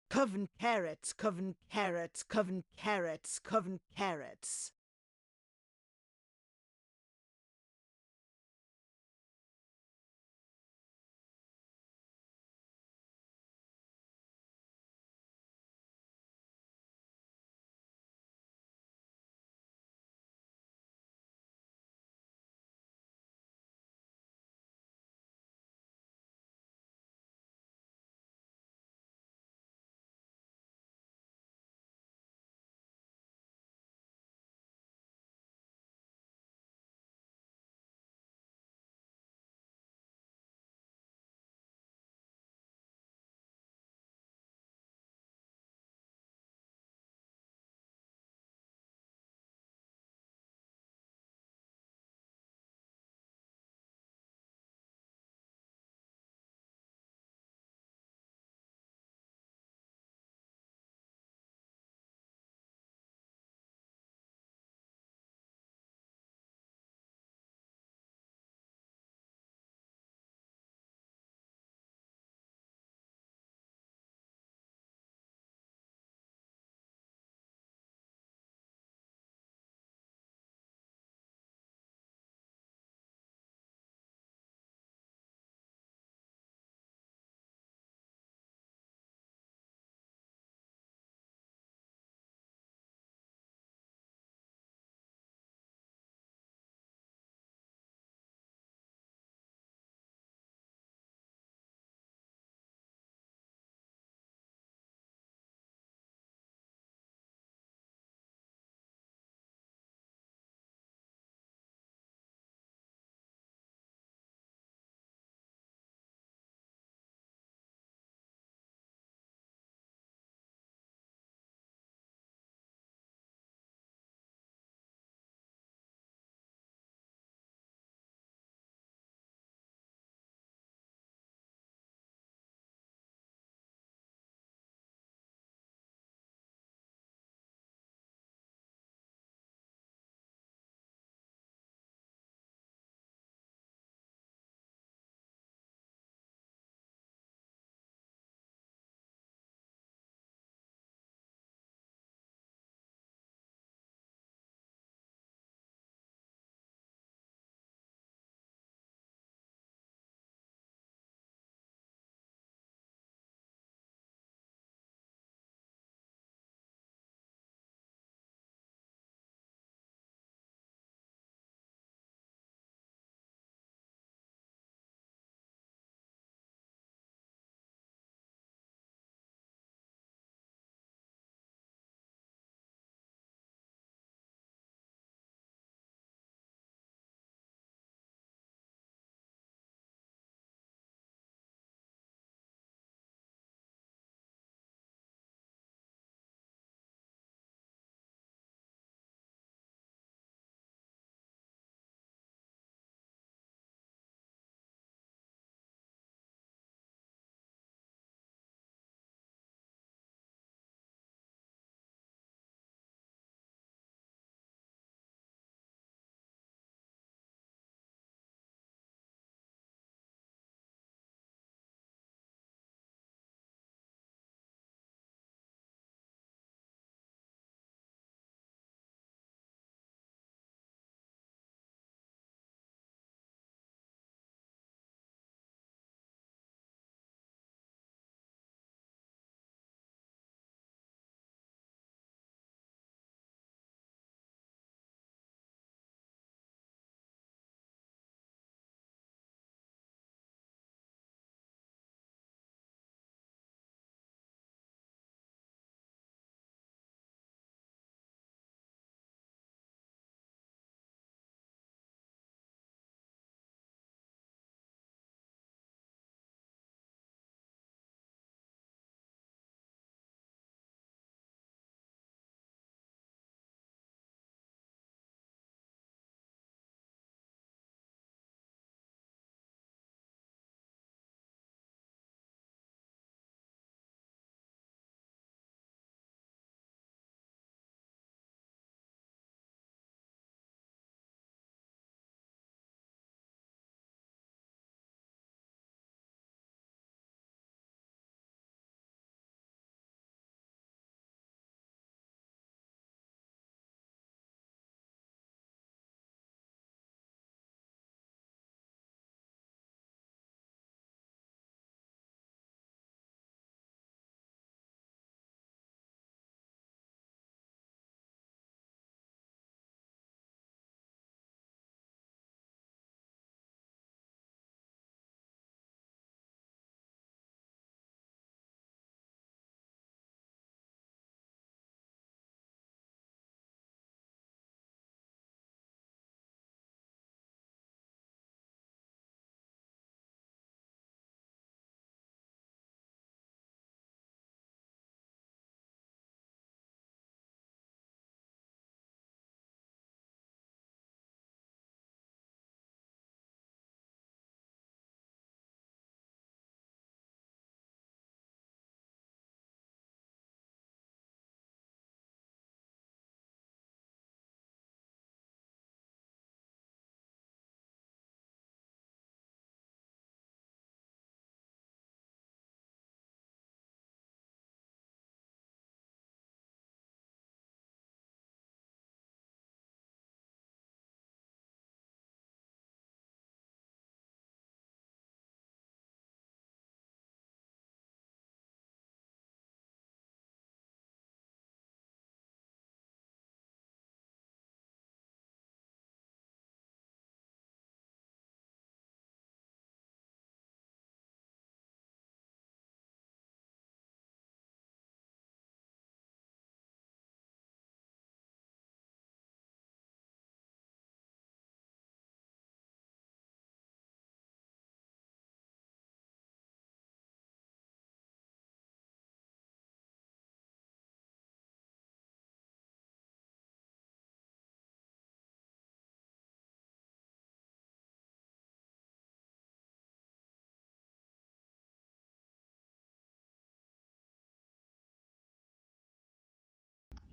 Coven carrots, coven carrots, coven carrots, coven carrots.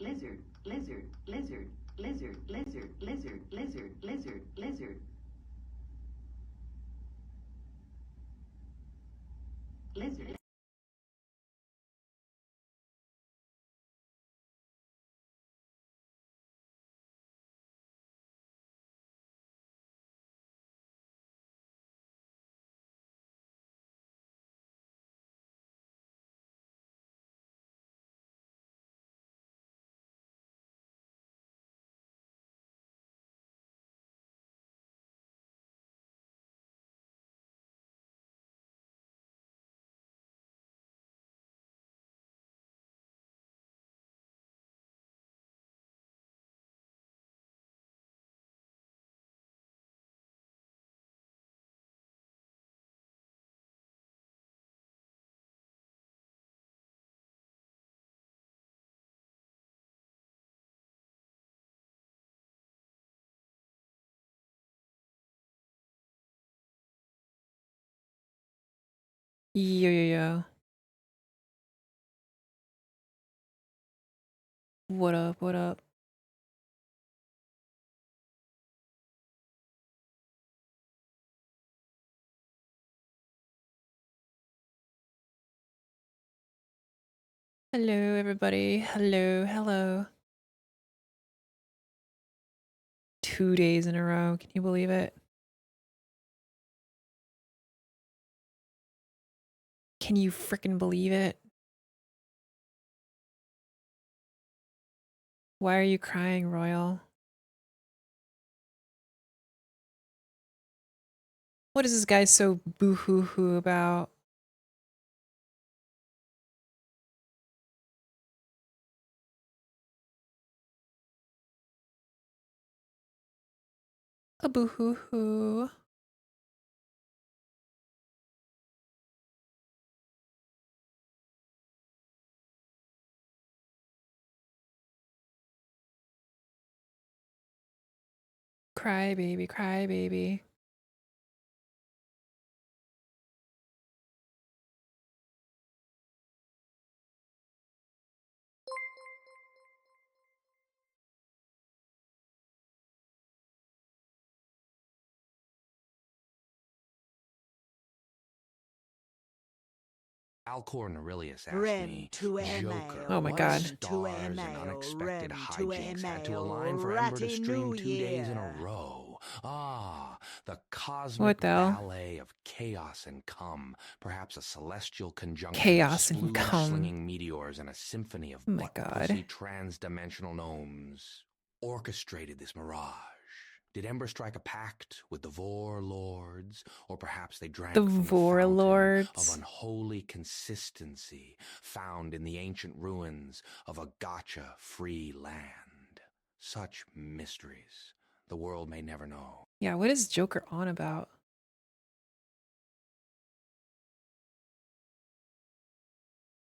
lizard, lizard, lizard, lizard, lizard, lizard, lizard, lizard, lizard, lizard. Yo, yo, yo. What up? What up? Hello, everybody. Hello, hello. 2 days in a row. Can you believe it? Can you frickin' believe it? Why are you crying, Royal? What is this guy so boo-hoo-hoo about? A boo-hoo-hoo. Cry, baby, cry, baby. Alcor Aurelius asked me, Joker, Oh my what god. stars and unexpected hijinks had to align for Ember to stream 2 days in a row? Ah, the cosmic What the hell? ballet of chaos and cum, perhaps a celestial conjunction of Chaos and cum. splooge-slinging meteors and a symphony of Oh my god. butt-pussy trans-dimensional gnomes orchestrated this mirage. Did Ember strike a pact with the Vor Lords, or perhaps they The drank from the fountain of Vorlords. unholy consistency found in the ancient ruins of a gotcha-free land? Such mysteries the world may never know. Yeah, what is Joker on about?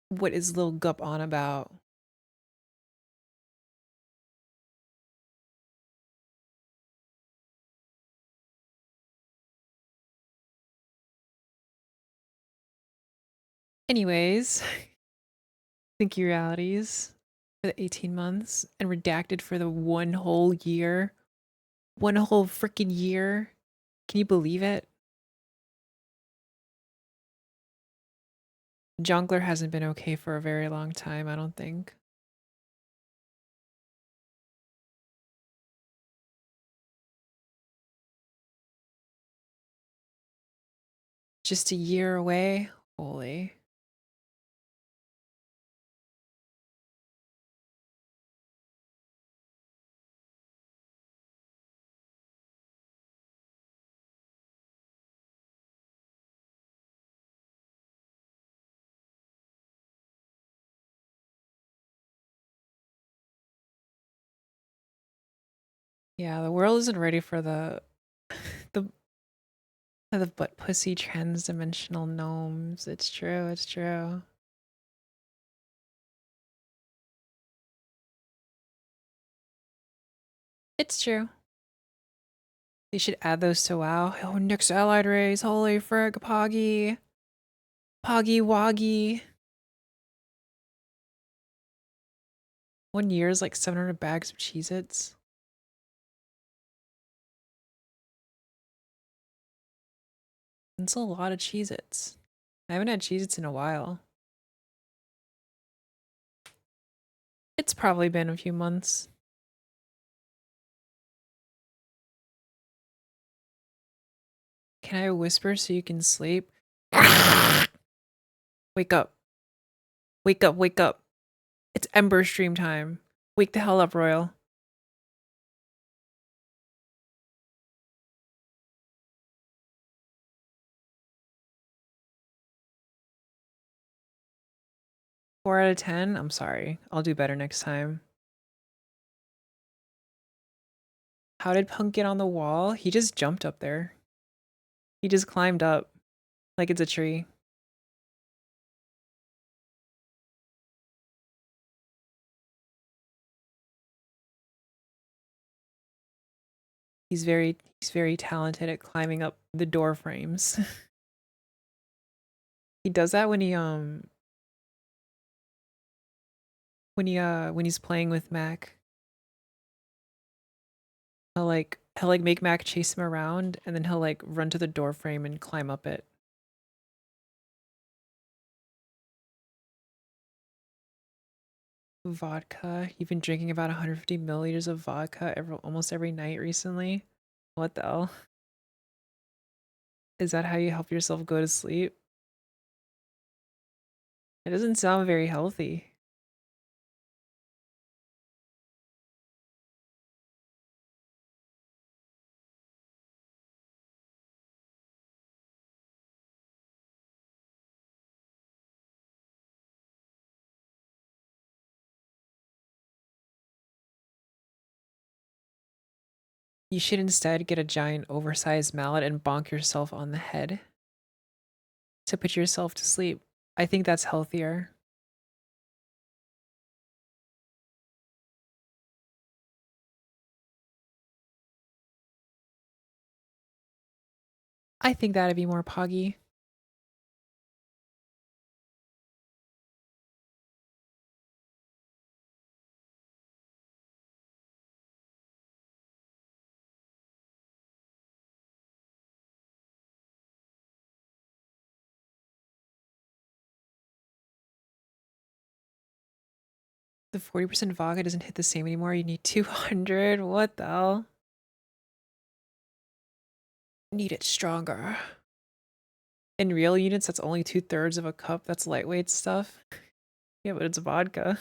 What is Lil Gup on about? Anyways, Thinky Realities for the 18 months and Redacted for the 1 whole year. 1 whole freaking year. Can you believe it? Jongler hasn't been okay for a very long time, I don't think. Just a year away? Holy. Yeah, the world isn't ready for the the butt pussy trans-dimensional gnomes. It's true, it's true. It's true. They should add those to WoW. Oh, next allied race. Holy frick, Poggy. Poggy Woggy. 1 year is like 700 bags of Cheez-Its. That's a lot of Cheez-Its. I haven't had Cheez-Its in a while. It's probably been a few months. Can I whisper so you can sleep? Wake up. Wake up, wake up. It's Ember stream time. Wake the hell up, Royal. Four out of 10? I'm sorry. I'll do better next time. How did Punk get on the wall? He just jumped up there. He just climbed up like it's a tree. He's very talented at climbing up the door frames. He does that when when he's playing with Mac. He'll make Mac chase him around, and then he'll like run to the door frame and climb up it. Vodka. You've been drinking about 150 milliliters of vodka almost every night recently. What the hell? Is that how you help yourself go to sleep? It doesn't sound very healthy. You should instead get a giant oversized mallet and bonk yourself on the head to put yourself to sleep. I think that's healthier. I think that'd be more poggy. The 40% vodka doesn't hit the same anymore. You need 200. What the hell? Need it stronger. In real units, that's only 2/3 of a cup. That's lightweight stuff. Yeah, but it's vodka.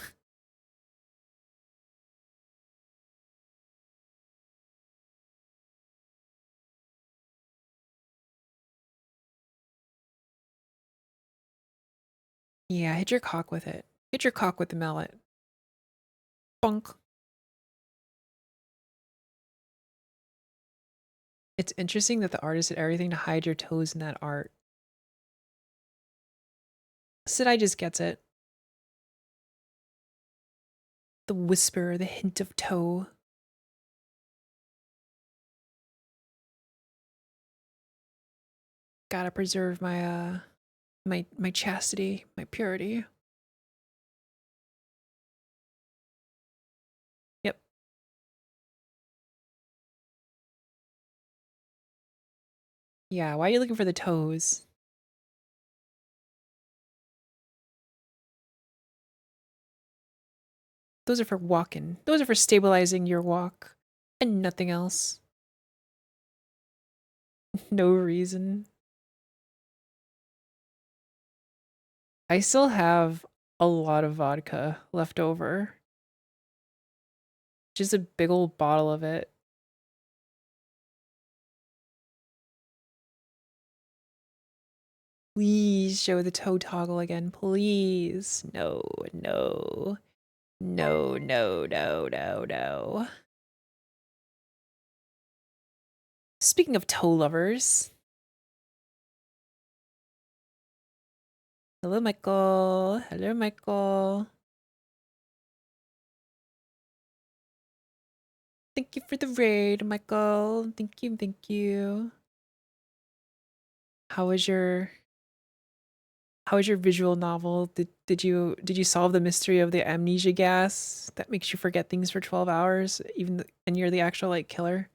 Yeah, hit your cock with it. Hit your cock with the mallet. Bonk. It's interesting that the artist did everything to hide your toes in that art. Sidai just gets it. The whisper, the hint of toe. Gotta preserve my my chastity, my purity. Yep. Yeah, why are you looking for the toes? Those are for walking. Those are for stabilizing your walk and nothing else. No reason. I still have a lot of vodka left over. Just a big old bottle of it. Please show the toe toggle again, please. No, no. No, no, no, no, no. Speaking of toe lovers. Hello, Michael. Hello, Michael. Thank you for the raid, Michael. Thank you, thank you. How was your How was your visual novel? Did you solve the mystery of the amnesia gas that makes you forget things for 12 hours, and you're the actual like killer?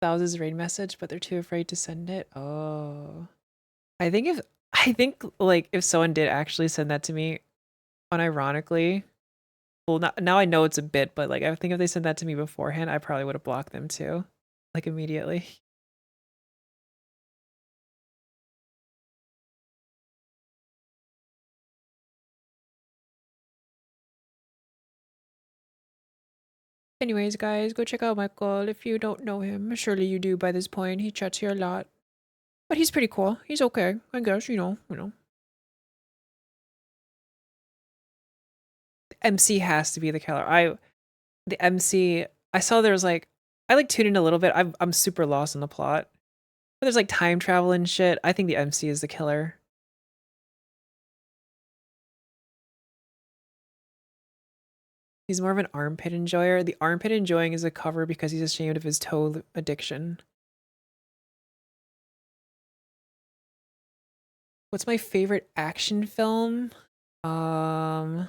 That was his raid message, but they're too afraid to send it. Oh. I think like if someone did actually send that to me, unironically, well, now I know it's a bit, but like I think if they sent that to me beforehand, I probably would have blocked them too, like immediately. Anyways, guys, go check out Michael if you don't know him. Surely you do by this point. He chats here a lot, but he's pretty cool. He's okay, I guess. You know. MC has to be the killer. The MC. I saw there was like I like tuned in a little bit. I'm super lost in the plot. But there's like time travel and shit. I think the MC is the killer. He's more of an armpit enjoyer. The armpit enjoying is a cover because he's ashamed of his toe addiction. What's my favorite action film? Um,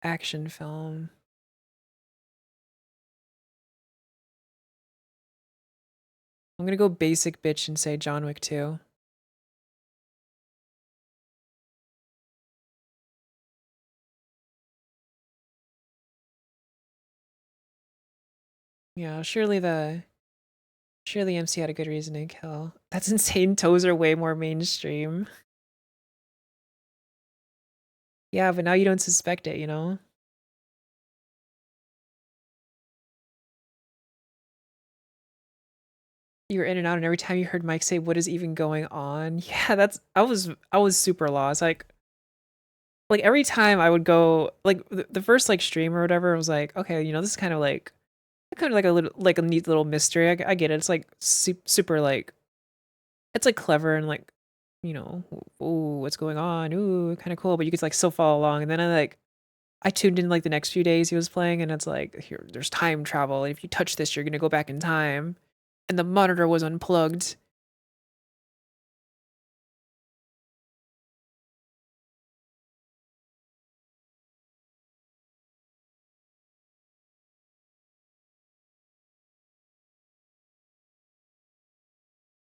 Action film. I'm gonna go basic bitch and say John Wick 2. Yeah, surely MC had a good reason to kill. That's insane. Toes are way more mainstream. Yeah, but now you don't suspect it, you know? You were in and out, and every time you heard Mike say, "What is even going on?" Yeah, I was super lost. Like every time I would go, like the first like stream or whatever, I was like, okay, this is kind of like a little like a neat little mystery. I get it. It's like super like it's like clever and like ooh, what's going on? Ooh, kind of cool. But you could like still follow along. And then I tuned in like the next few days he was playing, and it's like here there's time travel. If you touch this, you're gonna go back in time. And the monitor was unplugged.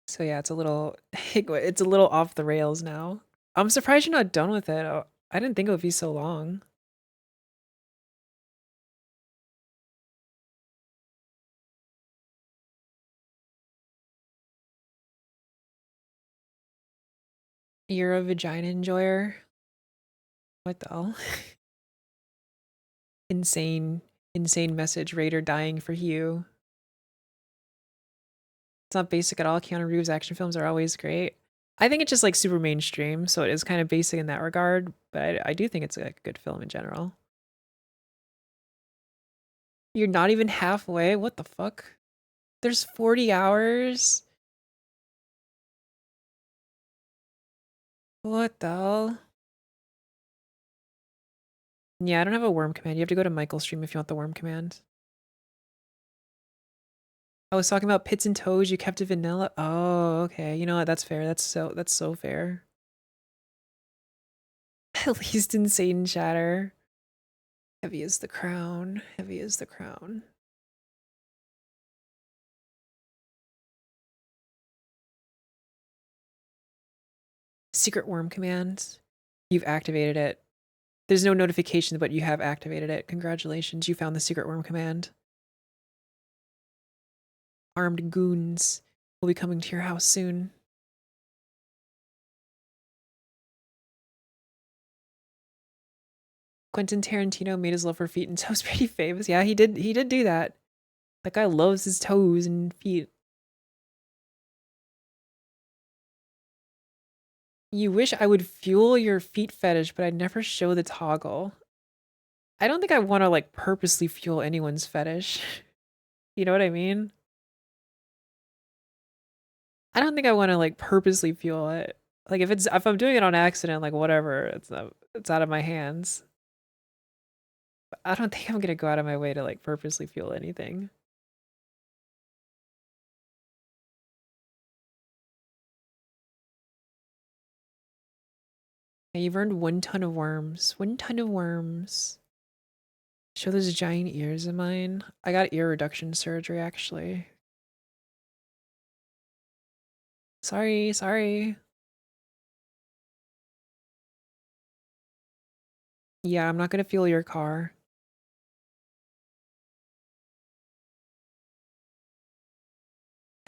So yeah, it's a little it's a little off the rails now. I'm surprised you're not done with it. I didn't think it would be so long. You're a vagina enjoyer? What the hell? Insane, insane message. Raider dying for you. It's not basic at all. Keanu Reeves action films are always great. I think it's just like super mainstream, so it is kind of basic in that regard, but I do think it's like a good film in general. You're not even halfway? What the fuck? There's 40 hours? What the hell? Yeah, I don't have a worm command. You have to go to Michael's stream if you want the worm command. I was talking about pits and toes. You kept it vanilla. Oh, okay. You know what? That's fair. That's so fair. At least insane chatter. Heavy is the crown. Heavy is the crown. Secret worm command. You've activated it. There's no notification, but you have activated it. Congratulations. You found the secret worm command. Armed goons will be coming to your house soon. Quentin Tarantino made his love for feet and toes pretty famous. Yeah, he did do that. That guy loves his toes and feet. You wish I would fuel your feet fetish, but I'd never show the toggle. I don't think I want to like purposely fuel anyone's fetish. You know what I mean? I don't think I want to like purposely fuel it. Like if I'm doing it on accident, like whatever, it's out of my hands. But I don't think I'm gonna go out of my way to like purposely fuel anything. Yeah, you've earned 1 ton of worms. 1 ton of worms. Show those giant ears of mine. I got ear reduction surgery, actually. Sorry, sorry. Yeah, I'm not gonna fuel your car.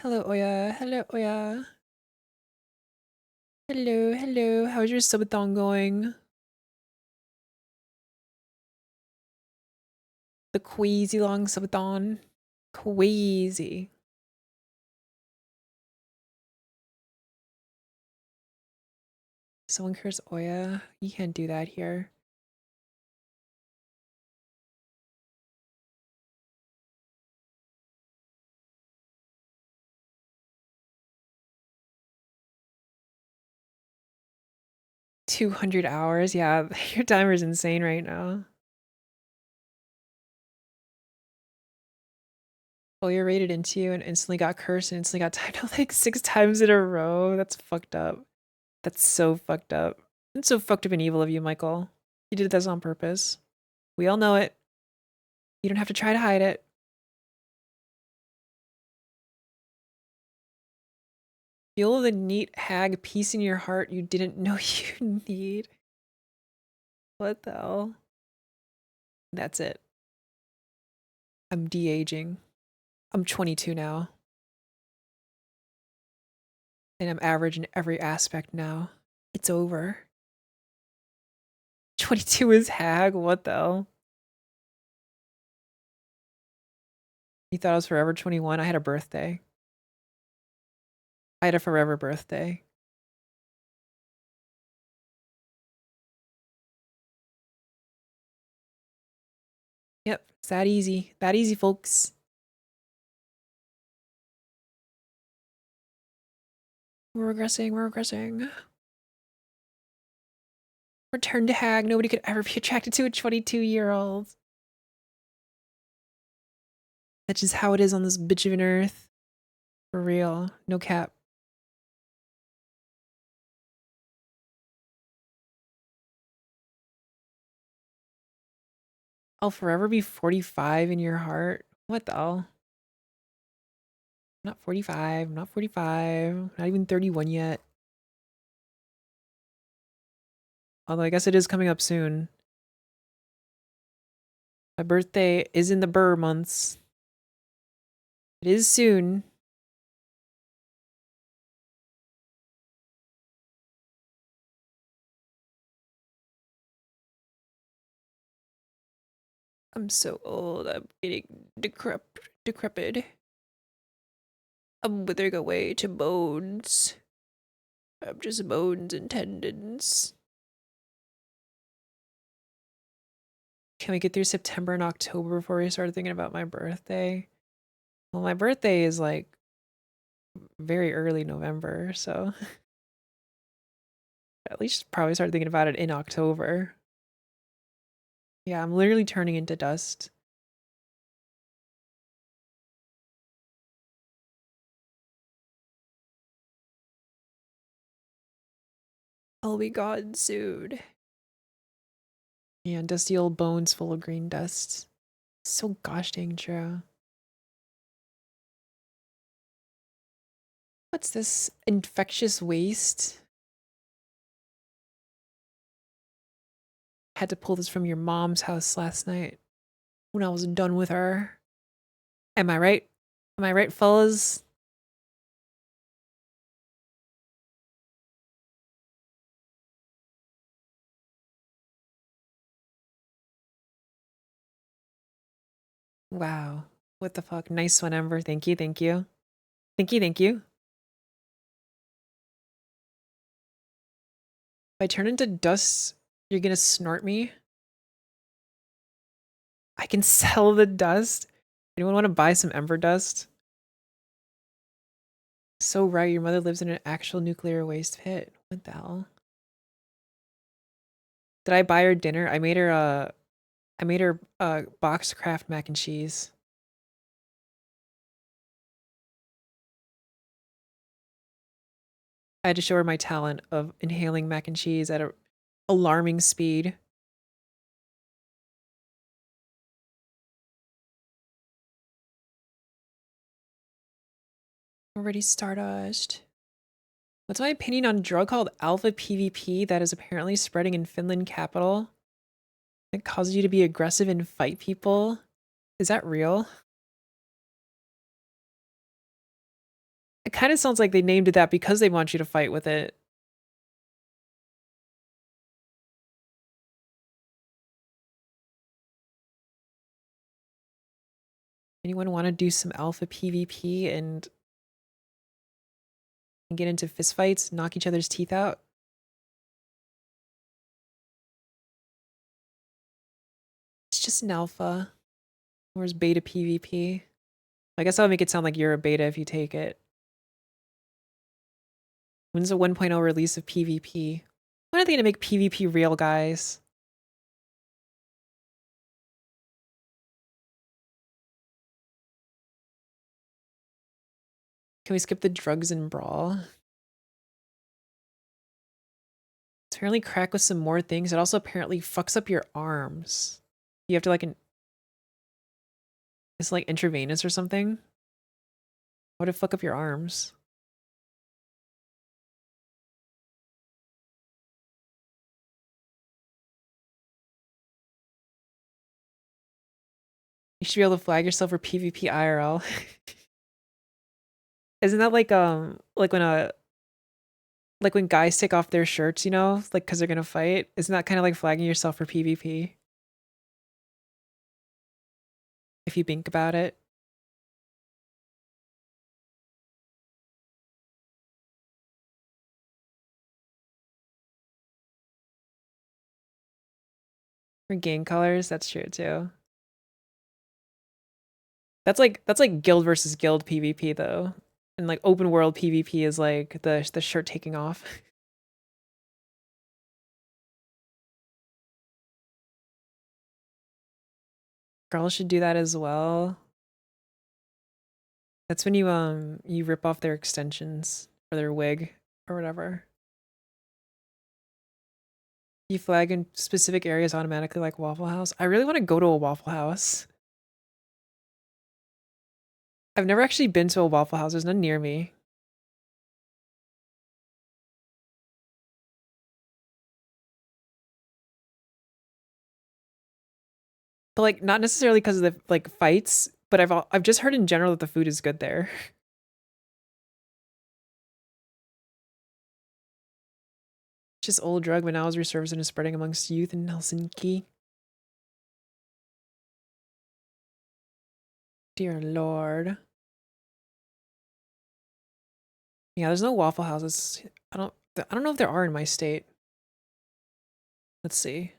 Hello, Oya. Hello, Oya. Hello, hello. How's your subathon going? The queasy long subathon. Queasy. Someone curse Oya. You can't do that here. $200. Yeah, your timer's insane right now. Oh, you're rated into you and instantly got cursed and instantly got typed out like 6 times in a row. That's fucked up. That's so fucked up. It's so fucked up and evil of you, Michael. You did this on purpose. We all know it. You don't have to try to hide it. Feel the neat hag peace in your heart you didn't know you need. What the hell? That's it. I'm de-aging. I'm 22 now. And I'm average in every aspect now. It's over. 22 is hag? What the hell? You thought I was forever 21? I had a birthday. I had a forever birthday. Yep, it's that easy. That easy, folks. We're regressing, we're regressing. Return to hag. Nobody could ever be attracted to a 22-year-old. That's just how it is on this bitch of an earth. For real. No cap. I'll forever be 45 in your heart. What the hell? I'm not 45. I'm not 45. Not even 31 yet. Although I guess it is coming up soon. My birthday is in the Burr months. It is soon. I'm so old. I'm getting decrepit. I'm withering away to bones. I'm just bones and tendons. Can we get through September and October before we start thinking about my birthday? Well, my birthday is like very early November, so at least probably start thinking about it in October. Yeah, I'm literally turning into dust. I'll be gone soon. Yeah, dusty old bones full of green dust. So gosh dang true. What's this? Infectious waste? Had to pull this from your mom's house last night when I was done with her. Am I right? Am I right, fellas? Wow. What the fuck? Nice one, Ember. Thank you, thank you. Thank you, thank you. If I turn into dust, you're gonna snort me? I can sell the dust? Anyone want to buy some Ember dust? So right, your mother lives in an actual nuclear waste pit. What the hell? Did I buy her dinner? I made her box craft mac and cheese. I had to show her my talent of inhaling mac and cheese at a alarming speed. Already Stardust. What's my opinion on a drug called alpha PvP that is apparently spreading in Finland capital? It causes you to be aggressive and fight people. Is that real? It kind of sounds like they named it that because they want you to fight with it. Anyone want to do some alpha PvP and get into fistfights, knock each other's teeth out? It's just an alpha. Where's beta PvP? I guess I'll make it sound like you're a beta if you take it. When's the 1.0 release of PvP? When are they gonna make PvP real, guys? Can we skip the drugs and brawl? It's apparently crack with some more things. It also apparently fucks up your arms. You have to like it's like intravenous or something. How would it fuck up your arms? You should be able to flag yourself for PvP IRL. Isn't that like when guys take off their shirts, you know, like because they're gonna fight? Isn't that kind of like flagging yourself for PvP? If you think about it. For gang colors, that's true too. That's like guild versus guild PvP though. And like open world PvP is like the shirt taking off. Girls should do that as well. That's when you rip off their extensions or their wig or whatever. You flag in specific areas automatically like Waffle House. I really want to go to a Waffle House. I've never actually been to a Waffle House. There's none near me. But like not necessarily because of the like fights, but I've just heard in general that the food is good there. Just old drug, but now is resurfacing and spreading amongst youth in Helsinki. Dear Lord. Yeah, there's no Waffle Houses. I don't know if there are in my state. Let's see.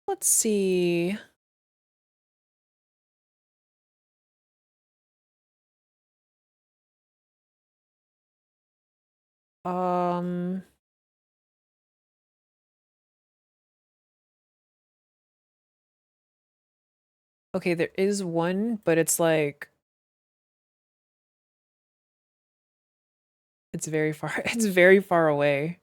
Let's see. Um, okay, there is one, but it's like it's very far. It's very far away.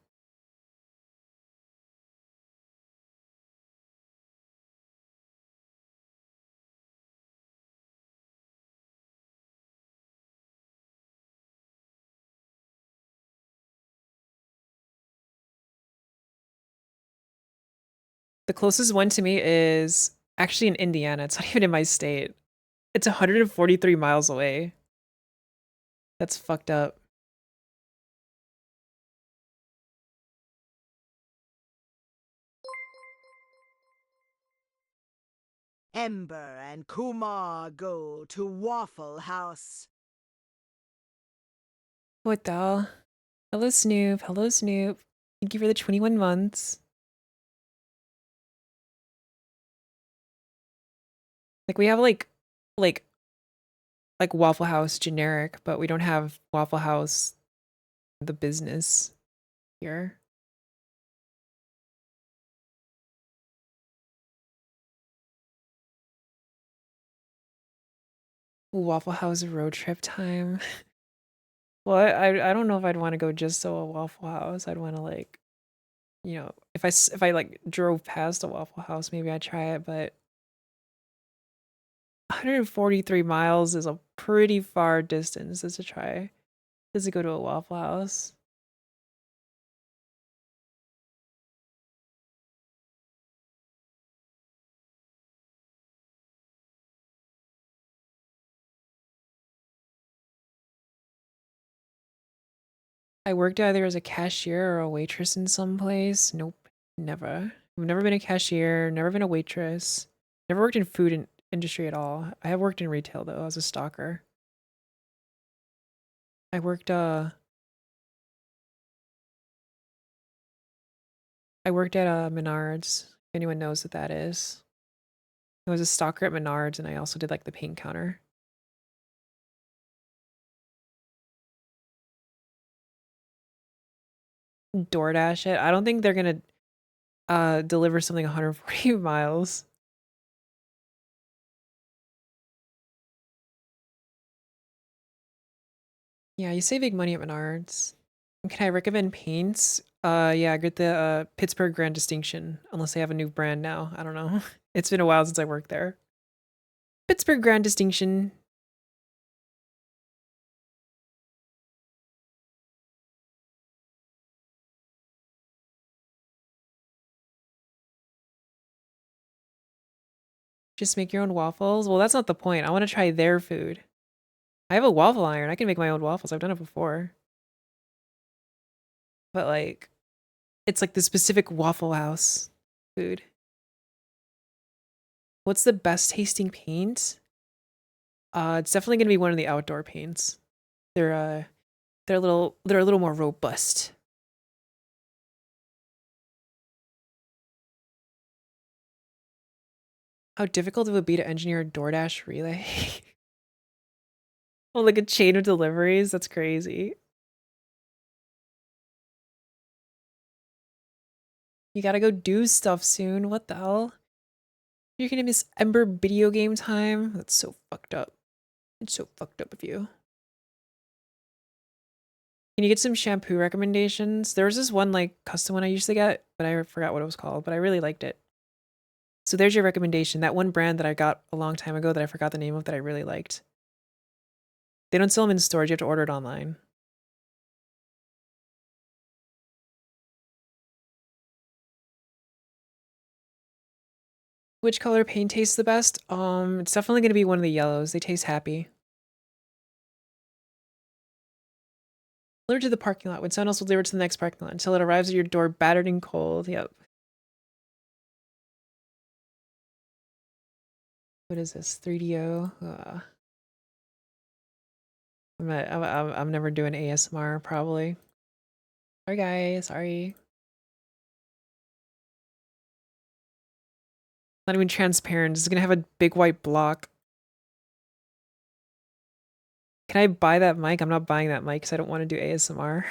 The closest one to me is actually in Indiana. It's not even in my state. It's 143 miles away. That's fucked up. Ember and Kumar go to Waffle House. What the hell? Hello, Snoop. Hello, Snoop. Thank you for the 21 months. Like we have like Waffle House generic, but we don't have Waffle House the business here. Waffle House road trip time. Well, I don't know if I'd want to go just to a Waffle House. I'd want to like, if I like drove past a Waffle House, maybe I'd try it, but 143 miles is a pretty far distance just to try. Just to go to a Waffle House. I worked either as a cashier or a waitress in some place. Nope, never. I've never been a cashier, never been a waitress. Never worked in industry at all. I have worked in retail though, as a stalker. I worked at Menards, if anyone knows what that is. I was a stalker at Menards and I also did like the paint counter. DoorDash it. I don't think they're gonna deliver something 140 miles. Yeah, you save big money at Menards. Can I recommend paints? Yeah, I get the Pittsburgh Grand Distinction, unless they have a new brand now. I don't know. It's been a while since I worked there. Pittsburgh Grand Distinction. Just make your own waffles? Well, that's not the point. I want to try their food. I have a waffle iron. I can make my own waffles. I've done it before. But like, it's like the specific Waffle House food. What's the best tasting paint? It's definitely gonna be one of the outdoor paints. They're a little more robust. How difficult it would be to engineer a DoorDash relay? Oh, like a chain of deliveries? That's crazy. You gotta go do stuff soon. What the hell? You're gonna miss Ember video game time? That's so fucked up. It's so fucked up of you. Can you get some shampoo recommendations? There was this one like custom one I used to get, but I forgot what it was called, but I really liked it. So there's your recommendation. That one brand that I got a long time ago that I forgot the name of that I really liked. They don't sell them in stores. You have to order it online. Which color paint tastes the best? It's definitely going to be one of the yellows. They taste happy. Deliver to the parking lot. When someone else will deliver to the next parking lot until it arrives at your door battered and cold. Yep. What is this? 3DO? I'm never doing ASMR, probably. Sorry, guys. Sorry. Not even transparent. It's gonna have a big white block. Can I buy that mic? I'm not buying that mic because I don't want to do ASMR.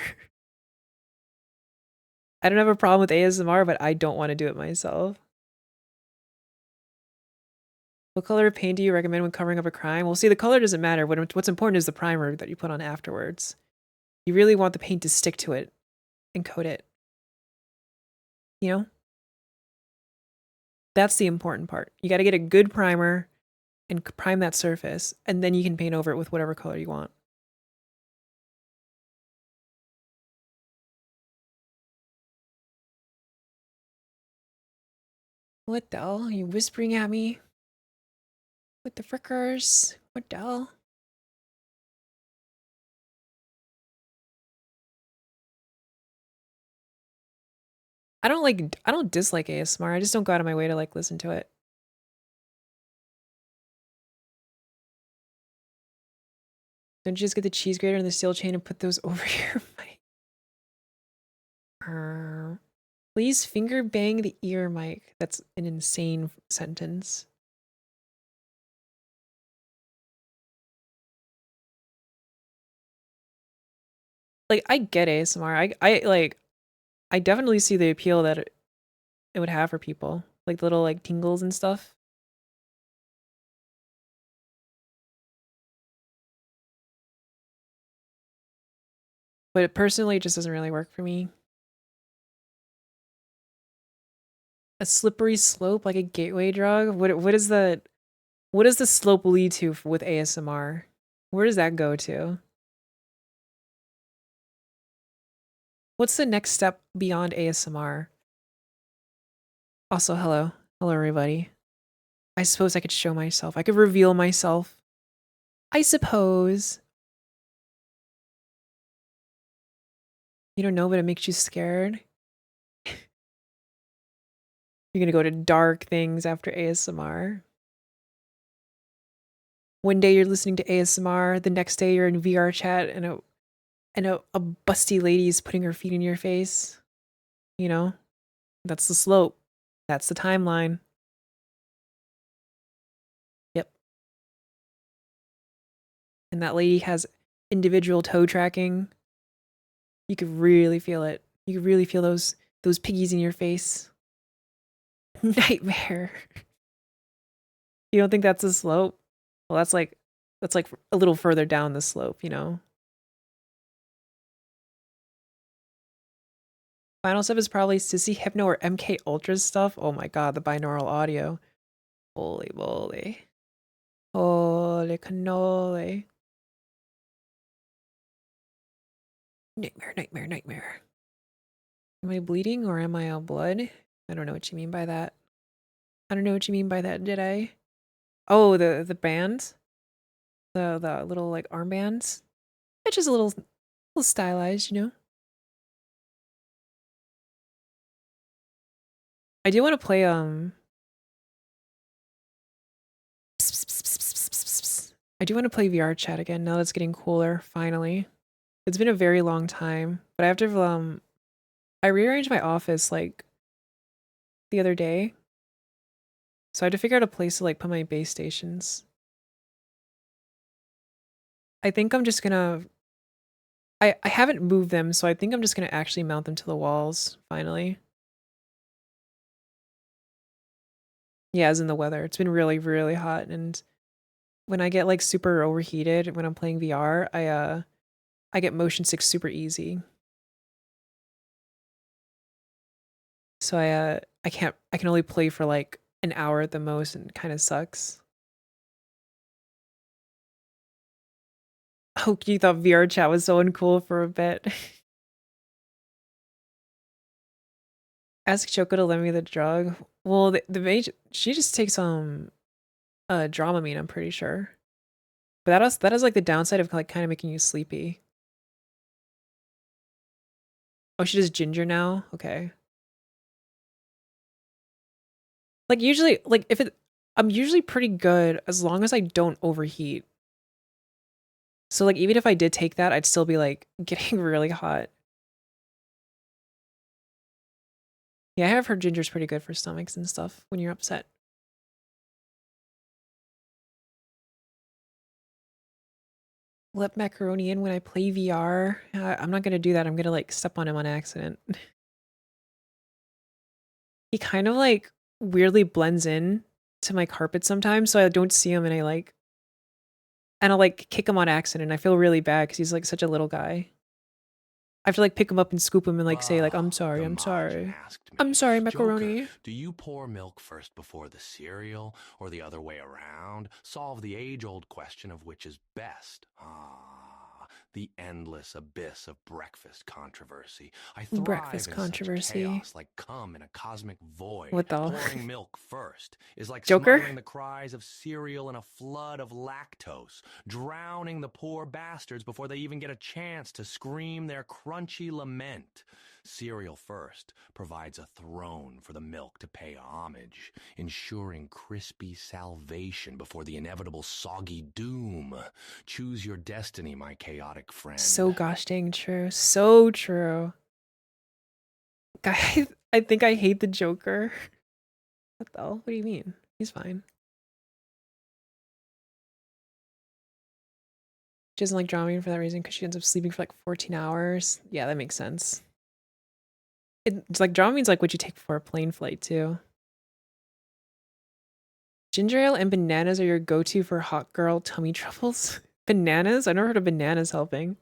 I don't have a problem with ASMR, but I don't want to do it myself. What color of paint do you recommend when covering up a crime? Well, see, the color doesn't matter. What's important is the primer that you put on afterwards. You really want the paint to stick to it and coat it. You know? That's the important part. You got to get a good primer and prime that surface, and then you can paint over it with whatever color you want. What the hell? Are you whispering at me? What the frickers? What the hell? I don't dislike ASMR. I just don't go out of my way to like listen to it. Don't you just get the cheese grater and the steel chain and put those over your mic? Please finger bang the ear mic. That's an insane sentence. Like, I get ASMR. I definitely see the appeal that it would have for people. Like the little like tingles and stuff. But personally, it just doesn't really work for me. A slippery slope, like a gateway drug? What is the slope lead to with ASMR? Where does that go to? What's the next step beyond ASMR? Also, hello. Hello, everybody. I suppose I could show myself. I could reveal myself. I suppose. You don't know, but it makes you scared. You're gonna go to dark things after ASMR. One day you're listening to ASMR, the next day you're in VR chat and a busty lady is putting her feet in your face. You know? That's the slope. That's the timeline. Yep. And that lady has individual toe tracking. You could really feel it. You could really feel those piggies in your face. Nightmare. You don't think that's a slope? Well, that's like a little further down the slope, you know? Final step is probably Sissy Hypno or MK Ultra stuff. Oh my god, the binaural audio. Holy moly. Holy cannoli. Nightmare, nightmare, nightmare. Am I bleeding or am I on blood? I don't know what you mean by that. I don't know what you mean by that, did I? Oh, the bands? The little like armbands? It's just a little stylized, you know? I do want to play I do want to play VR chat again now that's getting cooler, finally. It's been a very long time, but I have to I rearranged my office like the other day. So I had to figure out a place to like put my base stations. I think I'm just gonna I haven't moved them, so I think I'm just gonna actually mount them to the walls, finally. Yeah, as in the weather. It's been really, really hot, and when I get like super overheated when I'm playing VR, I get motion sick super easy. So I can only play for like an hour at the most and it kind of sucks. Oh, you thought VR chat was so uncool for a bit. Ask Choco to lend me the drug. Well, the mage, she just takes Dramamine, I'm pretty sure. But that has like the downside of like kind of making you sleepy. Oh, she does ginger now? Okay. Like usually like I'm usually pretty good as long as I don't overheat. So like even if I did take that, I'd still be like getting really hot. Yeah, I have heard ginger's pretty good for stomachs and stuff when you're upset. Let macaroni in when I play VR. I'm not gonna do that. I'm gonna like step on him on accident. He kind of like weirdly blends in to my carpet sometimes, so I don't see him and I'll like kick him on accident. I feel really bad because he's like such a little guy. I have to like pick him up and scoop him and like say like, I'm sorry, The I'm Majin sorry. asked me, I'm sorry, macaroni. Joker, do you pour milk first before the cereal or the other way around? Solve the age-old question of which is best. Ah, the endless abyss of breakfast controversy. I thrive Breakfast in controversy. such chaos like cum in a cosmic void. What the? Pouring milk first is like Joker? smothering the cries of cereal in a flood of lactose, drowning the poor bastards before they even get a chance to scream their crunchy lament. Cereal first provides a throne for the milk to pay homage, ensuring crispy salvation before the inevitable soggy doom. Choose your destiny, my chaotic friend. So gosh dang true. So true. Guy, I think I hate the Joker. What the hell? What do you mean? He's fine. She doesn't like Dramamine for that reason because she ends up sleeping for like 14 hours. Yeah, that makes sense. It's like Dramamine's like what you take before a plane flight too. Ginger ale and bananas are your go-to for hot girl tummy troubles? Bananas? I've never heard of bananas helping.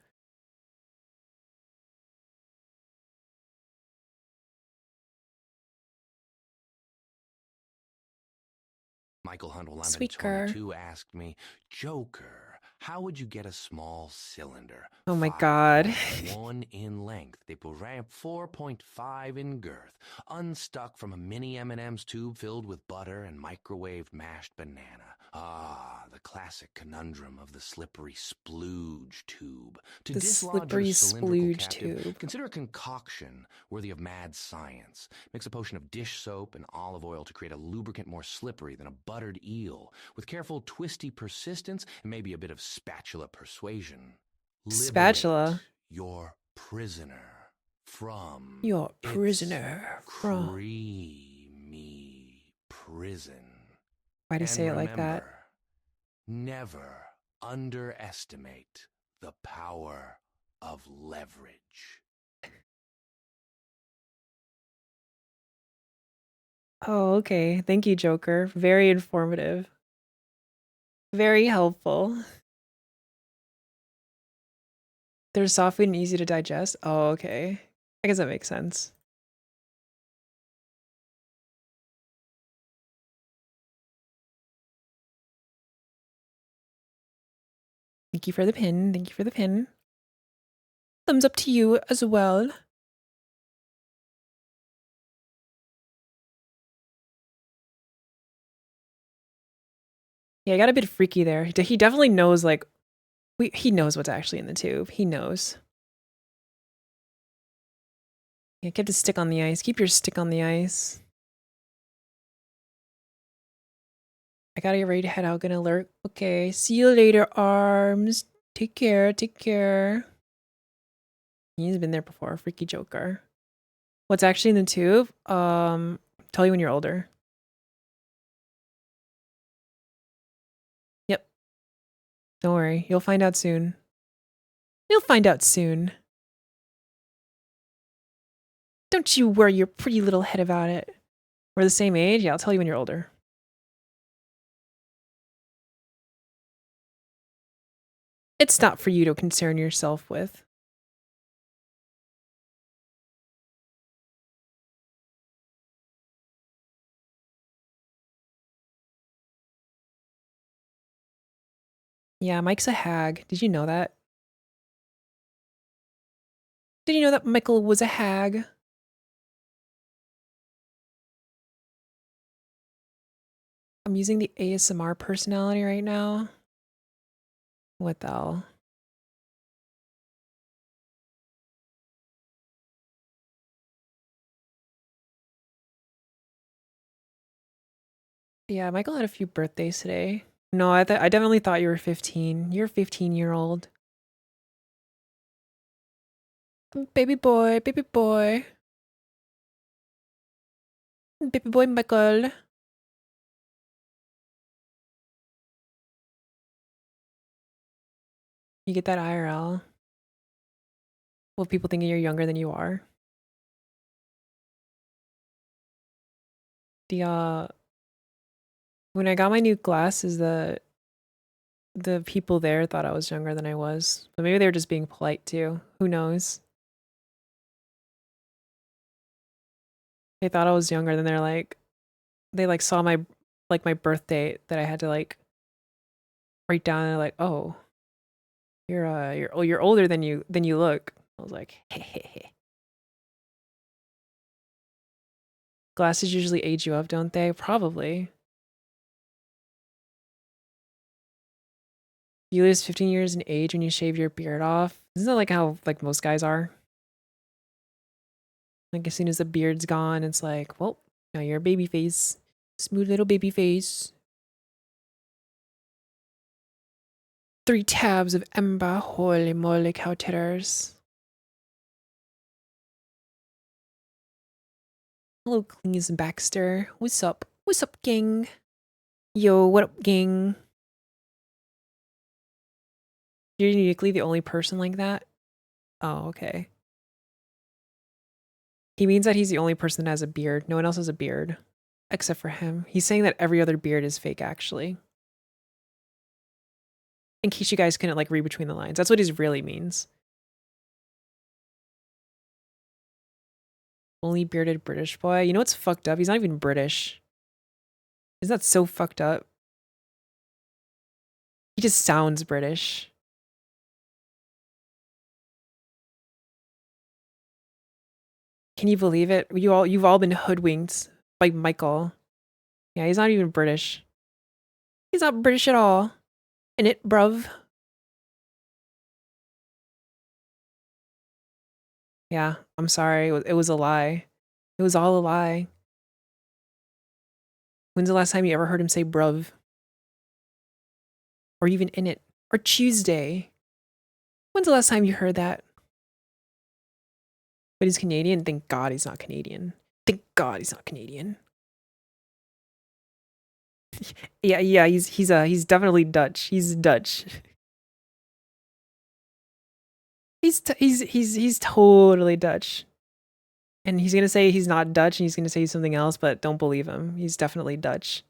Michael Hunt Lemon Sweet girl. 22 asked me, Joker, how would you get a small cylinder? Oh my god. 5.1 in length, they put 4.5 in girth, unstuck from a mini M&M's tube filled with butter and microwaved mashed banana. Ah, the classic conundrum of the slippery splooge tube. To The dislodge slippery your cylindrical splooge captive, tube. consider a concoction worthy of mad science. Mix a potion of dish soap and olive oil to create a lubricant more slippery than a buttered eel, with careful twisty persistence and maybe a bit of spatula persuasion. Spatula? Liberate your prisoner from Your its prisoner from... creamy prison. Why'd he And say it like that? remember, never underestimate the power of leverage. Oh, okay. Thank you, Joker. Very informative. Very helpful. They're soft and easy to digest? Oh, okay. I guess that makes sense. Thank you for the pin. Thank you for the pin. Thumbs up to you as well. Yeah, I got a bit freaky there. He definitely knows, like, he knows what's actually in the tube. He knows. Yeah, keep the stick on the ice. Keep your stick on the ice. I gotta get ready to head out. Gonna lurk. Okay, see you later, Arms. Take care, take care. He's been there before, freaky Joker. What's actually in the tube? Tell you when you're older. Yep. Don't worry, you'll find out soon. You'll find out soon. Don't you worry your pretty little head about it. We're the same age? Yeah, I'll tell you when you're older. It's not for you to concern yourself with. Yeah, Mike's a hag. Did you know that? Did you know that Michael was a hag? I'm using the ASMR personality right now. What the hell? Yeah, Michael had a few birthdays today. No, I definitely thought you were 15. You're a 15-year-old. Baby boy, baby boy. Baby boy Michael. You get that IRL. Well, people thinking you're younger than you are. The when I got my new glasses, the people there thought I was younger than I was. But maybe they were just being polite too. Who knows? They thought I was younger, then they like saw my my birth date that I had to like write down, and they're like, "Oh, you're older than you look." I was like, "Hey. Glasses usually age you up, don't they? Probably. You lose 15 years in age when you shave your beard off. Isn't that like how like most guys are? Like as soon as the beard's gone, it's like, well, now you're a baby face. Smooth little baby face. 3 tabs of Ember. Holy moly cow titters. Hello, Cleese Baxter. What's up? What's up, gang? Yo, what up, gang? You're uniquely the only person like that? Oh, okay. He means that he's the only person that has a beard. No one else has a beard. Except for him. He's saying that every other beard is fake, actually. In case you guys couldn't, like, read between the lines. That's what he really means. Only bearded British boy. You know what's fucked up? He's not even British. Isn't that so fucked up? He just sounds British. Can you believe it? You've all been hoodwinked by Michael. Yeah, he's not even British. He's not British at all. In it, bruv. Yeah, I'm sorry. It was a lie. It was all a lie. When's the last time you ever heard him say bruv? Or even in it? Or Tuesday? When's the last time you heard that? But he's Canadian? Thank God he's not Canadian. Thank God he's not Canadian. Yeah, he's definitely Dutch. He's Dutch. He's totally Dutch. And he's gonna say he's not Dutch and he's gonna say something else, but don't believe him. He's definitely Dutch.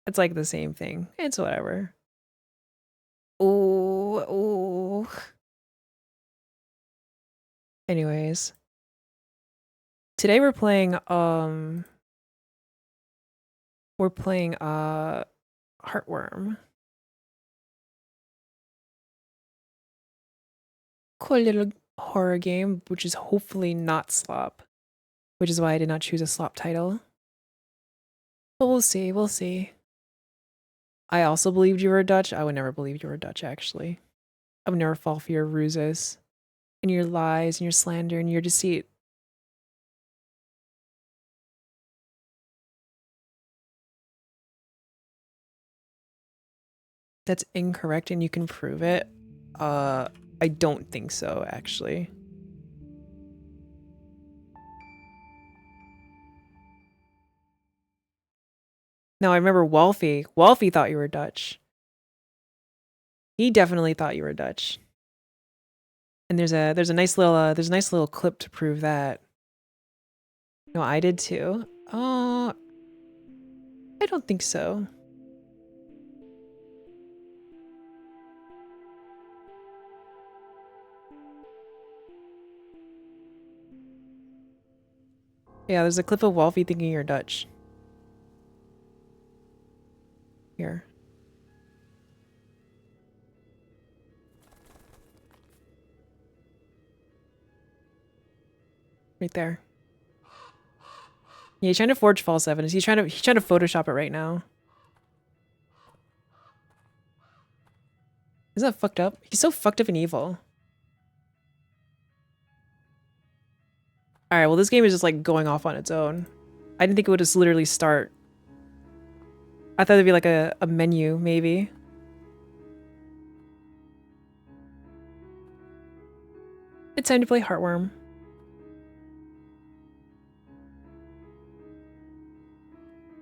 It's like the same thing. It's whatever. Oh. Anyways. Today we're playing Heartworm. Cool little horror game, which is hopefully not slop. Which is why I did not choose a slop title. But we'll see, we'll see. I also believed you were Dutch. I would never believe you were Dutch, actually. I would never fall for your ruses, and your lies, and your slander, and your deceit. That's incorrect, and you can prove it. I don't think so, actually. No, I remember Wolfie. Wolfie thought you were Dutch. He definitely thought you were Dutch. And there's a nice little clip to prove that. No, I did too. I don't think so. Yeah, there's a clip of Wolfie thinking you're Dutch. Here. Right there. Yeah, he's trying to forge false evidence. He's trying to Photoshop it right now. Isn't that fucked up? He's so fucked up and evil. Alright, well this game is just like going off on its own. I didn't think it would just literally start. I thought it'd be like a menu, maybe. It's time to play Heartworm.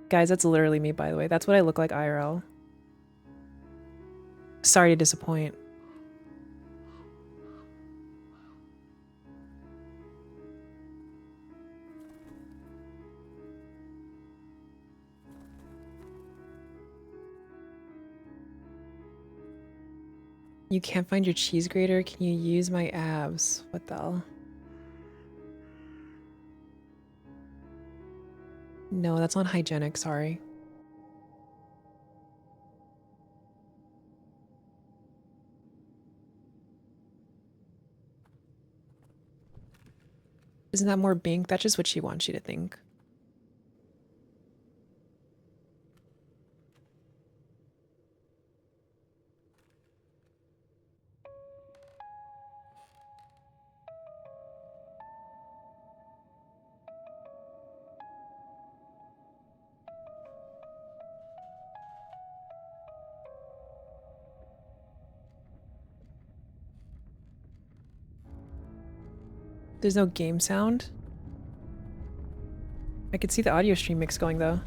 Guys, that's literally me, by the way. That's what I look like IRL. Sorry to disappoint. You can't find your cheese grater? Can you use my abs? What the hell? No, that's not hygienic, sorry. Isn't that more Bink? That's just what she wants you to think. There's no game sound? I could see the audio stream mix going though.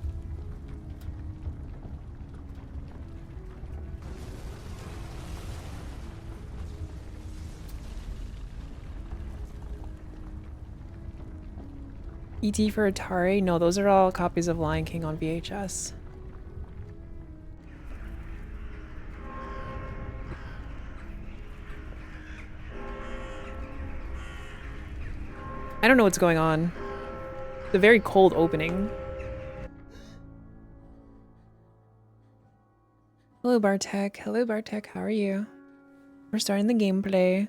ET for Atari? No, those are all copies of Lion King on VHS. I don't know what's going on. It's a very cold opening. Hello, Bartek. Hello, Bartek. How are you? We're starting the gameplay.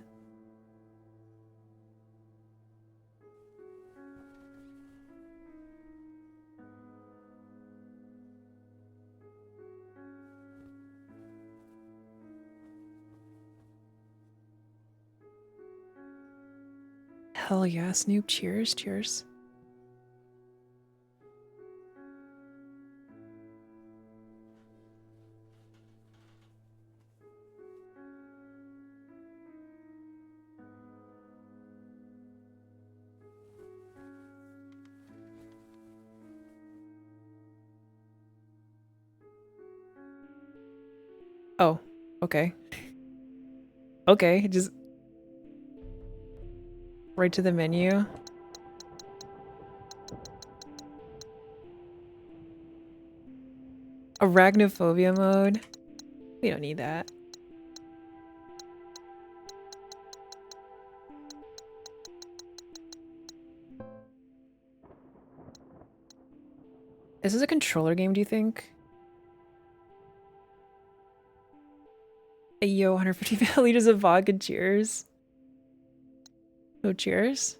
Hell yeah, Snoop. Cheers, cheers. Oh, okay. Okay, just right to the menu. Arachnophobia mode. We don't need that. Is this a controller game, do you think? Hey, yo, 150 milliliters of vodka, cheers. No cheers?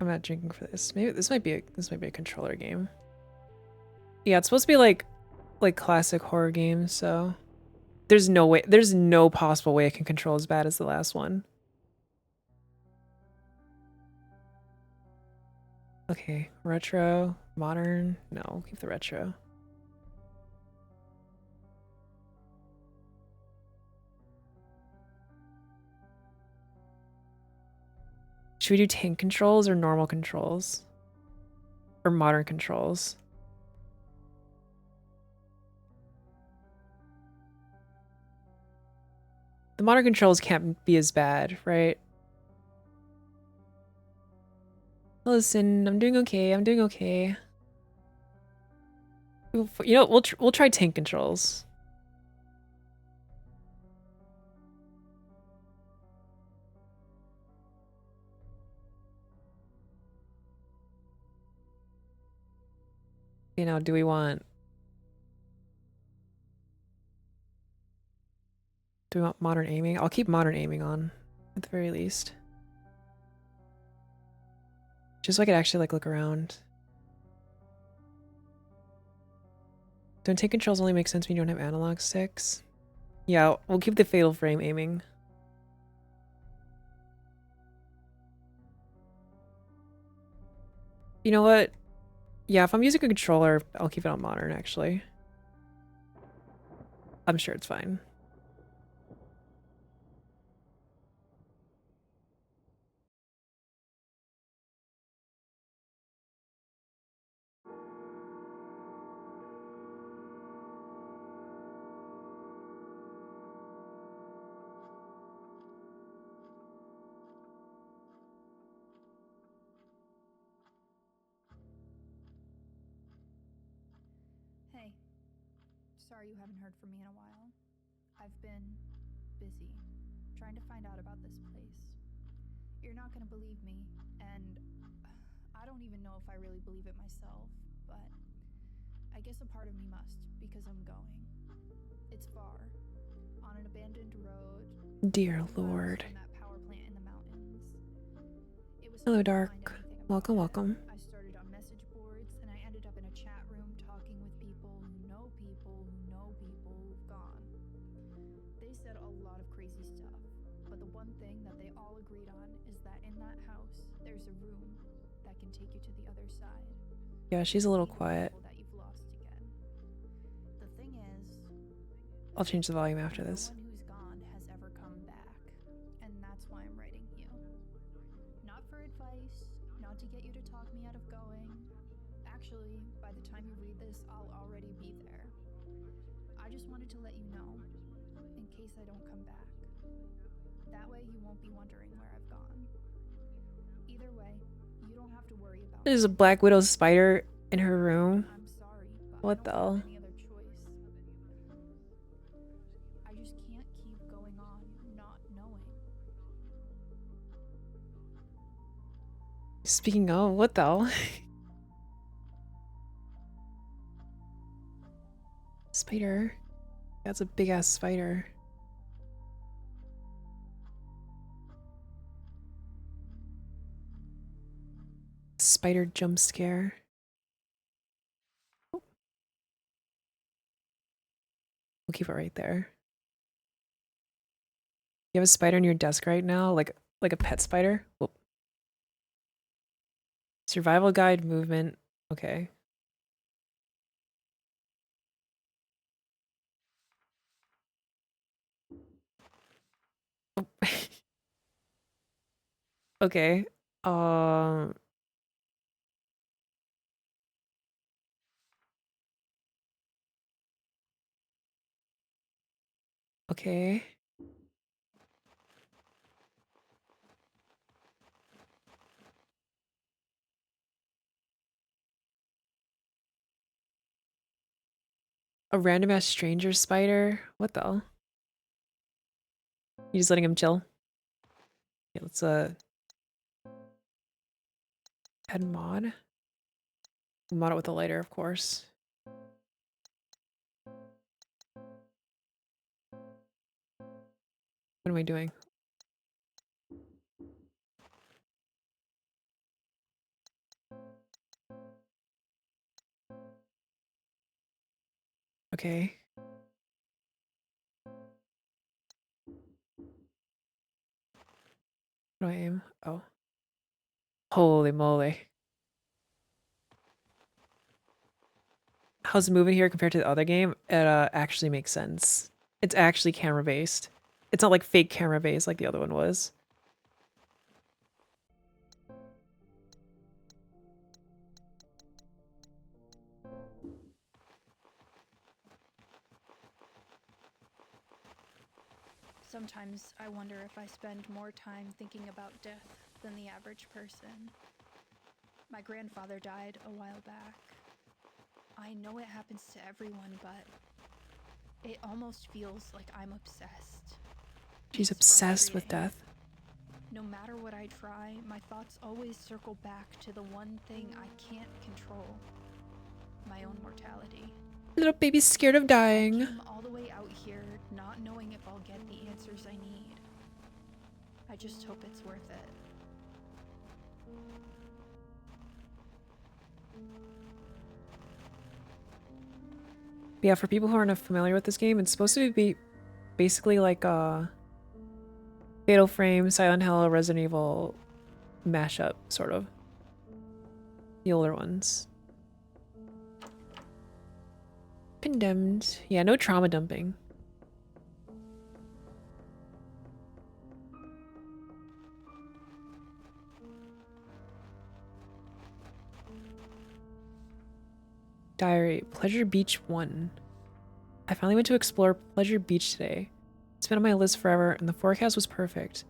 I'm not drinking for this. Maybe this might be a controller game. Yeah, it's supposed to be like classic horror games, so there's no possible way it can control as bad as the last one. Okay, retro, modern. No, keep the retro. Should we do tank controls or normal controls? Or modern controls? The modern controls can't be as bad, right? Listen, I'm doing okay. I'm doing okay. You know, we'll try tank controls. You know, do we want modern aiming? I'll keep modern aiming on at the very least. Just so I could actually like look around. Don't tank controls only make sense when you don't have analog sticks? Yeah, we'll keep the fatal frame aiming. You know what? Yeah, if I'm using a controller, I'll keep it on modern, actually. I'm sure it's fine. Hey, sorry you haven't heard from me in a while. I've been busy trying to find out about this place. You're not gonna believe me, and I don't even know if I really believe it myself, but I guess a part of me must, because I'm going. It's far, on an abandoned road. Dear Lord. From that power plant in the mountains. It was Hello, hard to Dark. find anything about Welcome, it. welcome. I started on message boards, and I ended up in a chat room talking with people who know people who know people who've gone. They said a lot of crazy stuff, but the one thing that they all agreed on is that in that house, there's a room that can take you to the other side. Yeah, she's a little quiet. That you've lost again. The thing is, I'll change the volume after no this. one who's gone has ever come back, and that's why I'm writing you. Not for advice, not to get you to talk me out of going. Actually, by the time you read this, I'll already be there. I just wanted to let you know, in case I don't come back. That way you won't be wondering where I've gone. Either way, you don't have to worry about There's a Black Widow spider in her room. I'm sorry, but What I the don't hell? have any other choice. Speaking of, what the hell? Spider. That's a big ass spider. Spider jump scare. Oh. We'll keep it right there. You have a spider on your desk right now, like a pet spider? Whoop. Survival guide movement. Okay. Oh. Okay. Um. Okay. A random ass stranger spider? What the hell? You just letting him chill? Yeah, let's add mod. Mod it with a lighter, of course. What am I doing? Okay. What do I aim? Oh. Holy moly. How's it moving here compared to the other game? It actually makes sense. It's actually camera based. It's not like fake camera based like the other one was. Sometimes I wonder if I spend more time thinking about death than the average person. My grandfather died a while back. I know it happens to everyone, but it almost feels like I'm obsessed. She's It's obsessed with frustrating. death. No matter what I try, my thoughts always circle back to the one thing I can't control: my own mortality. Little baby's scared of dying. I came all the way out here not knowing if I'll get the answers I need. I just hope it's worth it. Yeah, for people who aren't familiar with this game, it's supposed to be basically like Fatal Frame, Silent Hill, Resident Evil mashup, sort of. The older ones. Condemned. Yeah, no trauma dumping. Diary. Pleasure Beach 1. I finally went to explore Pleasure Beach today. It's been on my list forever, and the forecast was perfect.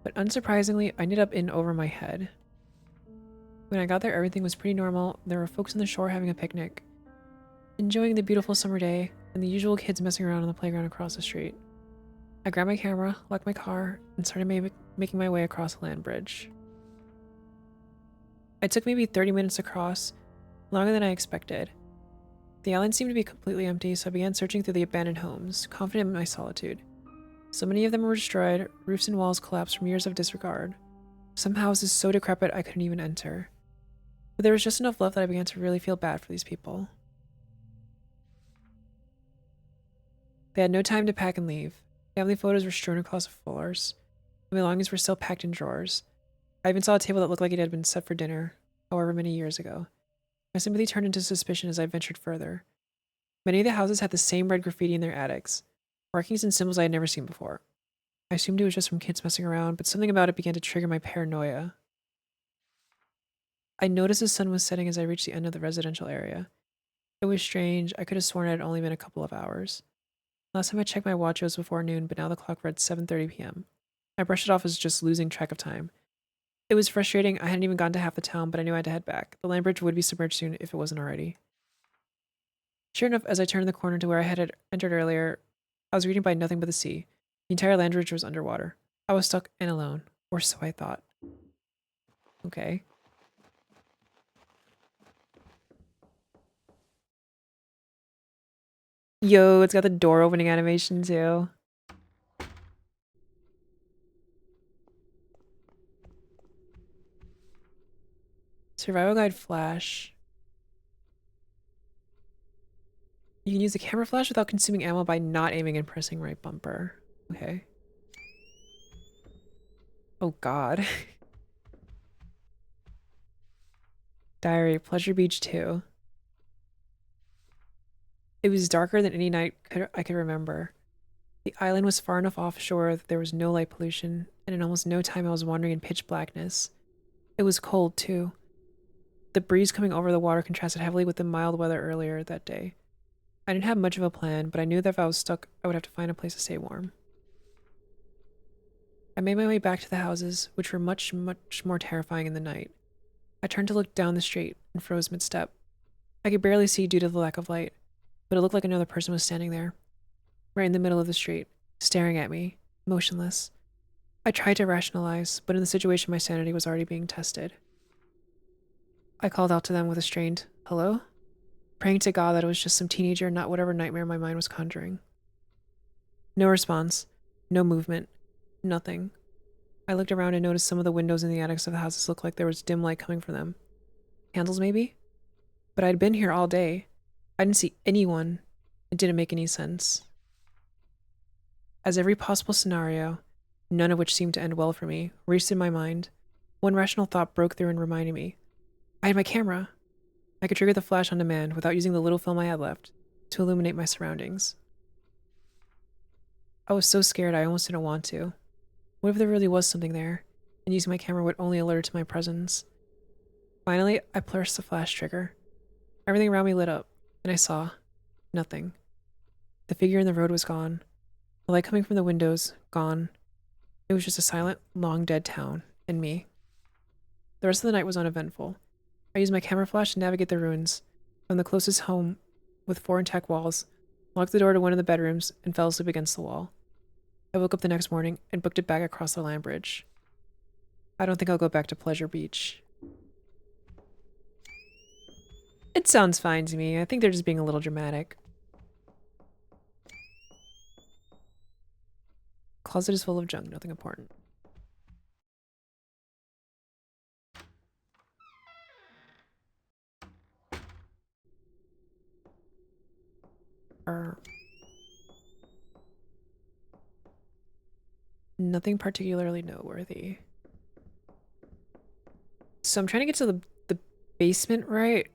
But unsurprisingly, I ended up in over my head. When I got there, everything was pretty normal. There were folks on the shore having a picnic, enjoying the beautiful summer day, and the usual kids messing around on the playground across the street. I grabbed my camera, locked my car, and started making my way across the land bridge. It took maybe 30 minutes to cross, longer than I expected. The island seemed to be completely empty, so I began searching through the abandoned homes, confident in my solitude. So many of them were destroyed, roofs and walls collapsed from years of disregard. Some houses so decrepit I couldn't even enter. But there was just enough left that I began to really feel bad for these people. They had no time to pack and leave. Family photos were strewn across the floors. My belongings were still packed in drawers. I even saw a table that looked like it had been set for dinner, however many years ago. My sympathy turned into suspicion as I ventured further. Many of the houses had the same red graffiti in their attics, markings and symbols I had never seen before. I assumed it was just from kids messing around, but something about it began to trigger my paranoia. I noticed the sun was setting as I reached the end of the residential area. It was strange. I could have sworn it had only been a couple of hours. Last time I checked my watch, it was before noon, but now the clock read 7:30 p.m. I brushed it off as just losing track of time. It was frustrating. I hadn't even gone to half the town, but I knew I had to head back. The land bridge would be submerged soon if it wasn't already. Sure enough, as I turned the corner to where I had entered earlier, I was greeted by nothing but the sea. The entire land bridge was underwater. I was stuck and alone, or so I thought. Okay. Yo, it's got the door opening animation too. Survival guide flash. You can use the camera flash without consuming ammo by not aiming and pressing right bumper. Okay. Oh god. Diary, Pleasure Beach 2. It was darker than any night I could remember. The island was far enough offshore that there was no light pollution, and in almost no time I was wandering in pitch blackness. It was cold, too. The breeze coming over the water contrasted heavily with the mild weather earlier that day. I didn't have much of a plan, but I knew that if I was stuck, I would have to find a place to stay warm. I made my way back to the houses, which were much, much more terrifying in the night. I turned to look down the street and froze mid-step. I could barely see due to the lack of light, but it looked like another person was standing there, right in the middle of the street, staring at me, motionless. I tried to rationalize, but in the situation my sanity was already being tested. I called out to them with a strained, "Hello?" praying to God that it was just some teenager, not whatever nightmare my mind was conjuring. No response, no movement, nothing. I looked around and noticed some of the windows in the attics of the houses looked like there was dim light coming from them. Candles, maybe? But I'd been here all day. I didn't see anyone. It didn't make any sense. As every possible scenario, none of which seemed to end well for me, raced in my mind, one rational thought broke through and reminded me. I had my camera. I could trigger the flash on demand without using the little film I had left to illuminate my surroundings. I was so scared I almost didn't want to. What if there really was something there, and using my camera would only alert to my presence? Finally, I pressed the flash trigger. Everything around me lit up, and I saw nothing. The figure in the road was gone. The light coming from the windows, gone. It was just a silent, long dead town, and me. The rest of the night was uneventful. I used my camera flash to navigate the ruins, found the closest home with 4 intact walls, locked the door to one of the bedrooms, and fell asleep against the wall. I woke up the next morning and booked it back across the land bridge. I don't think I'll go back to Pleasure Beach. It sounds fine to me. I think they're just being a little dramatic. Closet is full of junk, nothing important. Nothing particularly noteworthy. So I'm trying to get to the basement, right?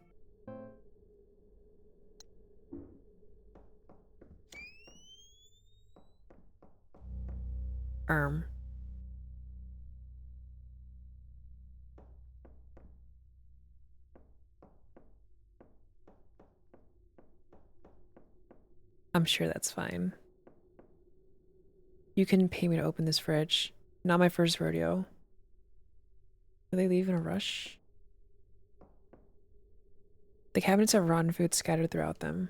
I'm sure that's fine. You can pay me to open this fridge. Not my first rodeo. Do they leave in a rush? The cabinets have rotten food scattered throughout them.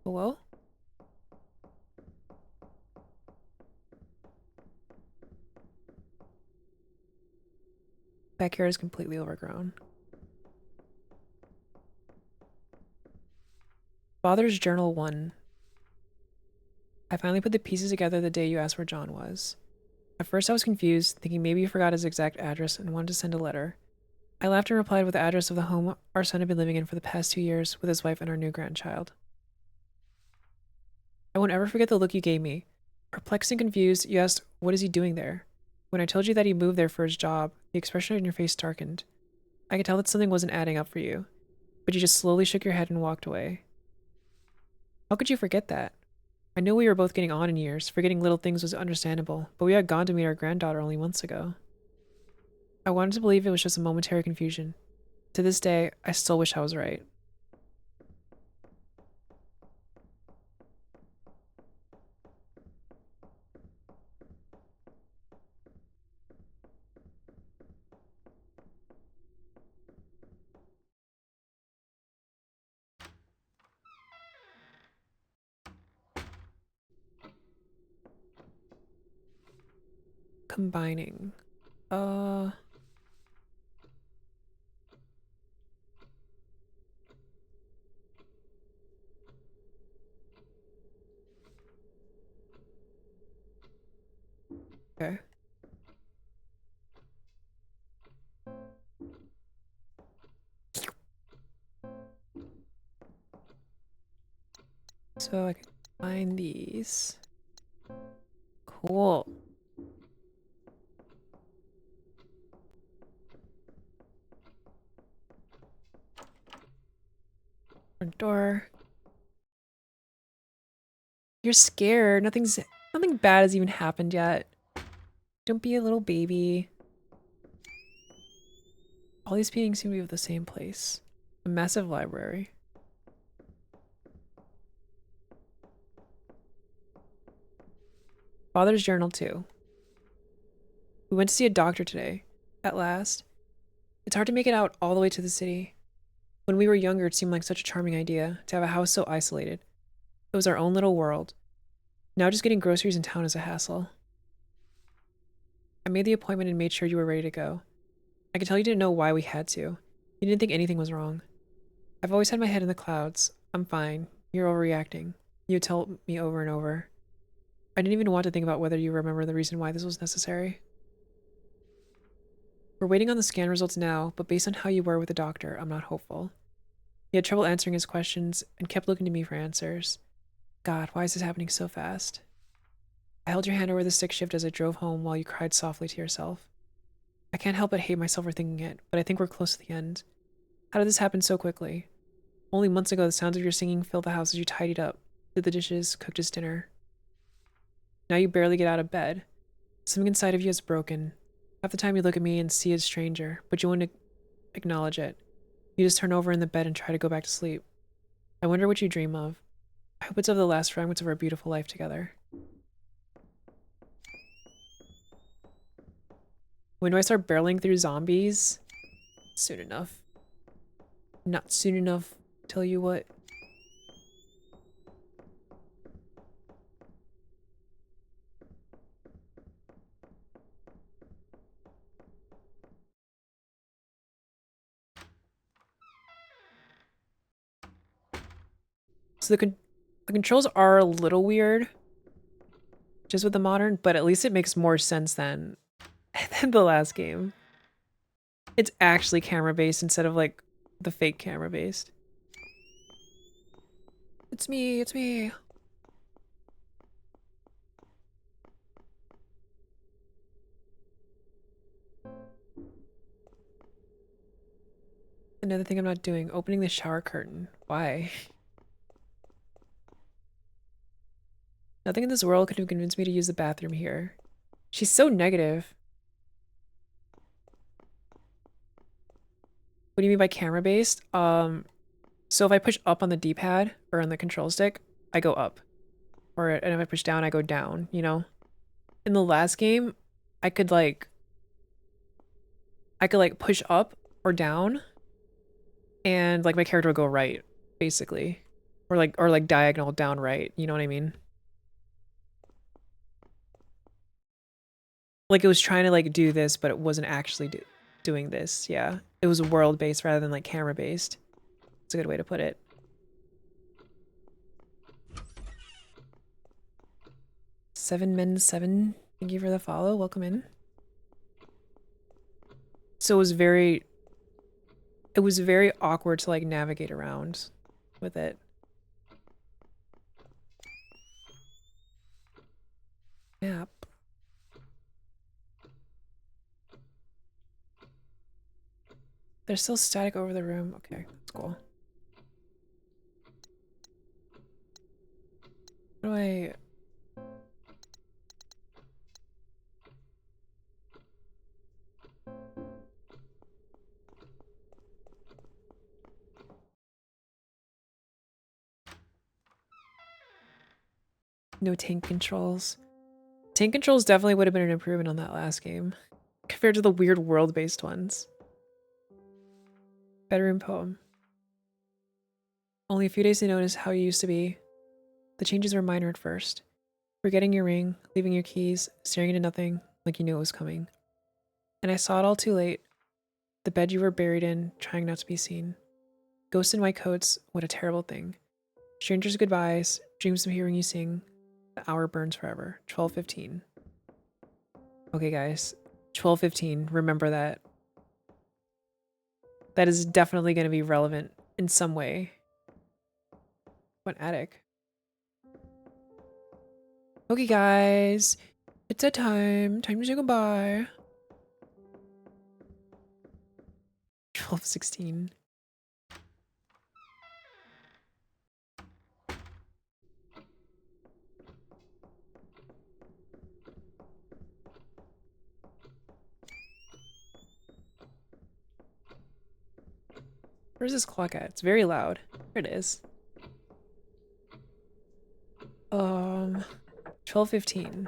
Hello? Backyard is completely overgrown. Father's Journal 1. I finally put the pieces together the day you asked where John was. At first I was confused, thinking maybe you forgot his exact address and wanted to send a letter. I laughed and replied with the address of the home our son had been living in for the past 2 years with his wife and our new grandchild. I won't ever forget the look you gave me. Perplexed and confused, you asked, "What is he doing there?" When I told you that he moved there for his job, the expression on your face darkened. I could tell that something wasn't adding up for you, but you just slowly shook your head and walked away. How could you forget that? I know we were both getting on in years. Forgetting little things was understandable, but we had gone to meet our granddaughter only months ago. I wanted to believe it was just a momentary confusion. To this day, I still wish I was right. combining. Okay. So I can find these. Cool. Front door. You're scared. Nothing bad has even happened yet. Don't be a little baby. All these paintings seem to be of the same place. A massive library. Father's journal too. We went to see a doctor today. At last. It's hard to make it out all the way to the city. When we were younger, it seemed like such a charming idea to have a house so isolated. It was our own little world. Now just getting groceries in town is a hassle. I made the appointment and made sure you were ready to go. I could tell you didn't know why we had to. You didn't think anything was wrong. I've always had my head in the clouds. I'm fine. You're overreacting. You tell me over and over. I didn't even want to think about whether you remember the reason why this was necessary. We're waiting on the scan results now, but based on how you were with the doctor, I'm not hopeful. He had trouble answering his questions and kept looking to me for answers. God, why is this happening so fast? I held your hand over the stick shift as I drove home while you cried softly to yourself. I can't help but hate myself for thinking it, but I think we're close to the end. How did this happen so quickly? Only months ago, the sounds of your singing filled the house as you tidied up, did the dishes, cooked his dinner. Now you barely get out of bed. Something inside of you is broken. Half the time you look at me and see a stranger, but you won't acknowledge it. You just turn over in the bed and try to go back to sleep. I wonder what you dream of. I hope it's of the last fragments of our beautiful life together. When do I start barreling through zombies? Soon enough. Not soon enough, tell you what. So the controls are a little weird, just with the modern, but at least it makes more sense than the last game. It's actually camera-based instead of like the fake camera-based. It's me, it's me. Another thing I'm not doing, opening the shower curtain. Why? Nothing in this world could have convinced me to use the bathroom here. She's so negative. What do you mean by camera-based? So if I push up on the D-pad or on the control stick, I go up. And if I push down, I go down, you know? In the last game, I could like push up or down and like my character would go right, basically. Or like diagonal down right, you know what I mean? Like it was trying to like do this, but it wasn't actually doing this, yeah. It was world-based rather than like camera-based. That's a good way to put it. Seven Men 7, thank you for the follow, welcome in. So it was very awkward to like navigate around with it. Map. There's still static over the room. Okay, that's cool. How do I... No tank controls. Tank controls definitely would have been an improvement on that last game, compared to the weird world-based ones. Bedroom poem. Only a few days to notice how you used to be. The changes were minor at first. Forgetting your ring, leaving your keys, staring into nothing, like you knew it was coming. And I saw it all too late. The bed you were buried in, trying not to be seen. Ghosts in white coats, what a terrible thing. Strangers' goodbyes, dreams of hearing you sing. The hour burns forever. 12:15. Okay, guys. 12:15. Remember that. That is definitely going to be relevant in some way. What attic? Okay, guys. It's that time. Time to say goodbye. 12:16. Where's this clock at? It's very loud. There it is. 12:15.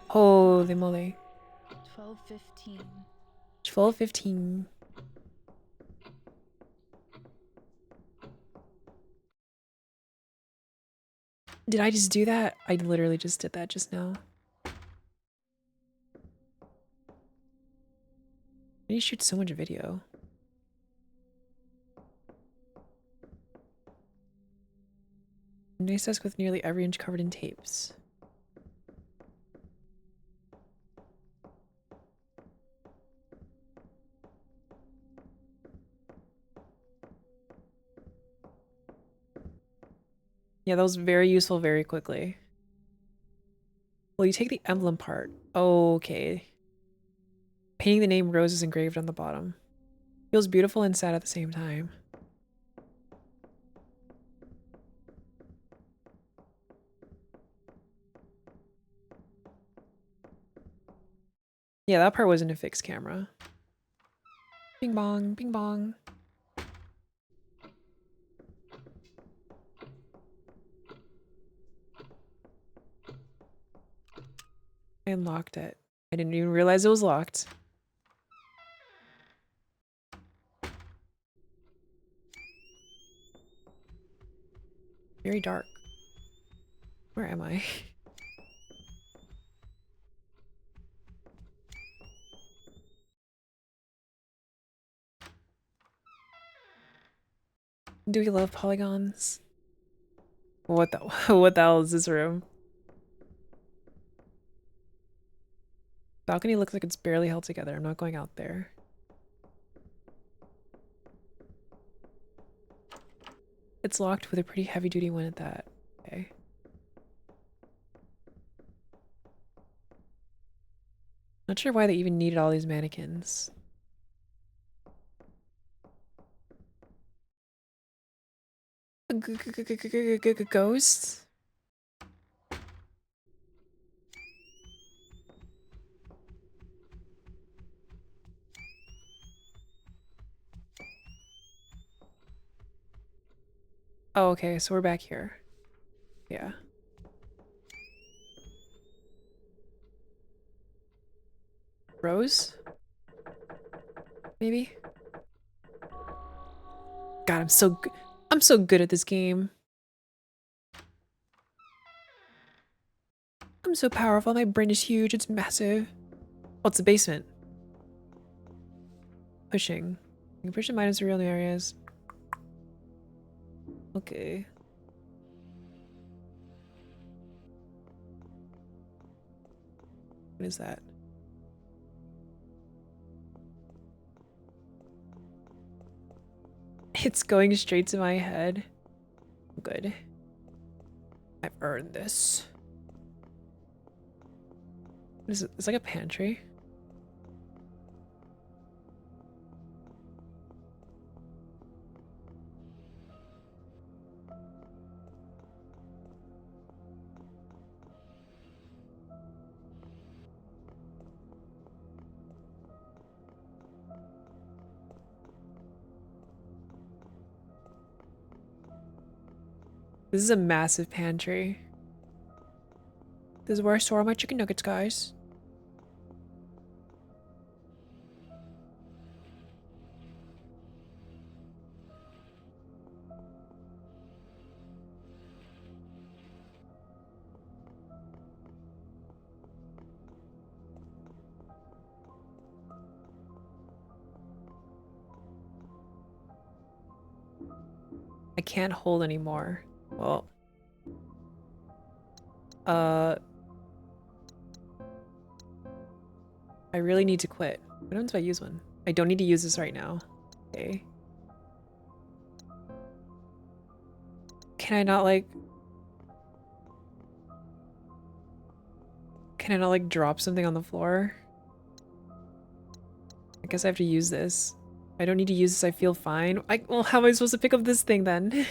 Holy moly. 12:15. 12:15. Did I just do that? I literally just did that just now. I need to shoot so much video. Nice desk with nearly every inch covered in tapes. Yeah, that was very useful very quickly. Well, you take the emblem part. Okay. Painting the name Rose is engraved on the bottom. Feels beautiful and sad at the same time. Yeah, that part wasn't a fixed camera. Bing bong, bing bong. I unlocked it. I didn't even realize it was locked. Very dark. Where am I? Do we love polygons? What the what the hell is this room? Balcony looks like it's barely held together. I'm not going out there. It's locked with a pretty heavy duty one at that. Okay. Not sure why they even needed all these mannequins. Ghosts? Oh, okay, so we're back here. Yeah. Rose? Maybe? God, I'm so good at this game. I'm so powerful. My brain is huge. It's massive. Oh, it's the basement. Pushing. You can push the items to real new areas. Okay. What is that? It's going straight to my head. Good. I've earned this. What is it? It's like a pantry. This is a massive pantry. This is where I store all my chicken nuggets, guys. I can't hold anymore. Well. I really need to quit. What happens if I use one? I don't need to use this right now. Okay. Can I not like... Can I not like drop something on the floor? I guess I have to use this. I don't need to use this, I feel fine. Well, how am I supposed to pick up this thing then?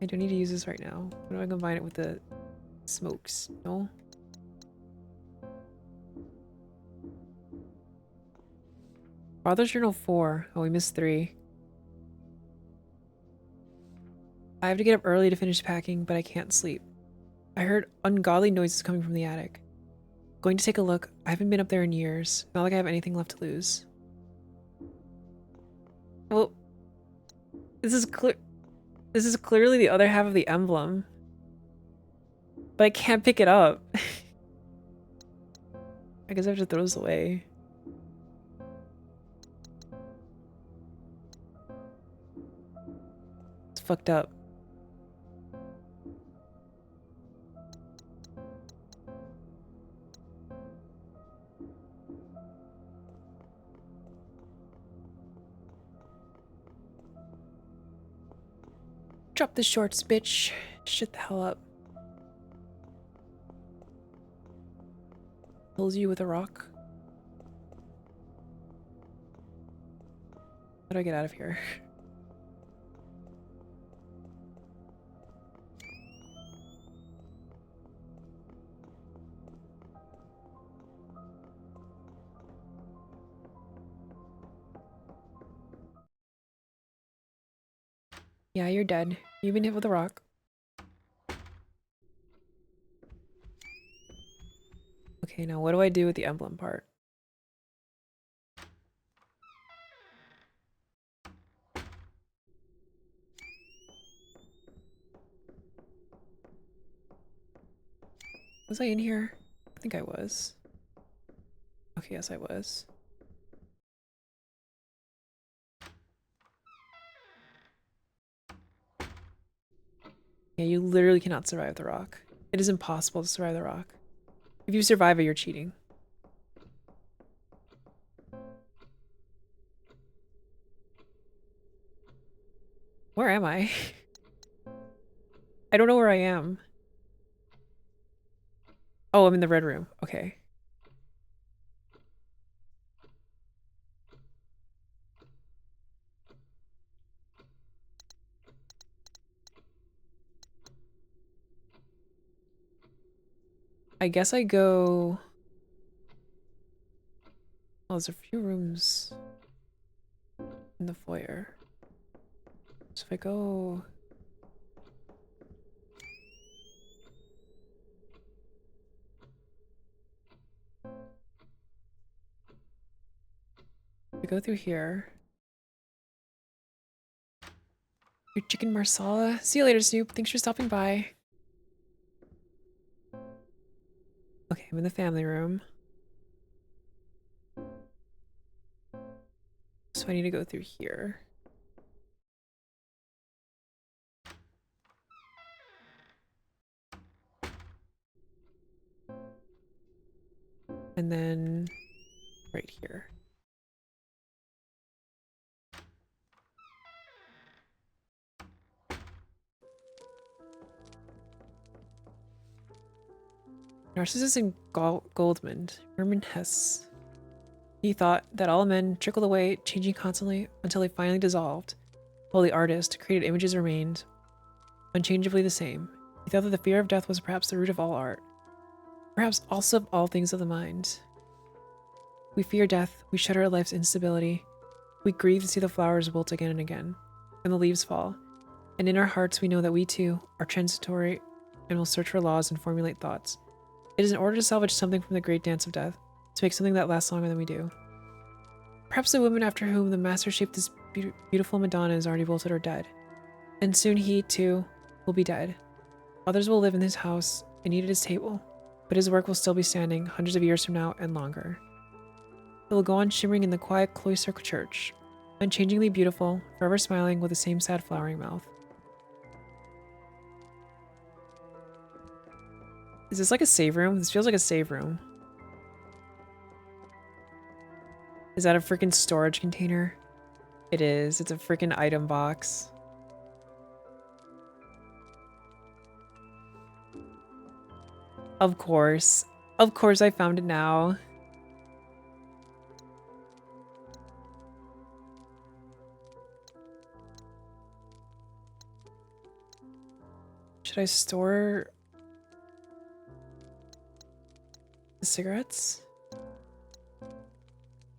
I don't need to use this right now. What do I combine it with the smokes? No? Father's Journal 4. Oh, we missed 3. I have to get up early to finish packing, but I can't sleep. I heard ungodly noises coming from the attic. Going to take a look. I haven't been up there in years. Not like I have anything left to lose. Well, this is clearly the other half of the emblem. But I can't pick it up. I guess I have to throw this away. It's fucked up. Drop the shorts, bitch. Shut the hell up. Kills you with a rock. How do I get out of here? Yeah, you're dead. You've been hit with a rock. Okay, now what do I do with the emblem part? Was I in here? I think I was. Okay, yes I was. Yeah, you literally cannot survive the rock. It is impossible to survive the rock. If you survive it, you're cheating. Where am I? I don't know where I am. Oh, I'm in the red room. Okay. I guess I go... Oh, there's a few rooms in the foyer. So if I go... If I go through here... Your chicken marsala. See you later, Snoop. Thanks for stopping by. Okay, I'm in the family room. So I need to go through here. And then right here. Narcissus and Goldman. Herman Hesse. He thought that all men trickled away, changing constantly until they finally dissolved, while the artist created images remained unchangeably the same. He thought that the fear of death was perhaps the root of all art, perhaps also of all things of the mind. We fear death, we shudder at life's instability, we grieve to see the flowers wilt again and again, and the leaves fall, and in our hearts we know that we too are transitory and will search for laws and formulate thoughts. It is in order to salvage something from the great dance of death, to make something that lasts longer than we do. Perhaps the woman after whom the master shaped this beautiful Madonna is already bolted or dead, and soon he, too, will be dead. Others will live in his house and eat at his table, but his work will still be standing hundreds of years from now and longer. It will go on shimmering in the quiet cloister church, unchangingly beautiful, forever smiling with the same sad flowering mouth. Is this like a save room? This feels like a save room. Is that a freaking storage container? It is. It's a freaking item box. Of course. Of course I found it now. Should I store the cigarettes?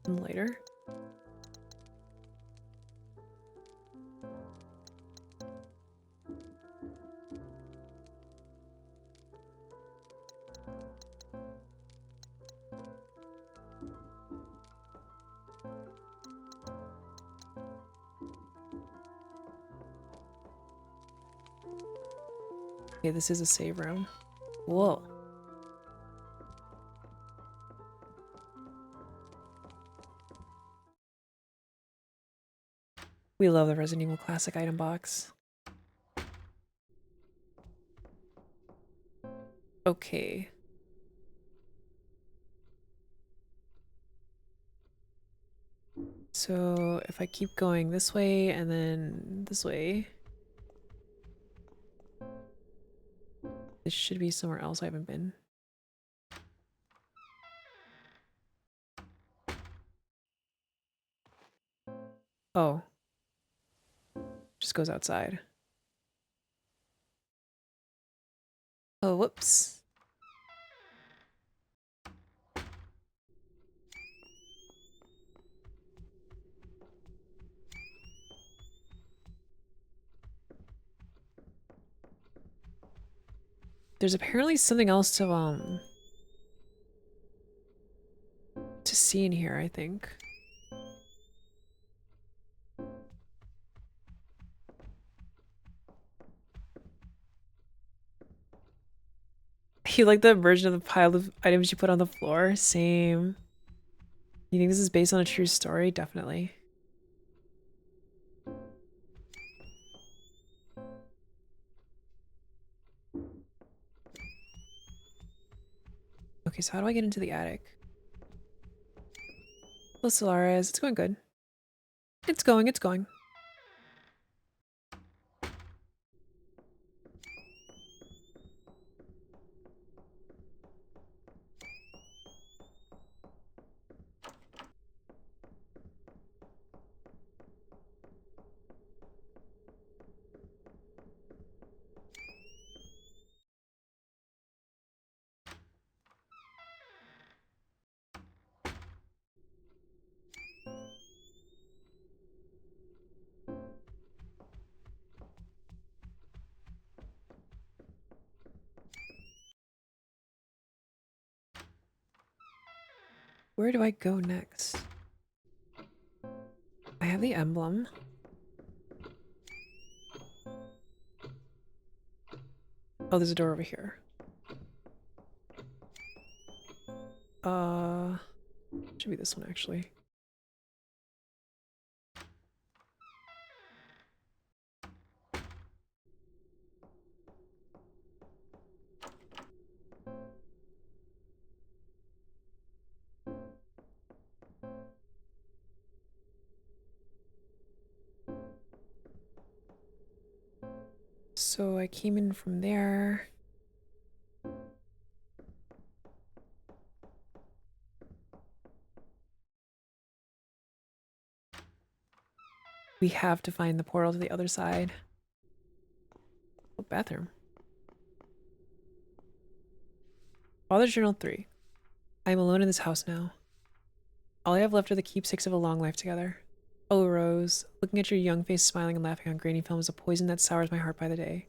And later? Okay, this is a save room. Whoa. We love the Resident Evil Classic item box. Okay. So if I keep going this way and then this way, this should be somewhere else I haven't been. Oh. Just goes outside. Oh, whoops. There's apparently something else to see in here, I think. You like the version of the pile of items you put on the floor? Same. You think this is based on a true story? Definitely. Okay, so how do I get into the attic? Hello, Solaris. It's going good. It's going, it's going. Where do I go next? I have the emblem. Oh, there's a door over here. Should be this one actually. So I came in from there. We have to find the portal to the other side. Oh, bathroom. Father's Journal 3. I am alone in this house now. All I have left are the keepsakes of a long life together. Oh, Rose, looking at your young face smiling and laughing on grainy film is a poison that sours my heart by the day.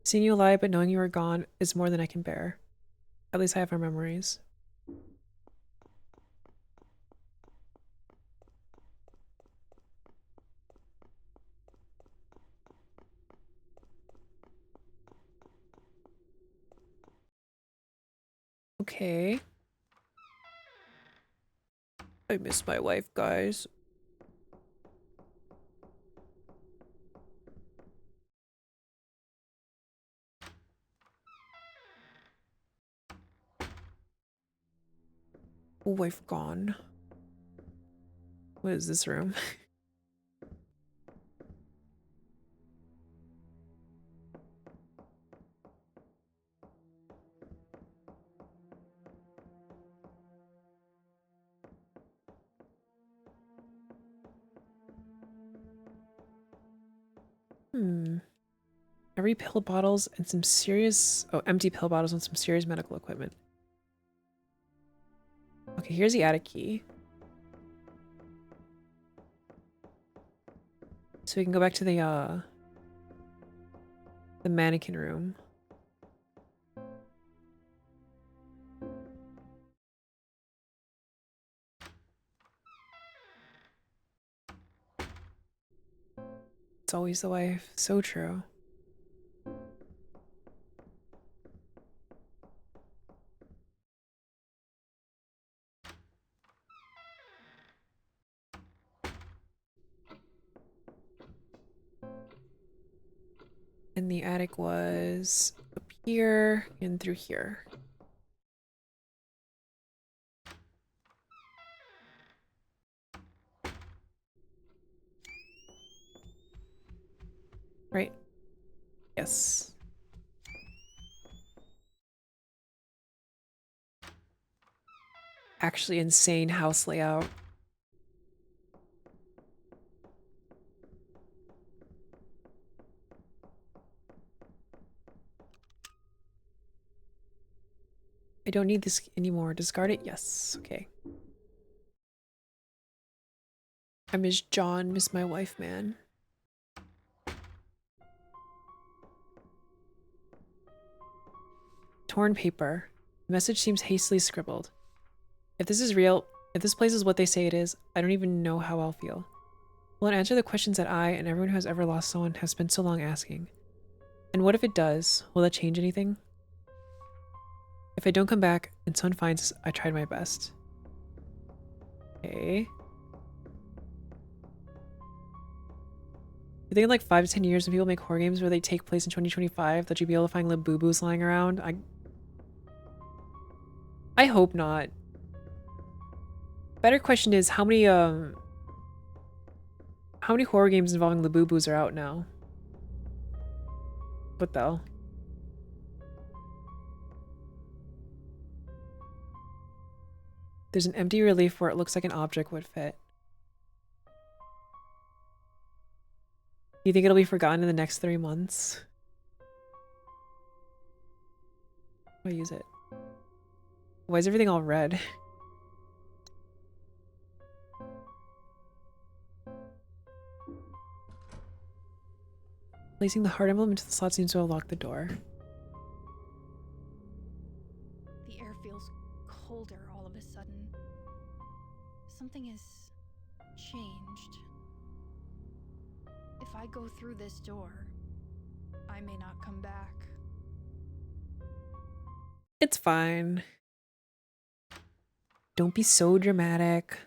Seeing you alive but knowing you are gone is more than I can bear. At least I have our memories. Okay. I miss my wife, guys. Wife gone. What is this room? Every pill bottles and some serious... Oh, empty pill bottles and some serious medical equipment. Okay, here's the attic key. So we can go back to the mannequin room. It's always the wife. So true. And the attic was up here and through here. Right? Yes. Actually insane house layout. I don't need this anymore. Discard it? Yes. Okay. I miss John, miss my wife, man. Torn paper. The message seems hastily scribbled. If this is real, if this place is what they say it is, I don't even know how I'll feel. Will it answer the questions that I and everyone who has ever lost someone has spent so long asking? And what if it does? Will that change anything? If I don't come back and someone finds us, I tried my best. Okay. You think in like 5 to 10 years when people make horror games where they take place in 2025 that you'd be able to find little boo-boos lying around? I hope not. Better question is how many horror games involving Labubu's are out now? What the hell? There's an empty relief where it looks like an object would fit. You think it'll be forgotten in the next 3 months? I'll use it. Why is everything all red? Placing the heart emblem into the slot seems to unlock the door. The air feels colder all of a sudden. Something has changed. If I go through this door, I may not come back. It's fine. Don't be so dramatic.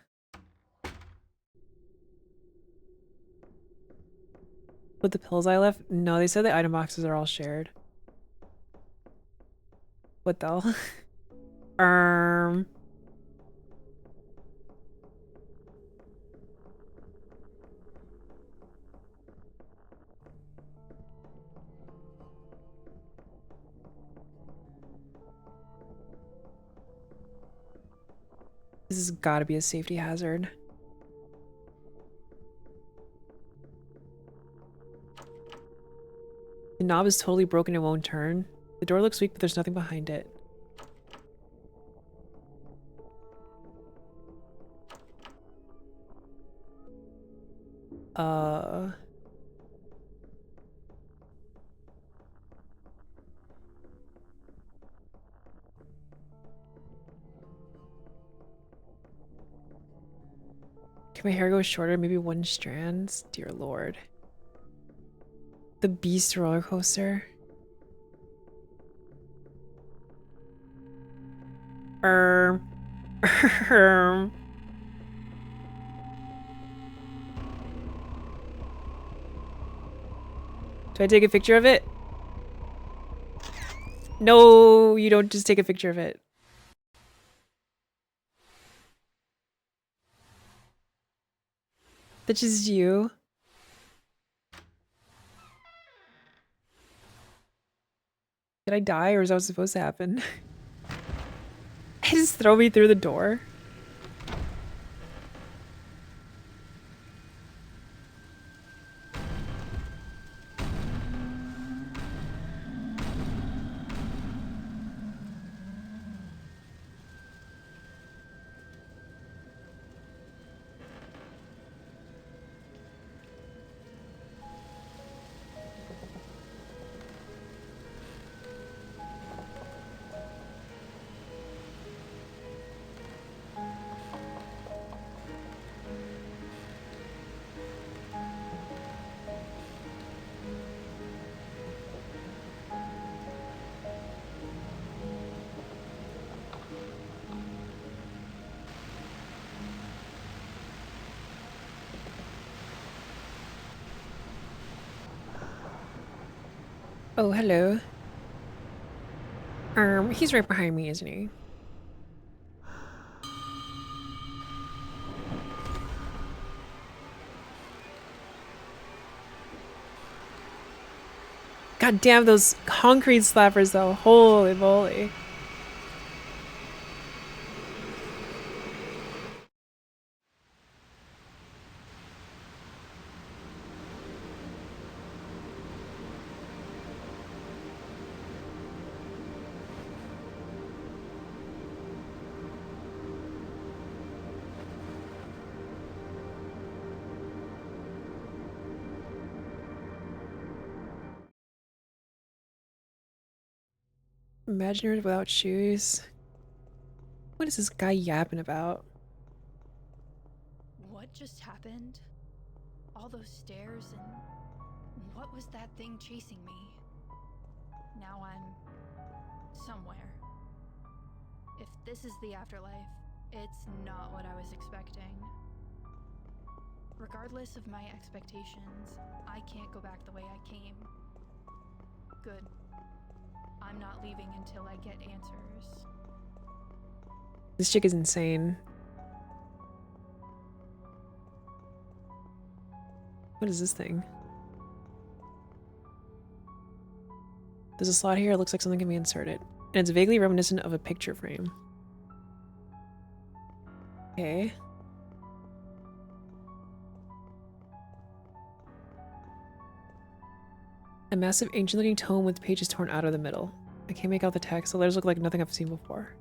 With the pills I left? No, they said the item boxes are all shared. What the hell? This has gotta be a safety hazard. The knob is totally broken and won't turn. The door looks weak, but there's nothing behind it. Can my hair go shorter? Maybe 1 strand? Dear Lord. The Beast roller coaster. Do I take a picture of it? No, you don't just take a picture of it. That's just you. Did I die or is that what's supposed to happen? Just throw me through the door. Oh, hello. He's right behind me, isn't he? God damn those concrete slappers though. Holy moly. Imaginary without shoes. What is this guy yapping about? What just happened? All those stairs and what was that thing chasing me? Now I'm somewhere. If this is the afterlife, it's not what I was expecting. Regardless of my expectations, I can't go back the way I came. Good. I'm not leaving until I get answers. This chick is insane. What is this thing? There's a slot here, it looks like something can be inserted. And it's vaguely reminiscent of a picture frame. Okay. A massive ancient-looking tome with pages torn out of the middle. I can't make out the text, the letters look like nothing I've seen before.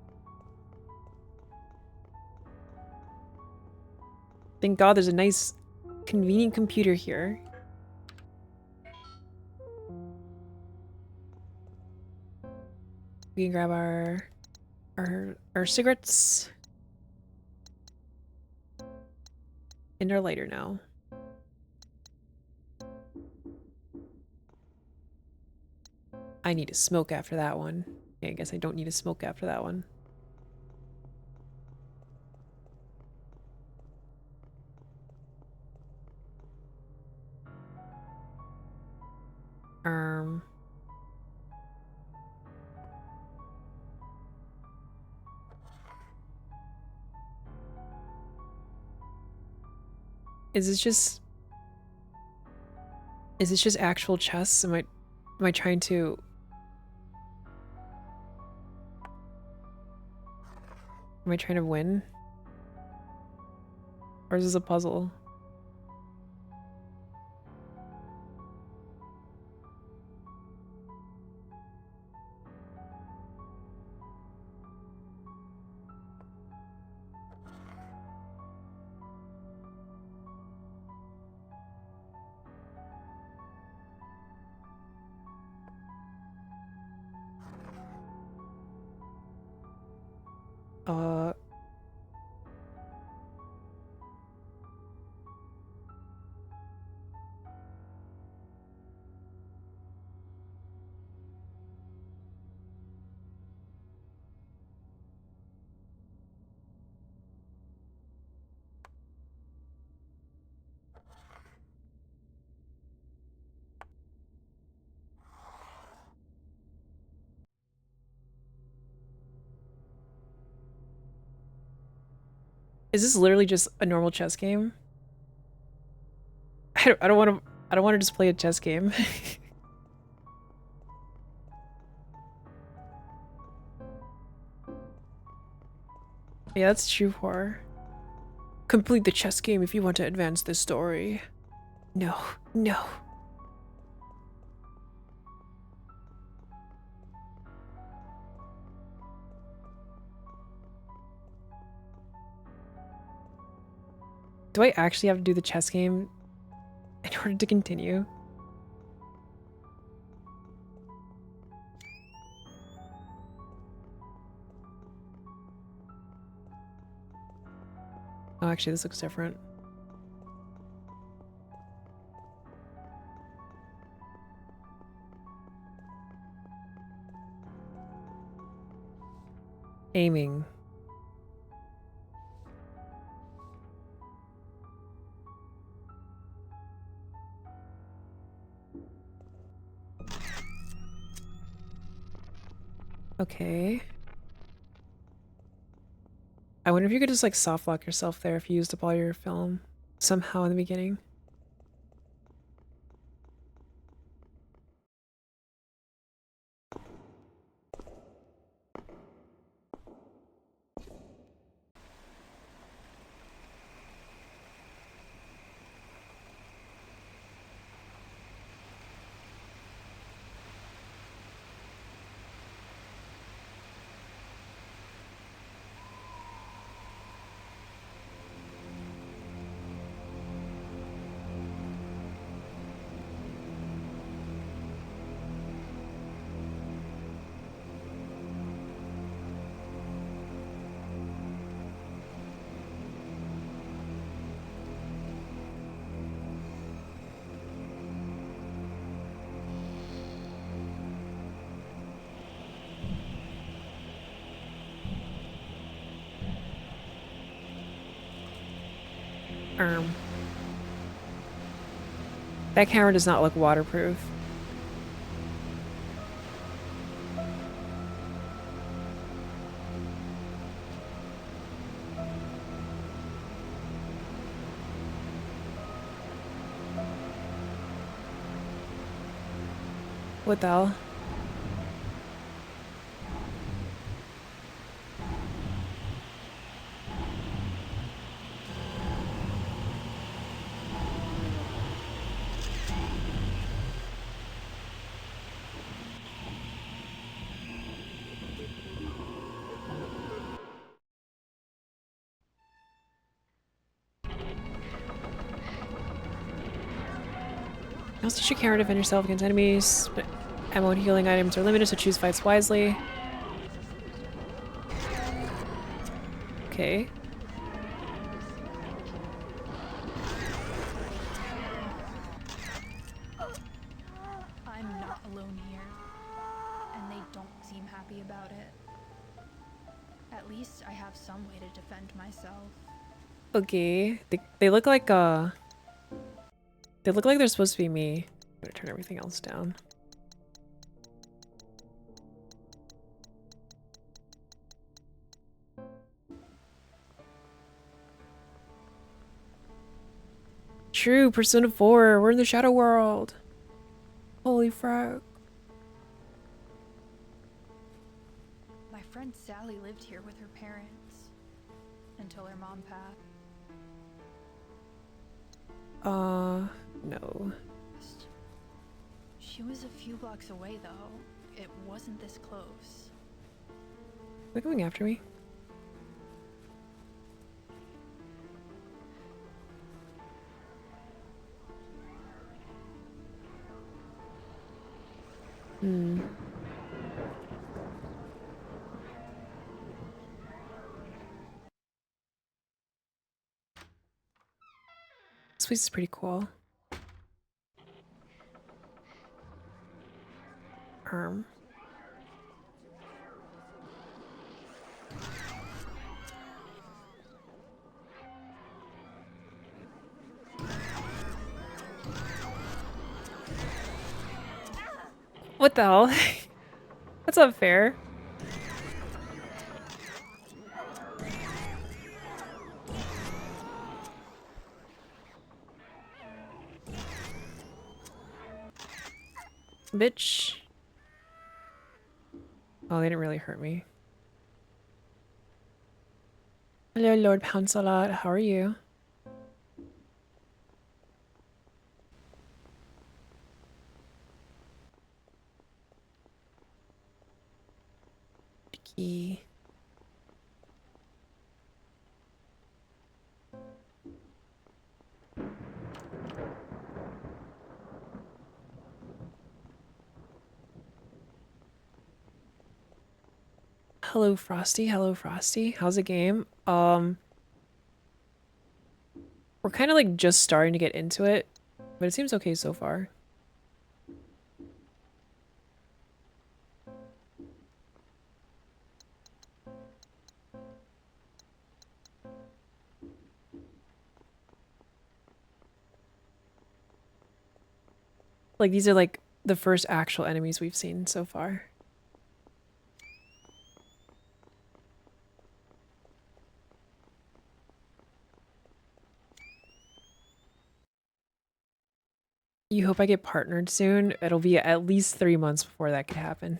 Thank God there's a nice, convenient computer here. We can grab our cigarettes. And our lighter now. I need to smoke after that one. Okay, I guess I don't need to smoke after that one. Um... Is this just... Is this just actual chess? Am I trying to... Am I trying to win? Or is this a puzzle? Uh... Is this literally just a normal chess game? I don't want to just play a chess game. Yeah, that's true horror. Complete the chess game if you want to advance the story. No, no. Do I actually have to do the chess game in order to continue? Oh, actually, this looks different. Aiming. Okay. I wonder if you could just like soft lock yourself there if you used up all your film somehow in the beginning. That camera does not look waterproof. What the hell? Also, teach your camera to defend yourself against enemies, but ammo and healing items are limited, so choose fights wisely. Okay. I'm not alone here, and they don't seem happy about it. At least I have some way to defend myself. Okay. They look like they look like they're supposed to be me. I'm gonna turn everything else down. True, Persona 4. We're in the Shadow World. Holy frog. My friend Sally lived here with her parents until her mom passed. No. She was a few blocks away, though. It wasn't this close. They're going after me. This place is pretty cool. What the hell? That's unfair. Bitch. Oh, they didn't really hurt me. Hello, Lord Pouncelot. How are you? Key. Hello, Frosty. Hello, Frosty. How's the game? We're kind of like just starting to get into it, but it seems okay so far. Like these are like the first actual enemies we've seen so far. You hope I get partnered soon? It'll be at least 3 months before that could happen.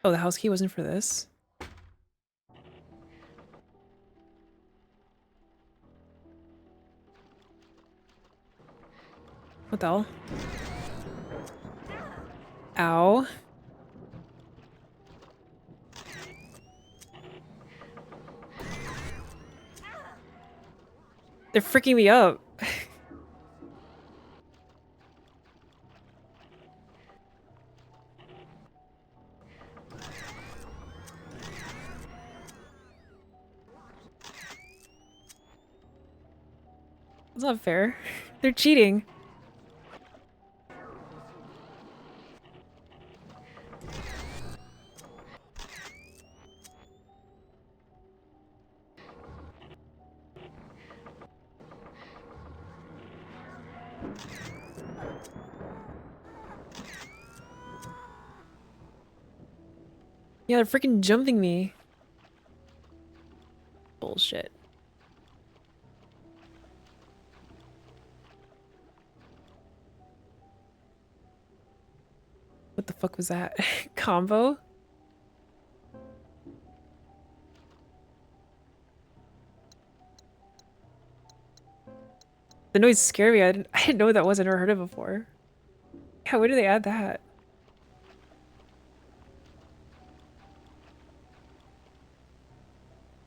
Oh, the house key wasn't for this? What the hell? Ow. They're freaking me up. That's not fair. They're cheating. Yeah, they're freaking jumping me. Bullshit. What the fuck was that? Combo? The noise scared me. I didn't know what that was. I never heard it before. Yeah, where do they add that?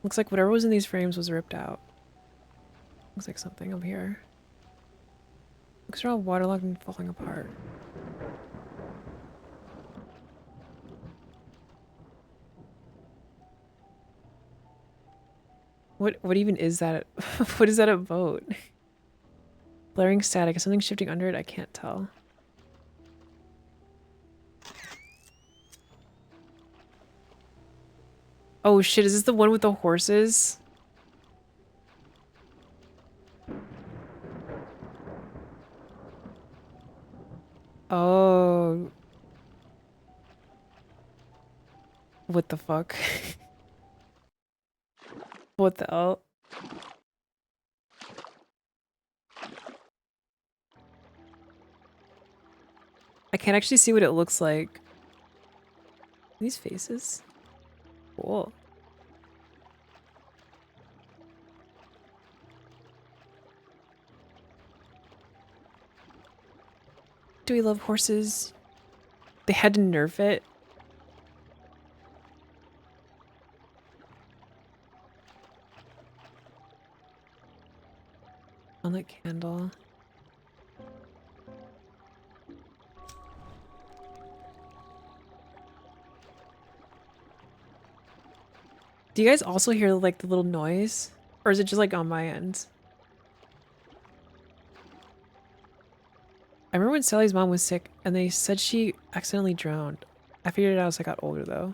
Looks like whatever was in these frames was ripped out. Looks like something up here. Looks they're all waterlogged and falling apart. What even is that? What is that a boat? Blaring static. Is something shifting under it? I can't tell. Oh shit, is this the one with the horses? Oh. What the fuck? What the hell? I can't actually see what it looks like. These faces? Cool. Do we love horses? They had to nerf it. On that candle. Do you guys also hear like the little noise? Or is it just like on my end? I remember when Sally's mom was sick and they said she accidentally drowned. I figured it out as I got older though.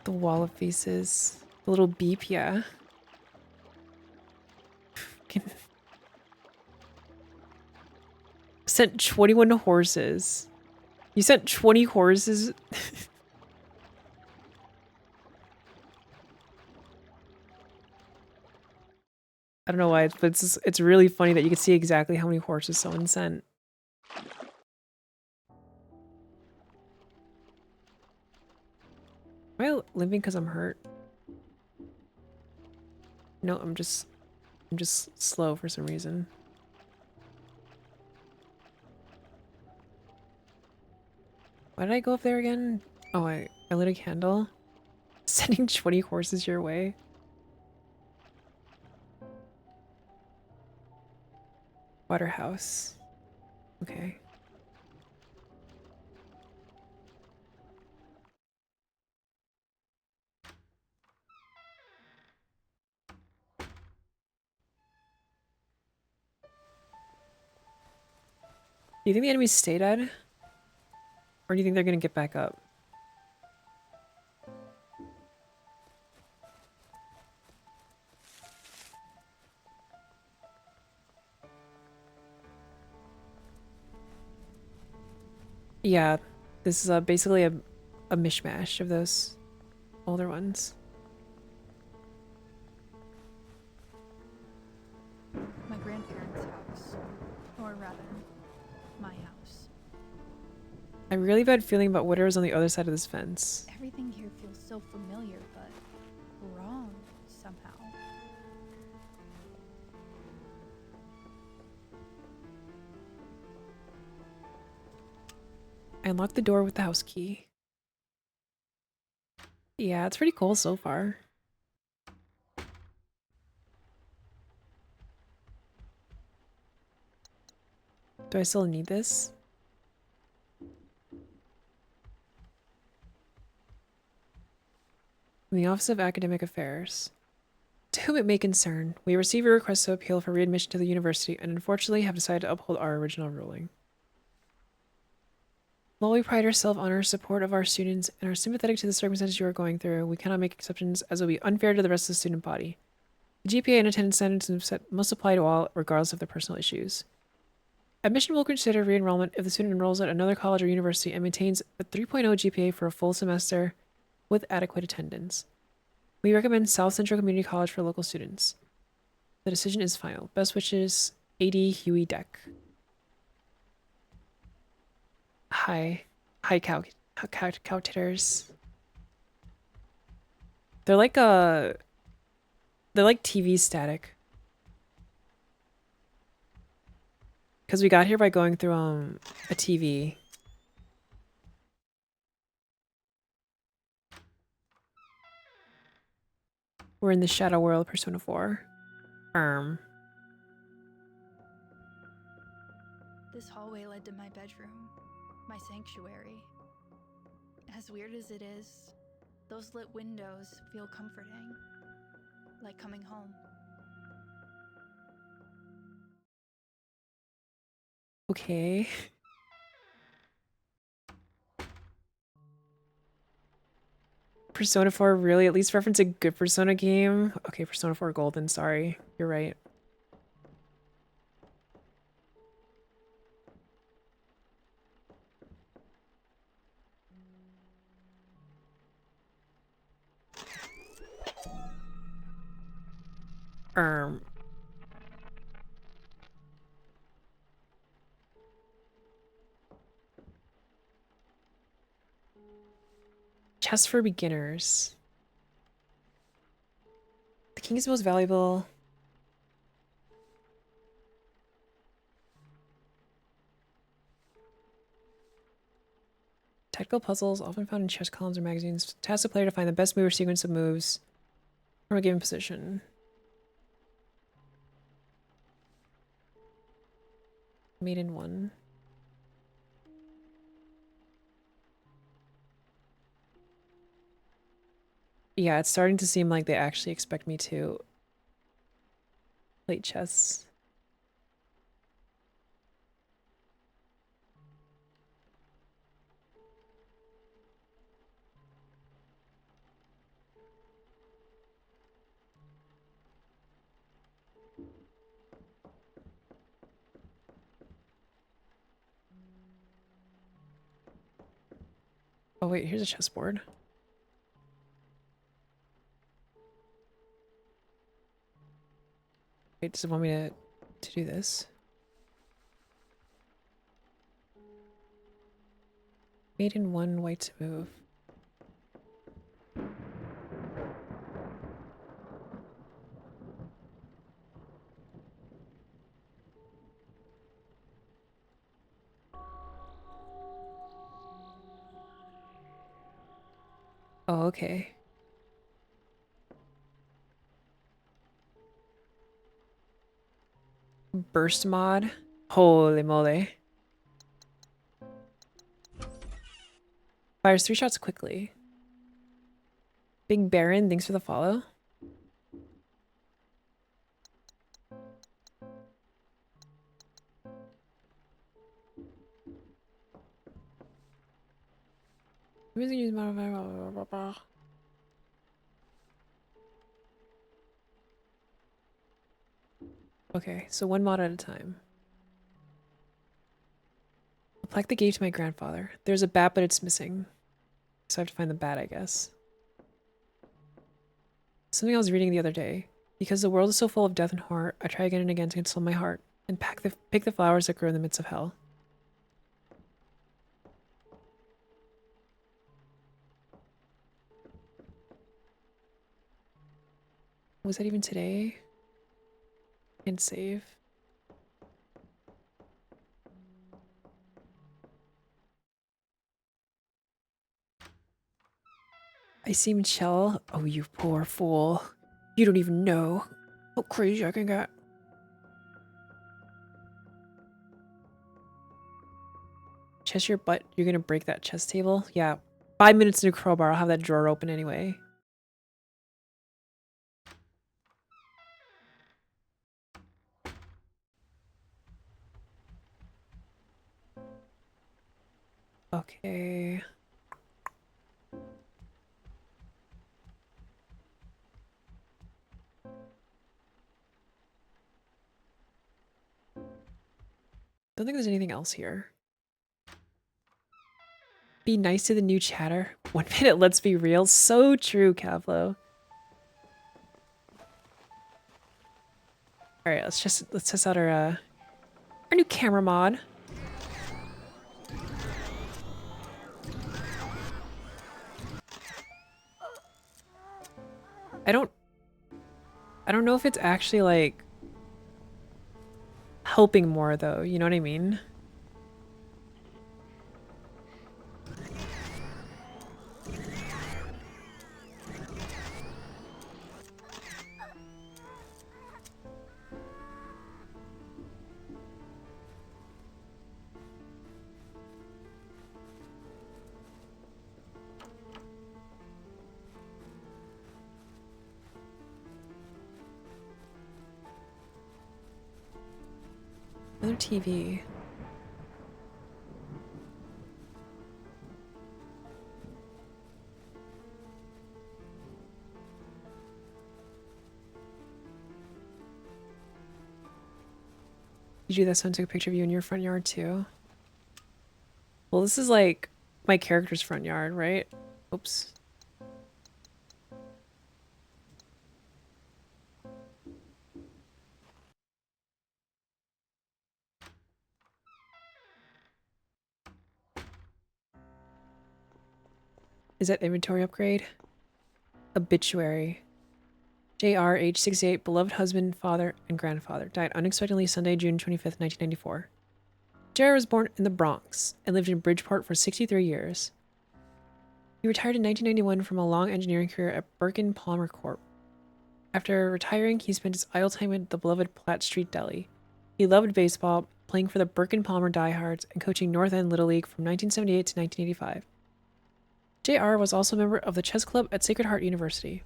The wall of faces. The little beep, yeah. sent 21 horses. You sent 20 horses? I don't know why, but it's really funny that you can see exactly how many horses someone sent. Am I limping because I'm hurt? No, I'm just slow for some reason. Why did I go up there again? Oh, I lit a candle. Sending 20 horses your way. Waterhouse. Okay. Do you think the enemies stay dead? Or do you think they're gonna get back up? Yeah, this is basically a mishmash of those older ones. My grandparents' house. Or rather, my house. I have a really bad feeling about whatever's on the other side of this fence. Everything here feels so familiar, but wrong somehow. I unlocked the door with the house key. Yeah, it's pretty cool so far. Do I still need this? From the Office of Academic Affairs. To whom it may concern, we receive a request to appeal for readmission to the university and unfortunately have decided to uphold our original ruling. While we pride ourselves on our support of our students and are sympathetic to the circumstances you are going through, we cannot make exceptions as it would be unfair to the rest of the student body. The GPA and attendance standards must apply to all, regardless of their personal issues. Admission will consider re-enrollment if the student enrolls at another college or university and maintains a 3.0 GPA for a full semester with adequate attendance. We recommend South Central Community College for local students. The decision is final. Best wishes, AD Huey Deck. Hi. Hi, calculators. They're like TV static. Because we got here by going through a TV. We're in the Shadow World Persona 4. This hallway led to my bedroom, my sanctuary. As weird as it is, those lit windows feel comforting, like coming home. Okay. Persona 4 really at least reference a good Persona game? Okay, Persona 4 Golden, sorry. You're right. Chess for beginners. The king is most valuable. Tactical puzzles often found in chess columns or magazines. Task the player to find the best move or sequence of moves from a given position. Made in one. Yeah, it's starting to seem like they actually expect me to play chess. Oh wait, here's a chessboard. Wait, does it want me to do this? Made in 1, white to move. Oh, okay. Burst mod. Holy moly. Fires 3 shots quickly. Big Baron, thanks for the follow. Okay, so 1 mod at a time. A plaque that gave to my grandfather. There's a bat, but it's missing. So I have to find the bat, I guess. Something I was reading the other day. Because the world is so full of death and horror, I try again and again to console my heart and pick the flowers that grow in the midst of hell. Was that even today? And save. I seem chill. Oh, you poor fool. You don't even know how crazy I can get. Chest your butt. You're gonna break that chest table? Yeah. 5 minutes in a crowbar. I'll have that drawer open anyway. Okay. Don't think there's anything else here. Be nice to the new chatter. 1 minute, let's be real. So true, Cavlo. Alright, let's test out our new camera mod. I don't know if it's actually like helping more though, you know what I mean? Another TV. Did you do this one? Took a picture of you in your front yard too? Well, this is like my character's front yard, right? Oops. Is that inventory upgrade? Obituary. JR, age 68, beloved husband, father, and grandfather. Died unexpectedly Sunday, June 25th, 1994. JR was born in the Bronx and lived in Bridgeport for 63 years. He retired in 1991 from a long engineering career at Birkin Palmer Corp. After retiring, he spent his idle time at the beloved Platt Street Deli. He loved baseball, playing for the Birkin Palmer Diehards, and coaching North End Little League from 1978 to 1985. JR was also a member of the chess club at Sacred Heart University.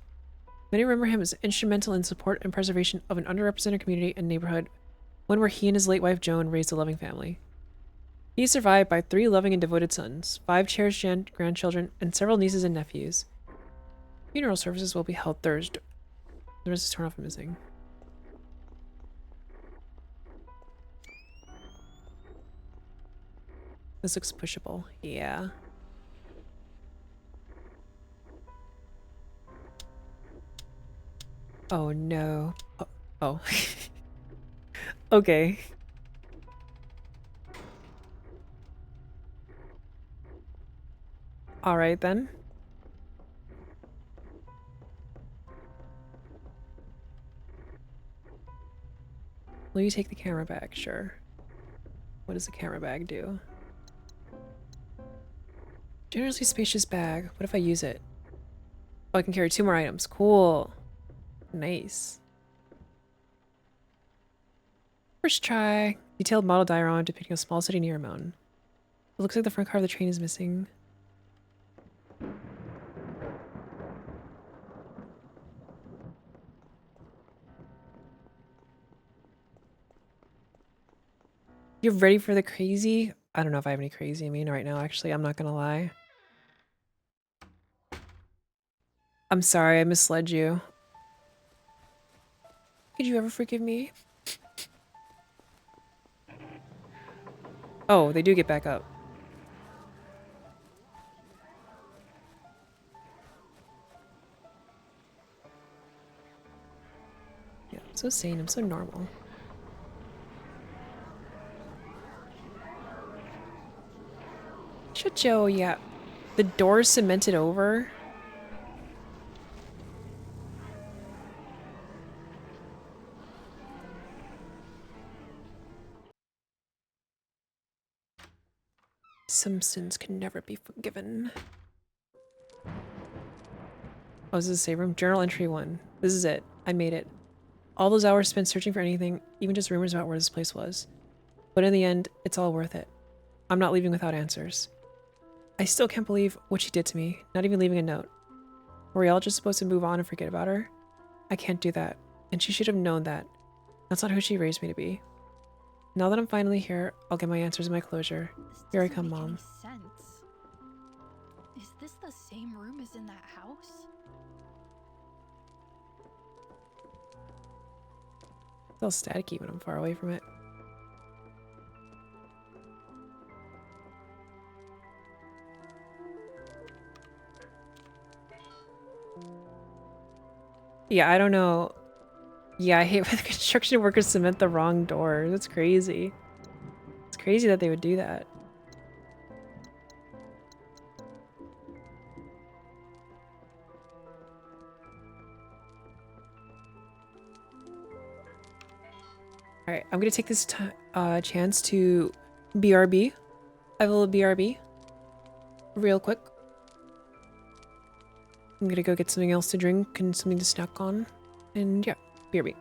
Many remember him as instrumental in support and preservation of an underrepresented community and neighborhood, one where he and his late wife Joan raised a loving family. He is survived by 3 loving and devoted sons, 5 cherished grandchildren, and several nieces and nephews. Funeral services will be held Thursday. The rest is torn off and missing. This looks pushable. Yeah. Oh no. Oh. Oh. Okay. Alright then. Will you take the camera bag? Sure. What does the camera bag do? Generously spacious bag. What if I use it? Oh, I can carry 2 more items. Cool. Nice. First try. Detailed model diorama depicting a small city near a mountain. It looks like the front car of the train is missing. You're ready for the crazy? I don't know if I have any crazy in me right now, actually. I'm not gonna lie. I'm sorry, I misled you. Could you ever forgive me? Oh, they do get back up. Yeah, I'm so sane. I'm so normal. Shut Joe, yeah. The door's cemented over. Some sins can never be forgiven. Oh, is this a save room? Journal entry 1. This is it. I made it. All those hours spent searching for anything, even just rumors about where this place was. But in the end, it's all worth it. I'm not leaving without answers. I still can't believe what she did to me, not even leaving a note. Were we all just supposed to move on and forget about her? I can't do that, and she should have known that. That's not who she raised me to be. Now that I'm finally here, I'll get my answers and my closure. Here I come, Mom. Sense. Is this the same room as in that house? It's all staticky when I'm far away from it. Yeah, I don't know. Yeah, I hate when the construction workers cement the wrong door. That's crazy. It's crazy that they would do that. Alright, I'm gonna take this chance to BRB. I have a little BRB. Real quick. I'm gonna go get something else to drink and something to snack on. And yeah, BRB.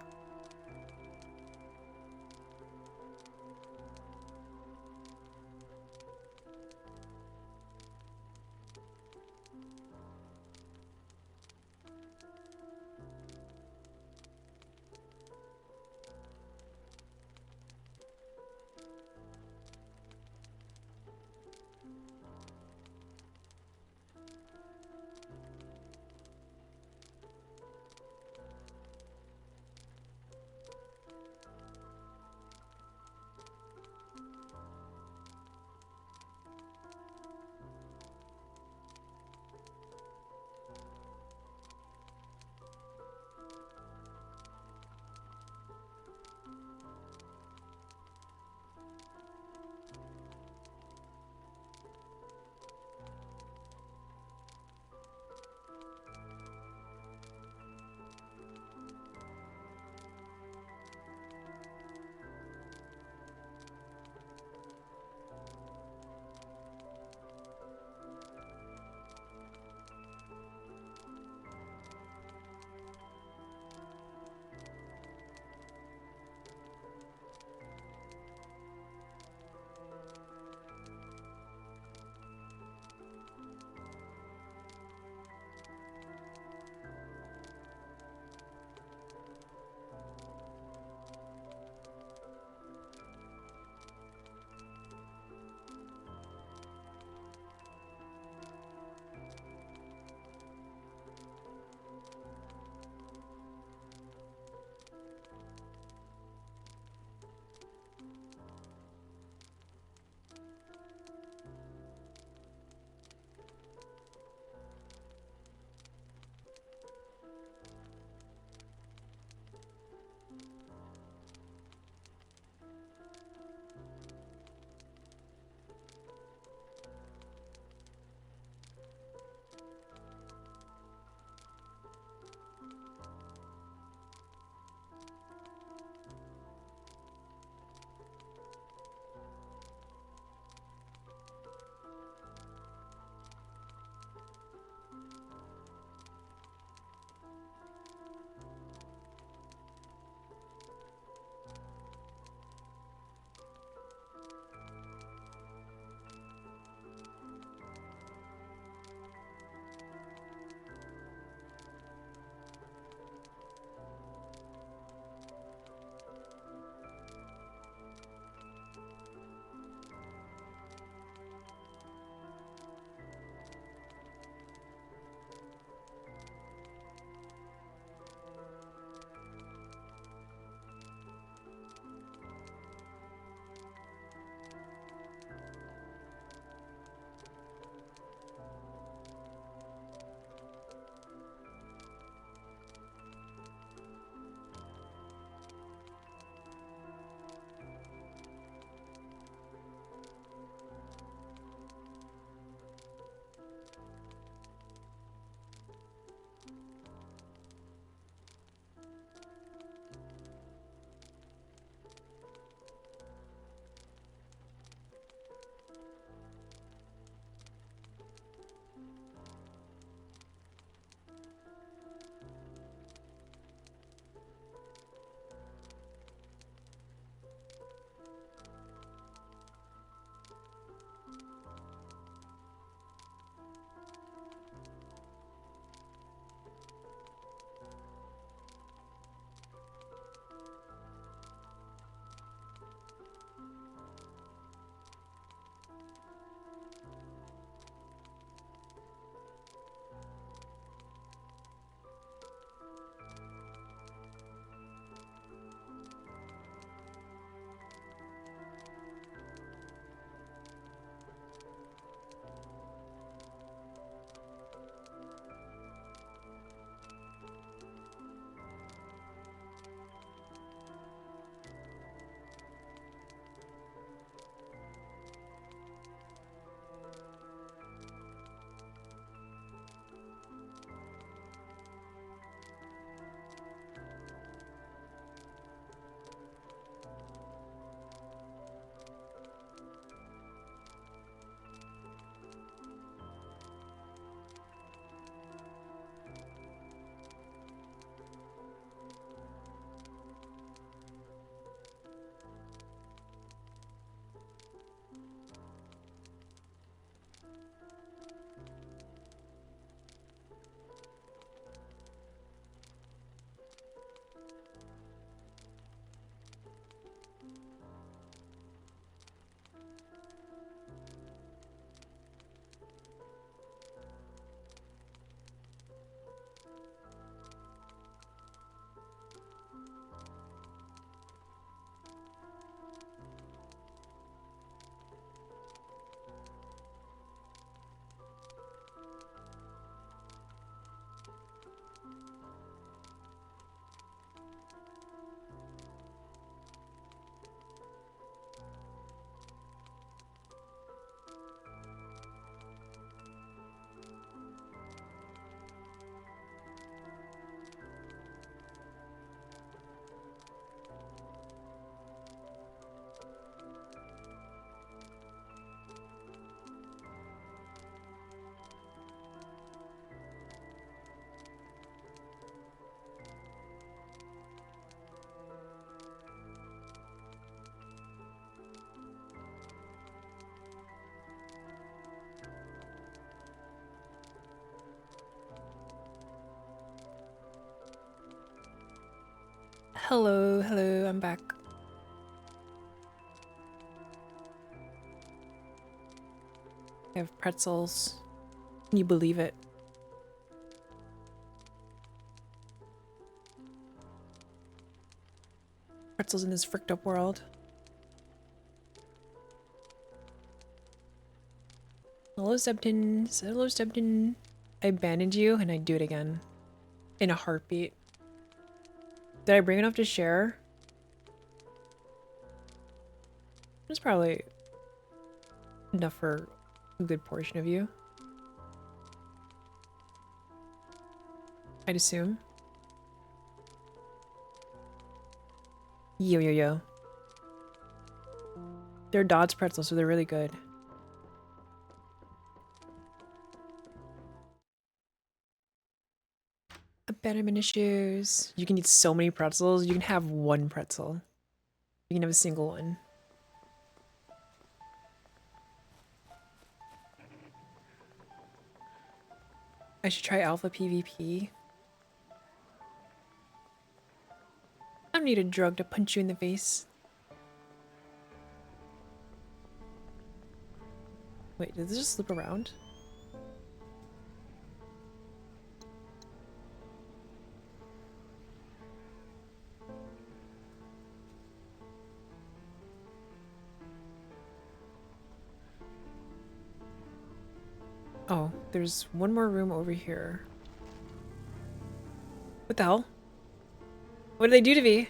Hello, hello, I'm back. I have pretzels. Can you believe it? Pretzels in this fricked up world. Hello, Septon. Hello, Septon. I abandoned you and I'd do it again. In a heartbeat. Did I bring enough to share? It's probably enough for a good portion of you. I'd assume. Yo, yo, yo. They're Dodds pretzels, so they're really good. Abandonment issues. You can eat so many pretzels. You can have one pretzel. You can have a single one. I should try alpha PvP. I don't need a drug to punch you in the face. Wait, did this just loop around? Oh, there's one more room over here. What the hell? What did they do to me?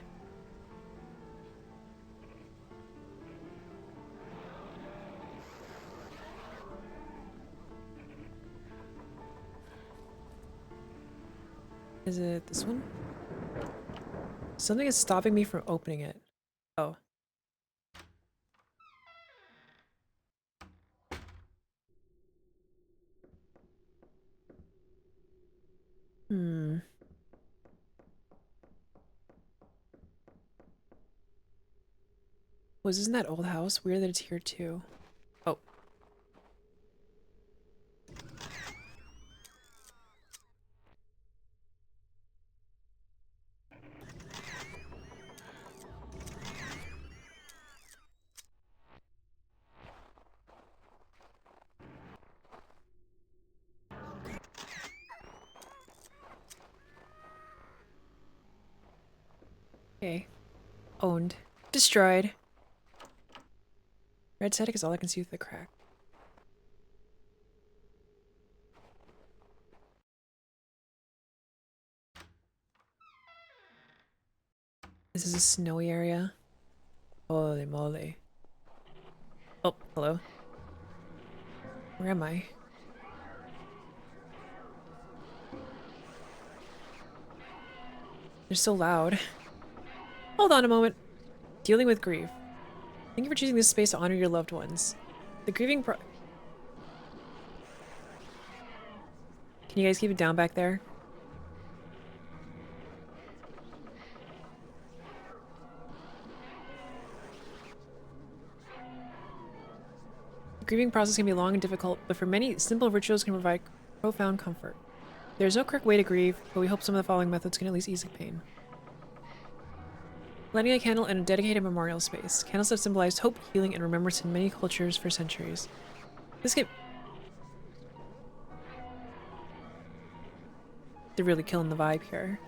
Is it this one? Something is stopping me from opening it. Oh. Hmm. Was this in that old house? Weird that it's here too. Oh. Okay. Owned. Destroyed. Red static is all I can see with the crack. This is a snowy area. Holy moly. Oh, hello. Where am I? They're so loud. Hold on a moment. Dealing with grief. Thank you for choosing this space to honor your loved ones. The grieving Can you guys keep it down back there? The grieving process can be long and difficult, but for many, simple rituals can provide profound comfort. There's no correct way to grieve, but we hope some of the following methods can at least ease the pain. Lighting a candle in a dedicated memorial space. Candles have symbolized hope, healing, and remembrance in many cultures for centuries. This can... They're really killing the vibe here.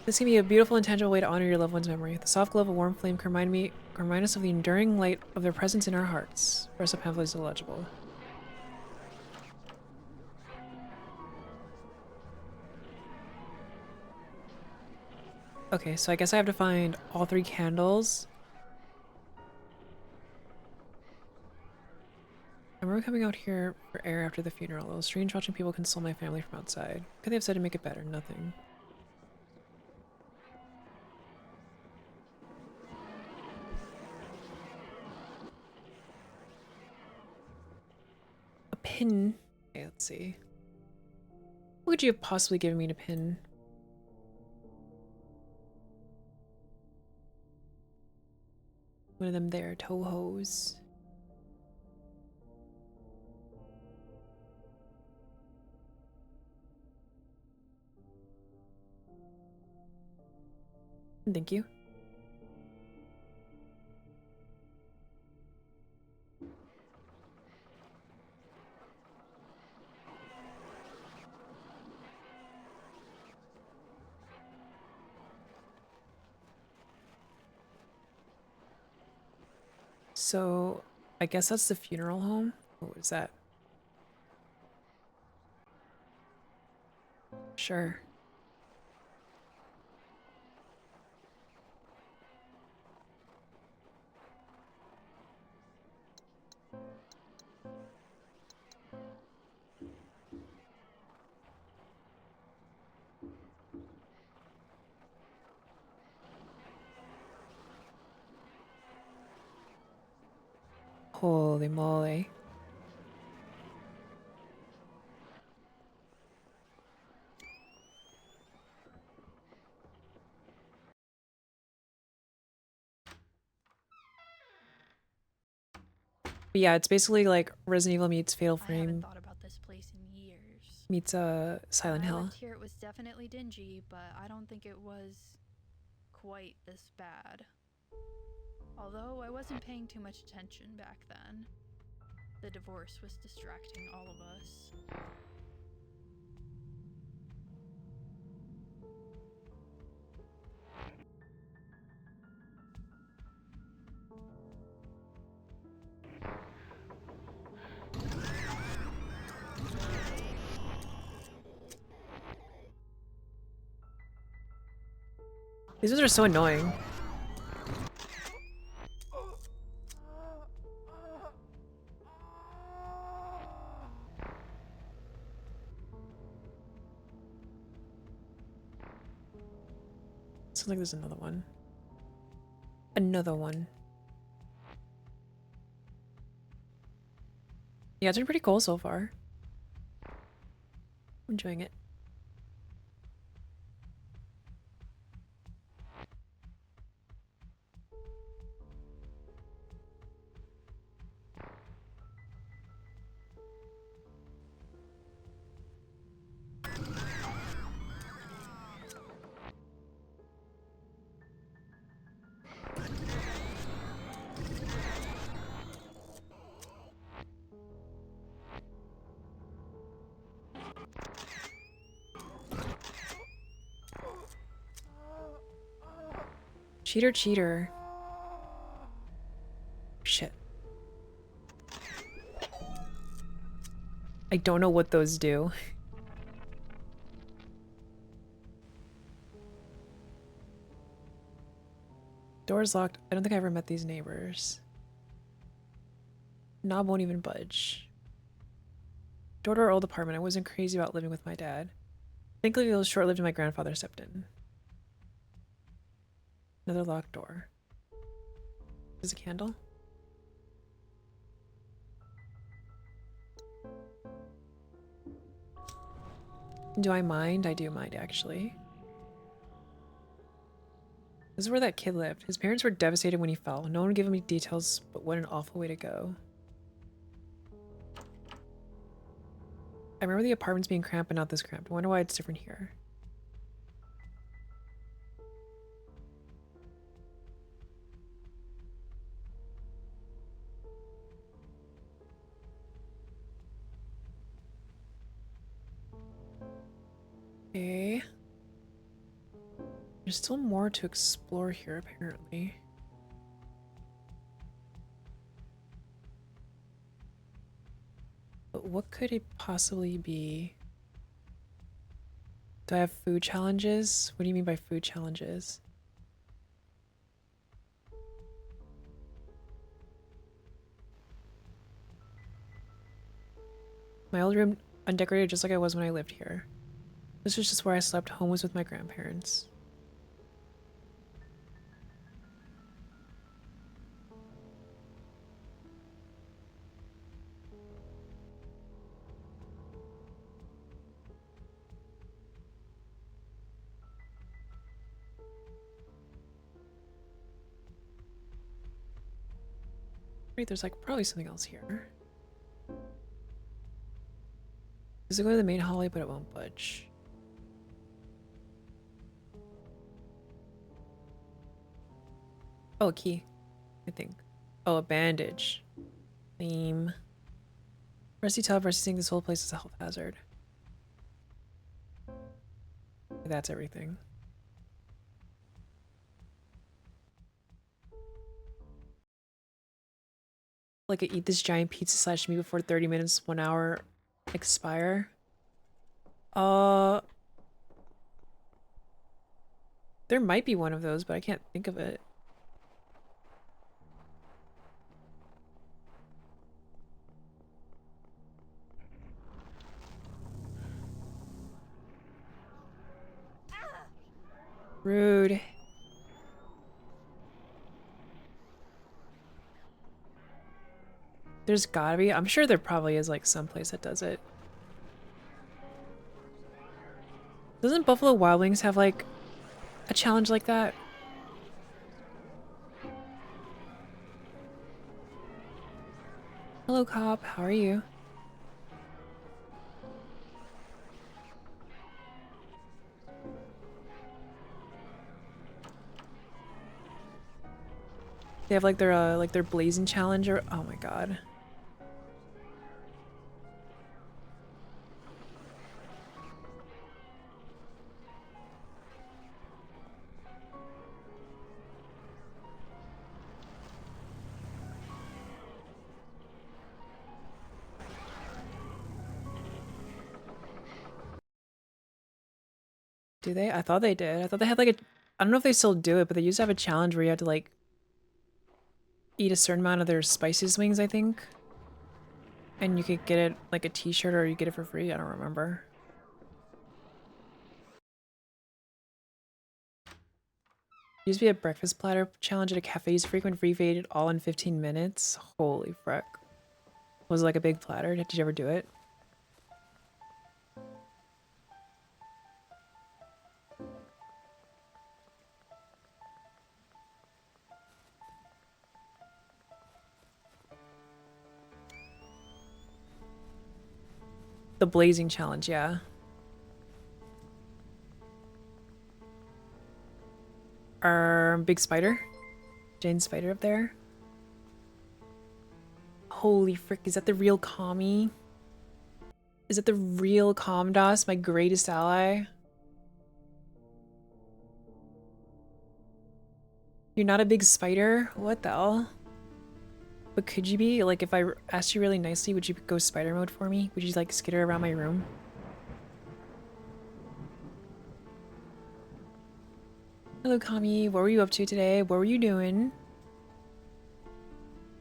This can be a beautiful and tangible way to honor your loved one's memory. The soft glow of a warm flame can remind us of the enduring light of their presence in our hearts. The rest of the pamphlet is illegible. Okay, so I guess I have to find all 3 candles. I remember coming out here for air after the funeral. It was strange watching people console my family from outside. What could they have said to make it better? Nothing. A pin. Okay, let's see. What could you have possibly given me to pin? One of them there, Tohos. Thank you. So, I guess that's the funeral home. What was that? Sure. Holy moly. But yeah, it's basically like Resident Evil meets Fatal I haven't Frame thought about this place in years. meets Silent When I Hill. lived here, it was definitely dingy, but I don't think it was quite this bad. Although I wasn't paying too much attention back then. The divorce was distracting all of us. These ones are so annoying. Sounds like there's another one. Another one. Yeah, it's been pretty cool so far. I'm enjoying it. Cheater, cheater. Shit. I don't know what those do. Door's locked. I don't think I ever met these neighbors. Knob won't even budge. Door to our old apartment. I wasn't crazy about living with my dad. Thankfully, it was short-lived and my grandfather stepped in. Another locked door. There's a candle. Do I mind? I do mind, actually. This is where that kid lived. His parents were devastated when he fell. No one gave him any details, but what an awful way to go. I remember the apartments being cramped, but not this cramped. I wonder why it's different here. Okay. There's still more to explore here, apparently. But what could it possibly be? Do I have food challenges? What do you mean by food challenges? My old room undecorated just like I was when I lived here. This was just where I slept. Home was with my grandparents. Right, there's like probably something else here. Does it go to the main hallway, but it won't budge? Oh, a key, I think. Oh, a bandage. Lame. Rusty tub, Rusty saying this whole place is a health hazard. That's everything. Like I eat this giant pizza slash meat before 30 minutes, 1 hour expire. There might be one of those, but I can't think of it. Rude. There's gotta be. I'm sure there probably is like some place that does it. Doesn't Buffalo Wild Wings have like a challenge like that? Hello, cop. How are you? They have like their blazing challenge or oh my god. Do they? I thought they did. I thought they had like a I don't know if they still do it, but they used to have a challenge where you had to like eat a certain amount of their spices wings, I think. And you could get it like a t-shirt or you get it for free. I don't remember. Used to be a breakfast platter challenge at a cafe's frequent free fade all in 15 minutes. Holy frick. Was it like a big platter? Did you ever do it? The blazing challenge, yeah. Our big spider. Jane's spider up there. Holy frick, is that the real commie? Is that the real Comdos, my greatest ally? You're not a big spider? What the hell? But could you be? Like, if I asked you really nicely, would you go spider mode for me? Would you, like, skitter around my room? Hello, Kami. What were you up to today? What were you doing?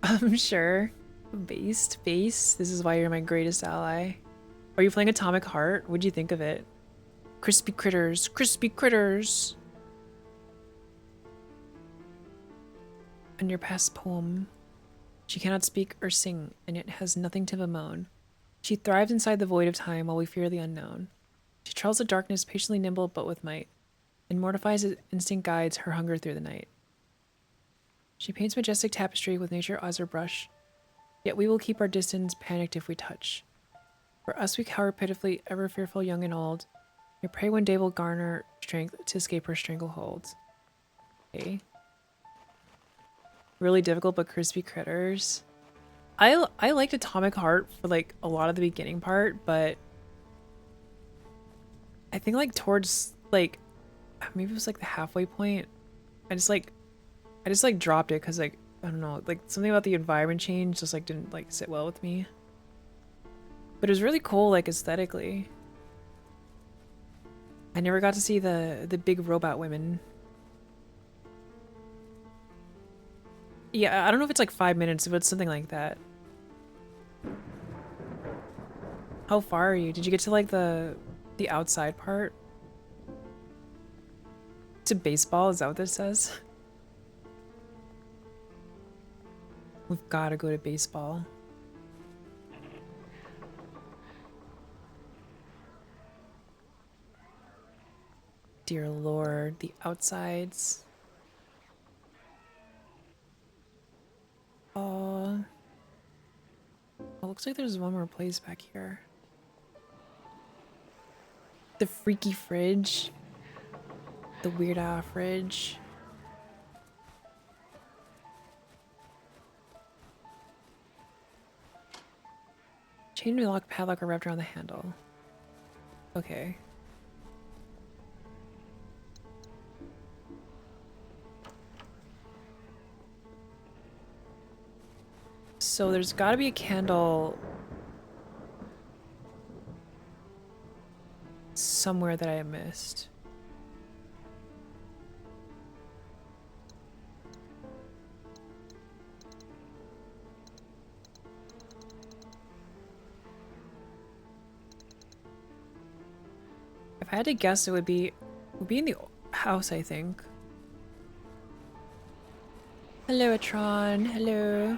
I'm sure. Based? This is why you're my greatest ally. Are you playing Atomic Heart? What'd you think of it? Crispy critters. Crispy critters. And your past poem. She cannot speak or sing, and yet has nothing to bemoan. She thrives inside the void of time while we fear the unknown. She trials the darkness, patiently nimble but with might, and mortifies as instinct guides her hunger through the night. She paints majestic tapestry with nature as her brush, yet we will keep our distance, panicked if we touch. For us we cower pitifully, ever fearful young and old. Your prey one day will garner strength to escape her stranglehold. Okay. Really difficult but crispy critters. I liked Atomic Heart for like a lot of the beginning part, but I think like towards like maybe it was like the halfway point. I just like dropped it because like I don't know, like something about the environment change just like didn't like sit well with me. But it was really cool like aesthetically. I never got to see the big robot women. Yeah, I don't know if it's like 5 minutes, but it's something like that. How far are you? Did you get to like the outside part? To baseball? Is that what this says? We've got to go to baseball. Dear Lord, the outsides. Oh, looks like there's one more place back here. The freaky fridge. The weird fridge. Chain and lock padlock are wrapped around the handle. Okay. So there's gotta be a candle somewhere that I missed. If I had to guess, it would be in the house, I think. Hello, Atron. Hello.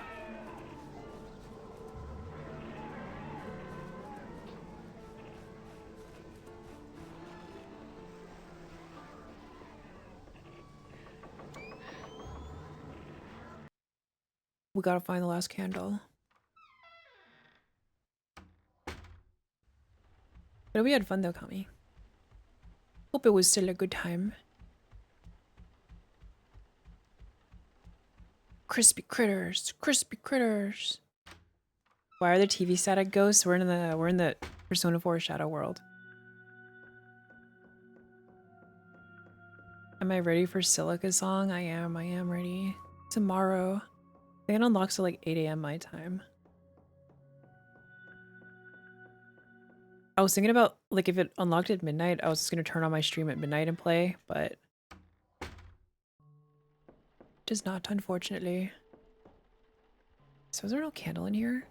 We gotta find the last candle. But we had fun though, Kami. Hope it was still a good time. Crispy critters, crispy critters. Why are there TV static ghosts? We're in the Persona 4 Shadow World. Am I ready for Silica Song? I am ready. Tomorrow. I think it unlocks at like 8 AM my time. I was thinking about, like, if it unlocked at midnight, I was just gonna turn on my stream at midnight and play, but it does not, unfortunately. So is there no candle in here?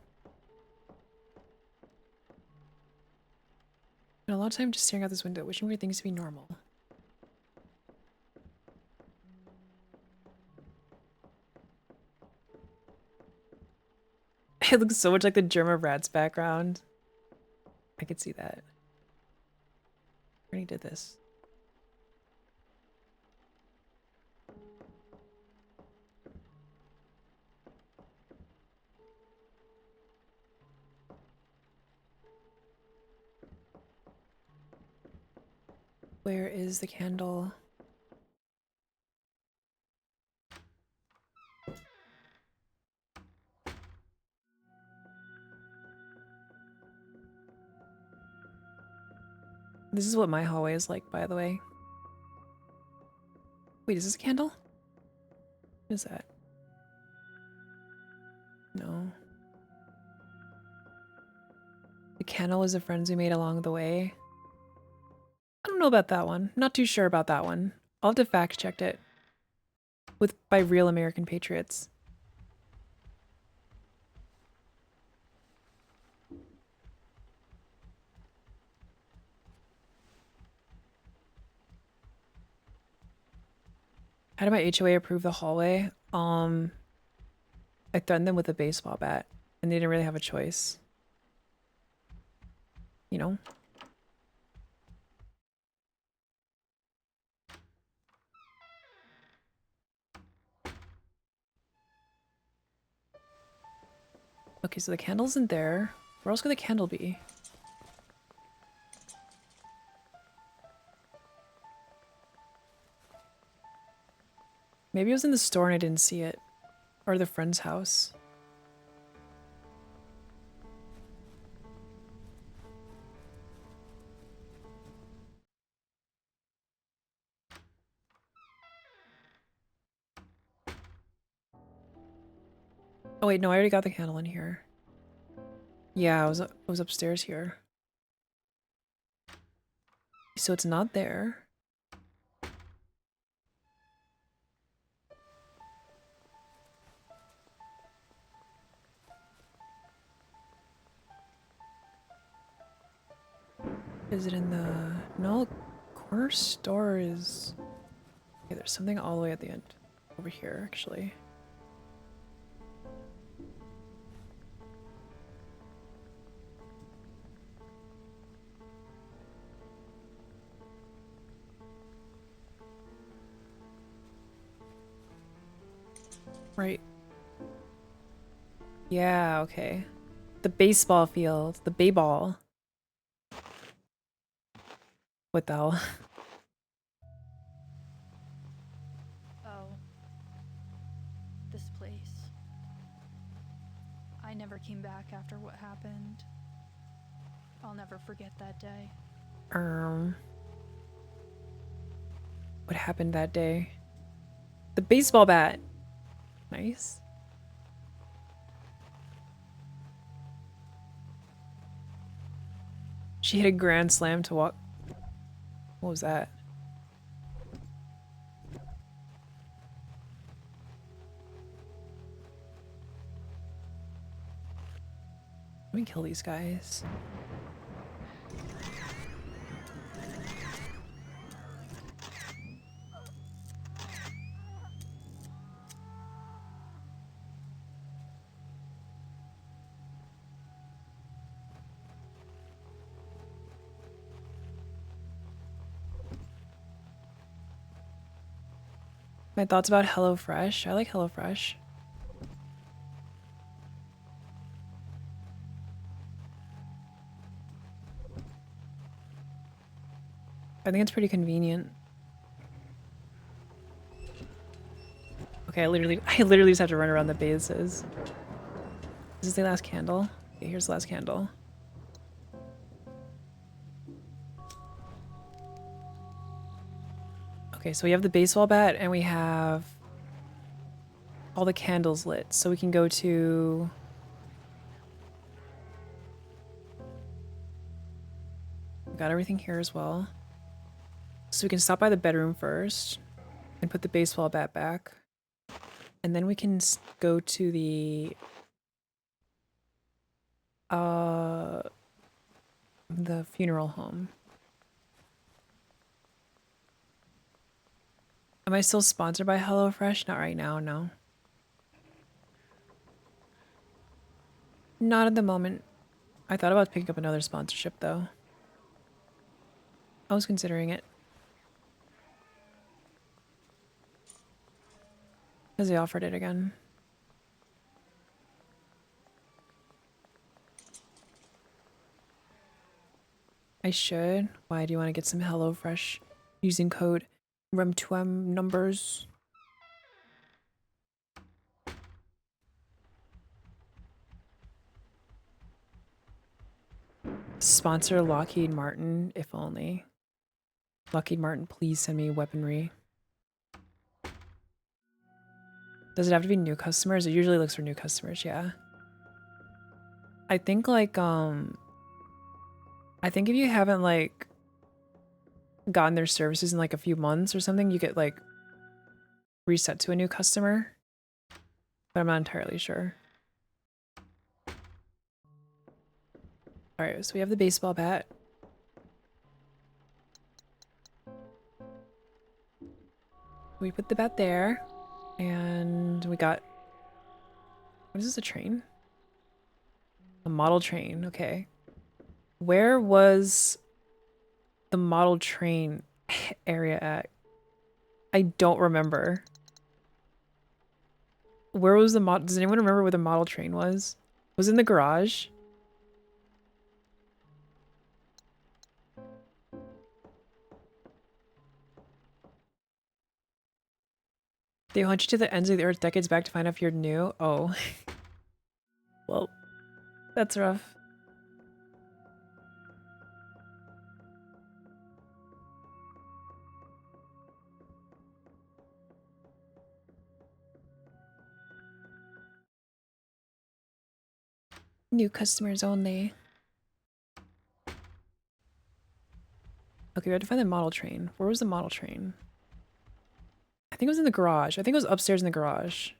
And a lot of time just staring out this window, wishing for things to be normal. It looks so much like the German Rats background. I could see that. I already did this. Where is the candle? This is what my hallway is like, by the way. Wait, is this a candle? What is that? No. The candle was the friends we made along the way. I don't know about that one. Not too sure about that one. I'll have to fact check it. By real American patriots. How did my HOA approve the hallway? I threatened them with a baseball bat, and they didn't really have a choice. You know? Okay, so the candle isn't there. Where else could the candle be? Maybe it was in the store and I didn't see it. Or the friend's house. Oh wait, no, I already got the candle in here. Yeah, I was upstairs here. So it's not there. Is it in the... No, corner store is... Okay, there's something all the way at the end. Over here, actually. Right. Yeah, okay. The baseball field. The bayball. What the hell? Oh. This place. I never came back after what happened. I'll never forget that day. What happened that day? The baseball bat. Nice. She hit a grand slam to walk. What was that? Let me kill these guys. My thoughts about HelloFresh. I like HelloFresh. I think it's pretty convenient. Okay, I literally just have to run around the bases. This is the last candle. Okay, here's the last candle. Okay, so we have the baseball bat and we have all the candles lit. So we can go to... We got everything here as well. So we can stop by the bedroom first and put the baseball bat back. And then we can go to the funeral home. Am I still sponsored by HelloFresh? Not right now, no. Not at the moment. I thought about picking up another sponsorship though. I was considering it. Because they offered it again. I should. Why do you want to get some HelloFresh using code Rem2Em numbers? Sponsor Lockheed Martin, if only. Lockheed Martin, please send me weaponry. Does it have to be new customers? It usually looks for new customers, yeah. I think like, I think if you haven't like gotten their services in like a few months or something, you get like reset to a new customer. But I'm not entirely sure. Alright, so we have the baseball bat. We put the bat there. And we got... What is this, a train? A model train, okay. Where was the model train area at? I don't remember. Where was the mod? Does anyone remember where the model train was? Was it in the garage? They hunt you to the ends of the earth decades back to find out if you're new? Oh. Well, that's rough. New customers only. Okay, we had to find the model train. Where was the model train? I think it was in the garage. I think it was upstairs in the garage.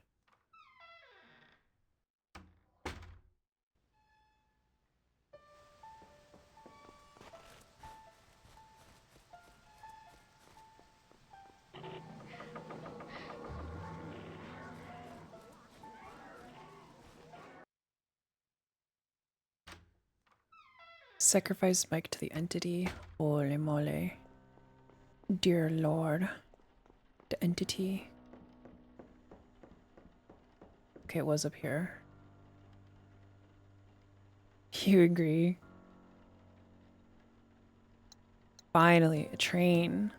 Sacrifice Mike to the entity. Holy moly. Dear Lord. The entity. Okay, it was up here. You agree? Finally, a train.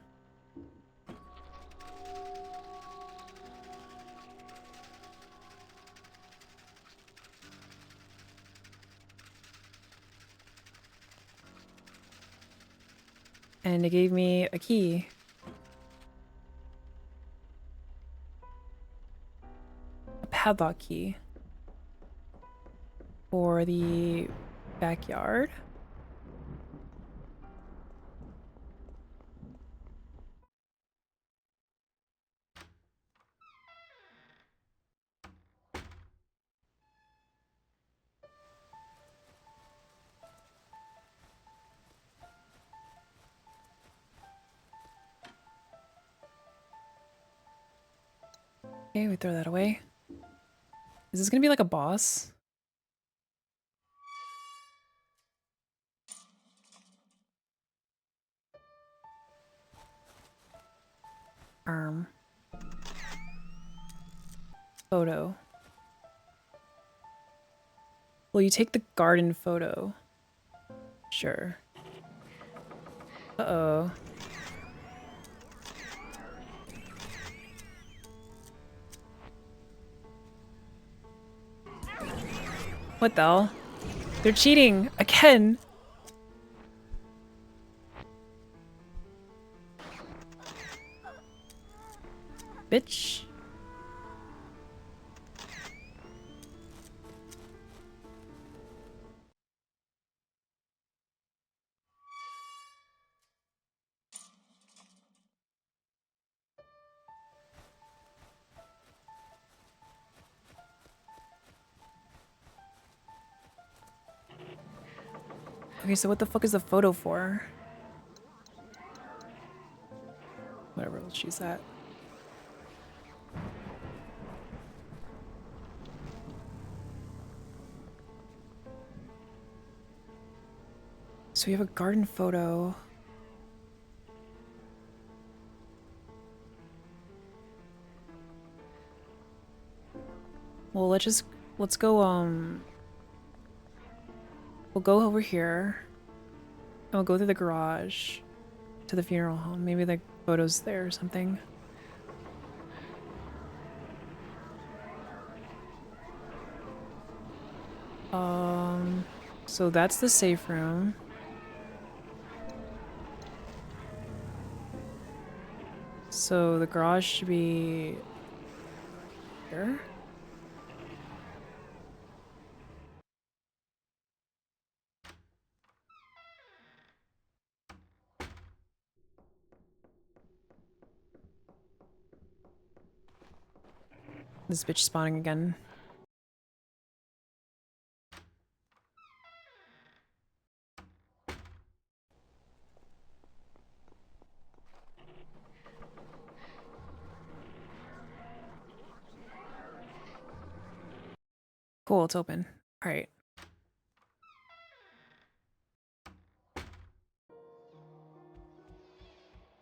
And it gave me a key. A padlock key. For the backyard. Okay, we throw that away. Is this gonna be like a boss? Photo. Will you take the garden photo? Sure. Uh-oh. What the hell? They're cheating! Again! Bitch. Okay, so what the fuck is the photo for? Whatever, let's use that. So we have a garden photo. Well, let's go, we'll go over here. And we'll go through the garage to the funeral home. Maybe the photo's there or something. So that's the safe room. So the garage should be here. This bitch spawning again. Cool, it's open. Alright.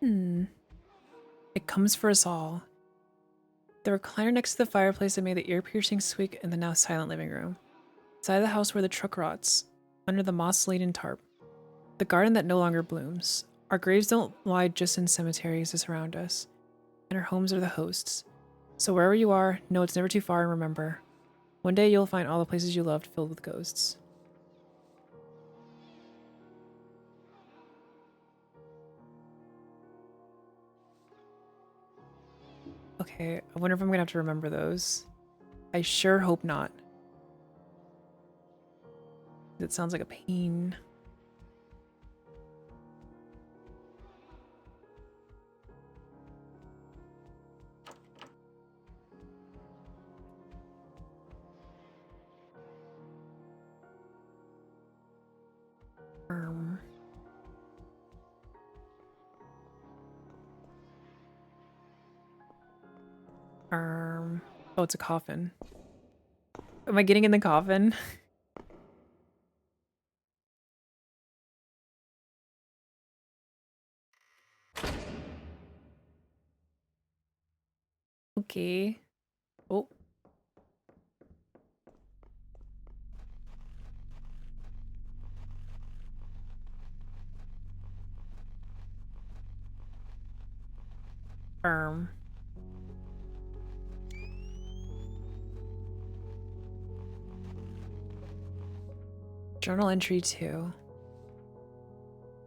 It comes for us all. The recliner next to the fireplace that made the ear-piercing squeak in the now silent living room. Side of the house where the truck rots, under the moss-laden tarp. The garden that no longer blooms. Our graves don't lie just in cemeteries that surround us, and our homes are the hosts. So wherever you are, know it's never too far, and remember, one day you'll find all the places you loved filled with ghosts. Okay, I wonder if I'm gonna have to remember those. I sure hope not. That sounds like a pain. Oh, it's a coffin. Am I getting in the coffin? Okay. Oh. Journal entry 2.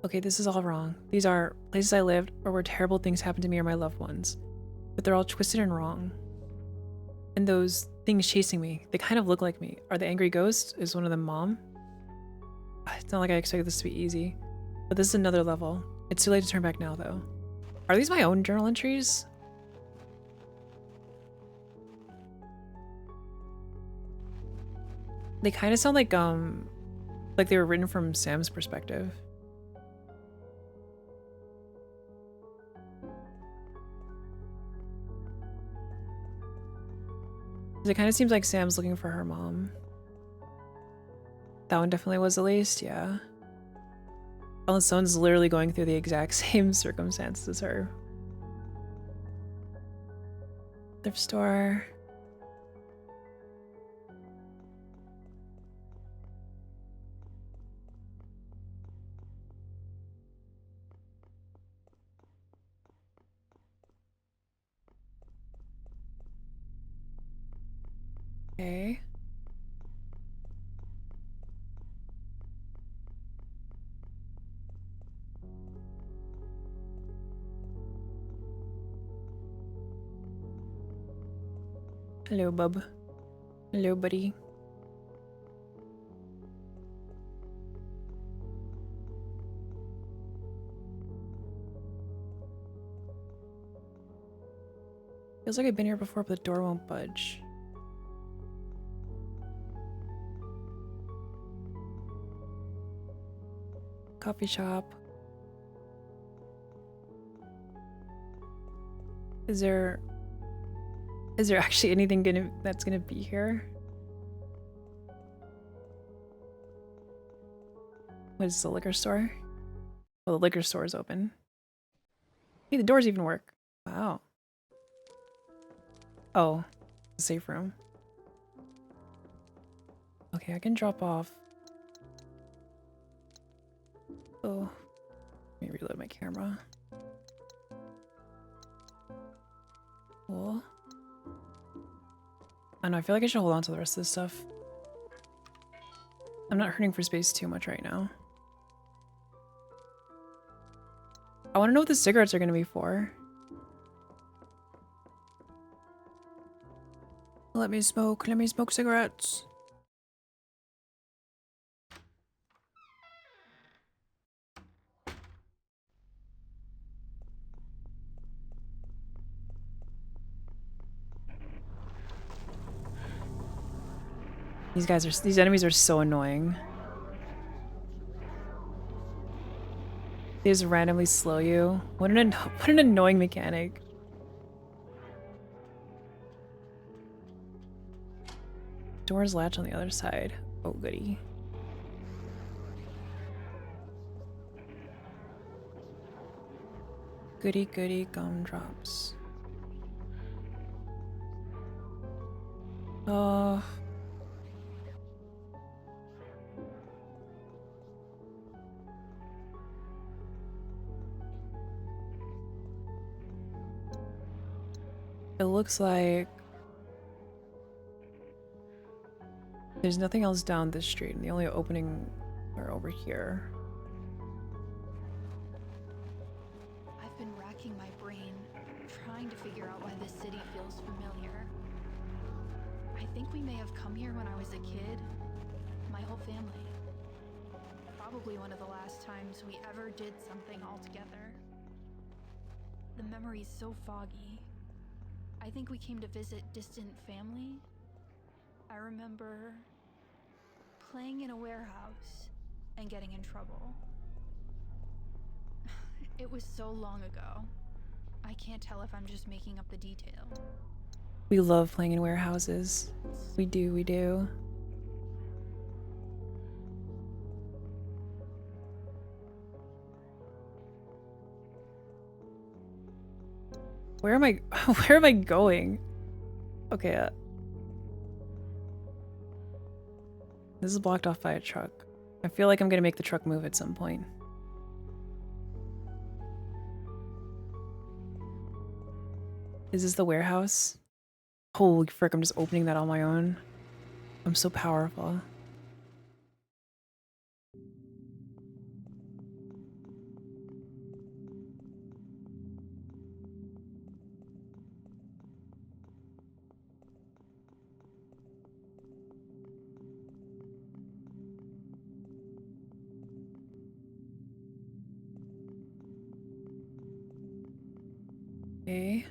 Okay, this is all wrong. These are places I lived or where terrible things happened to me or my loved ones. But they're all twisted and wrong. And those things chasing me, they kind of look like me. Are the angry ghosts? Is one of them Mom? It's not like I expected this to be easy. But this is another level. It's too late to turn back now, though. Are these my own journal entries? They kind of sound like they were written from Sam's perspective. It kind of seems like Sam's looking for her mom. That one definitely was at least, yeah. Unless someone's literally going through the exact same circumstances as her. Thrift store. Okay. Hello, bub. Hello, buddy. Feels like I've been here before, but the door won't budge. Coffee shop. Is there actually anything that's gonna be here? What is this, a liquor store? Well, the liquor store is open. Hey, the doors even work. Wow. Oh, the safe room. Okay, I can drop off. Oh, let me reload my camera. Cool. I know, I feel like I should hold on to the rest of this stuff. I'm not hurting for space too much right now. I want to know what the cigarettes are going to be for. Let me smoke cigarettes. These enemies are so annoying. They just randomly slow you. What an annoying mechanic. Doors latch on the other side. Oh goody. Goody goody gumdrops. Oh. It looks like there's nothing else down this street, and the only opening are over here. I've been racking my brain, trying to figure out why this city feels familiar. I think we may have come here when I was a kid. My whole family. Probably one of the last times we ever did something all together. The memory's so foggy. I think we came to visit distant family. I remember playing in a warehouse and getting in trouble. It was so long ago. I can't tell if I'm just making up the detail. We love playing in warehouses. We do, we do. Where am I where am I going? Okay, this is blocked off by a truck. I feel like I'm gonna make the truck move at some point. Is this the warehouse? Holy frick, I'm just opening that on my own. I'm so powerful. Okay.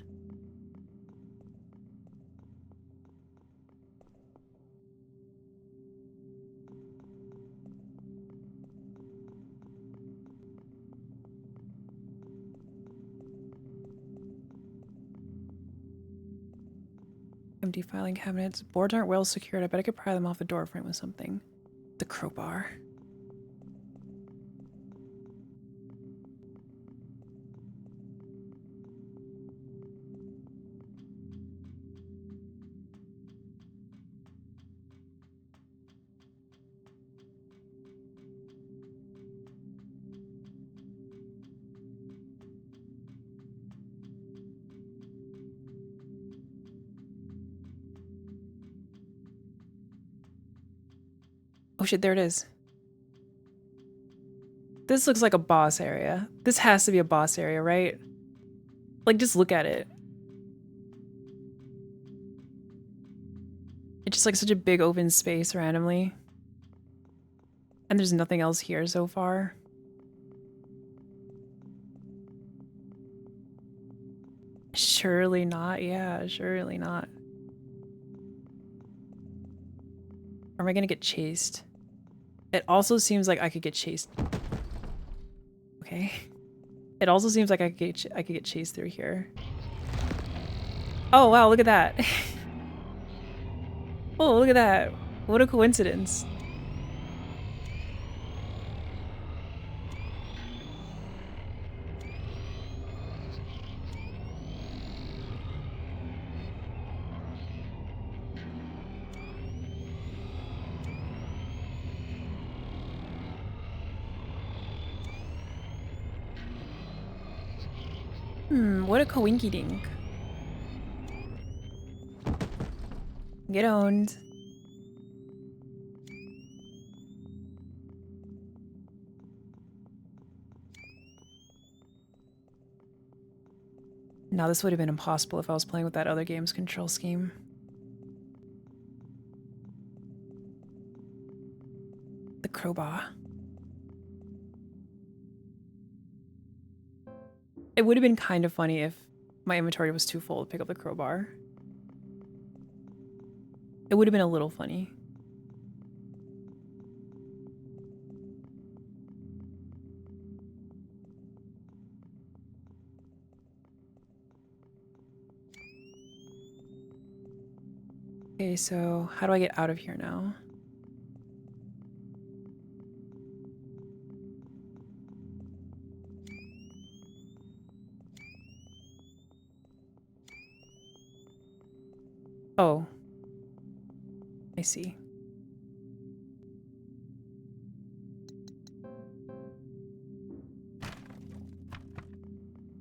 Empty filing cabinets. Boards aren't well secured. I bet I could pry them off the door frame with something. The crowbar. Oh shit, there it is. This looks like a boss area. This has to be a boss area, right? Like, just look at it. It's just like such a big open space randomly. And there's nothing else here so far. Surely not. Yeah, surely not. Or am I gonna get chased? It also seems like I could get chased. Okay. It also seems like I could get chased through here. Oh wow, look at that. Oh, look at that. What a coincidence. What a coinky dink. Get owned. Now this would have been impossible if I was playing with that other game's control scheme. The crowbar. It would have been kind of funny if my inventory was too full to pick up the crowbar. It would have been a little funny. Okay, so how do I get out of here now? Oh. I see.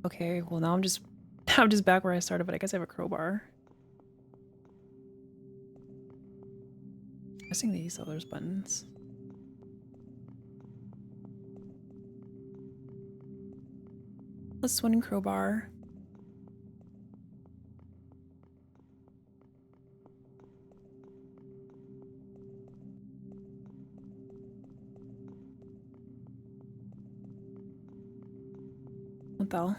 Okay, well now I'm just back where I started, but I guess I have a crowbar. I'm guessing these are those buttons. Plus one crowbar. What the hell?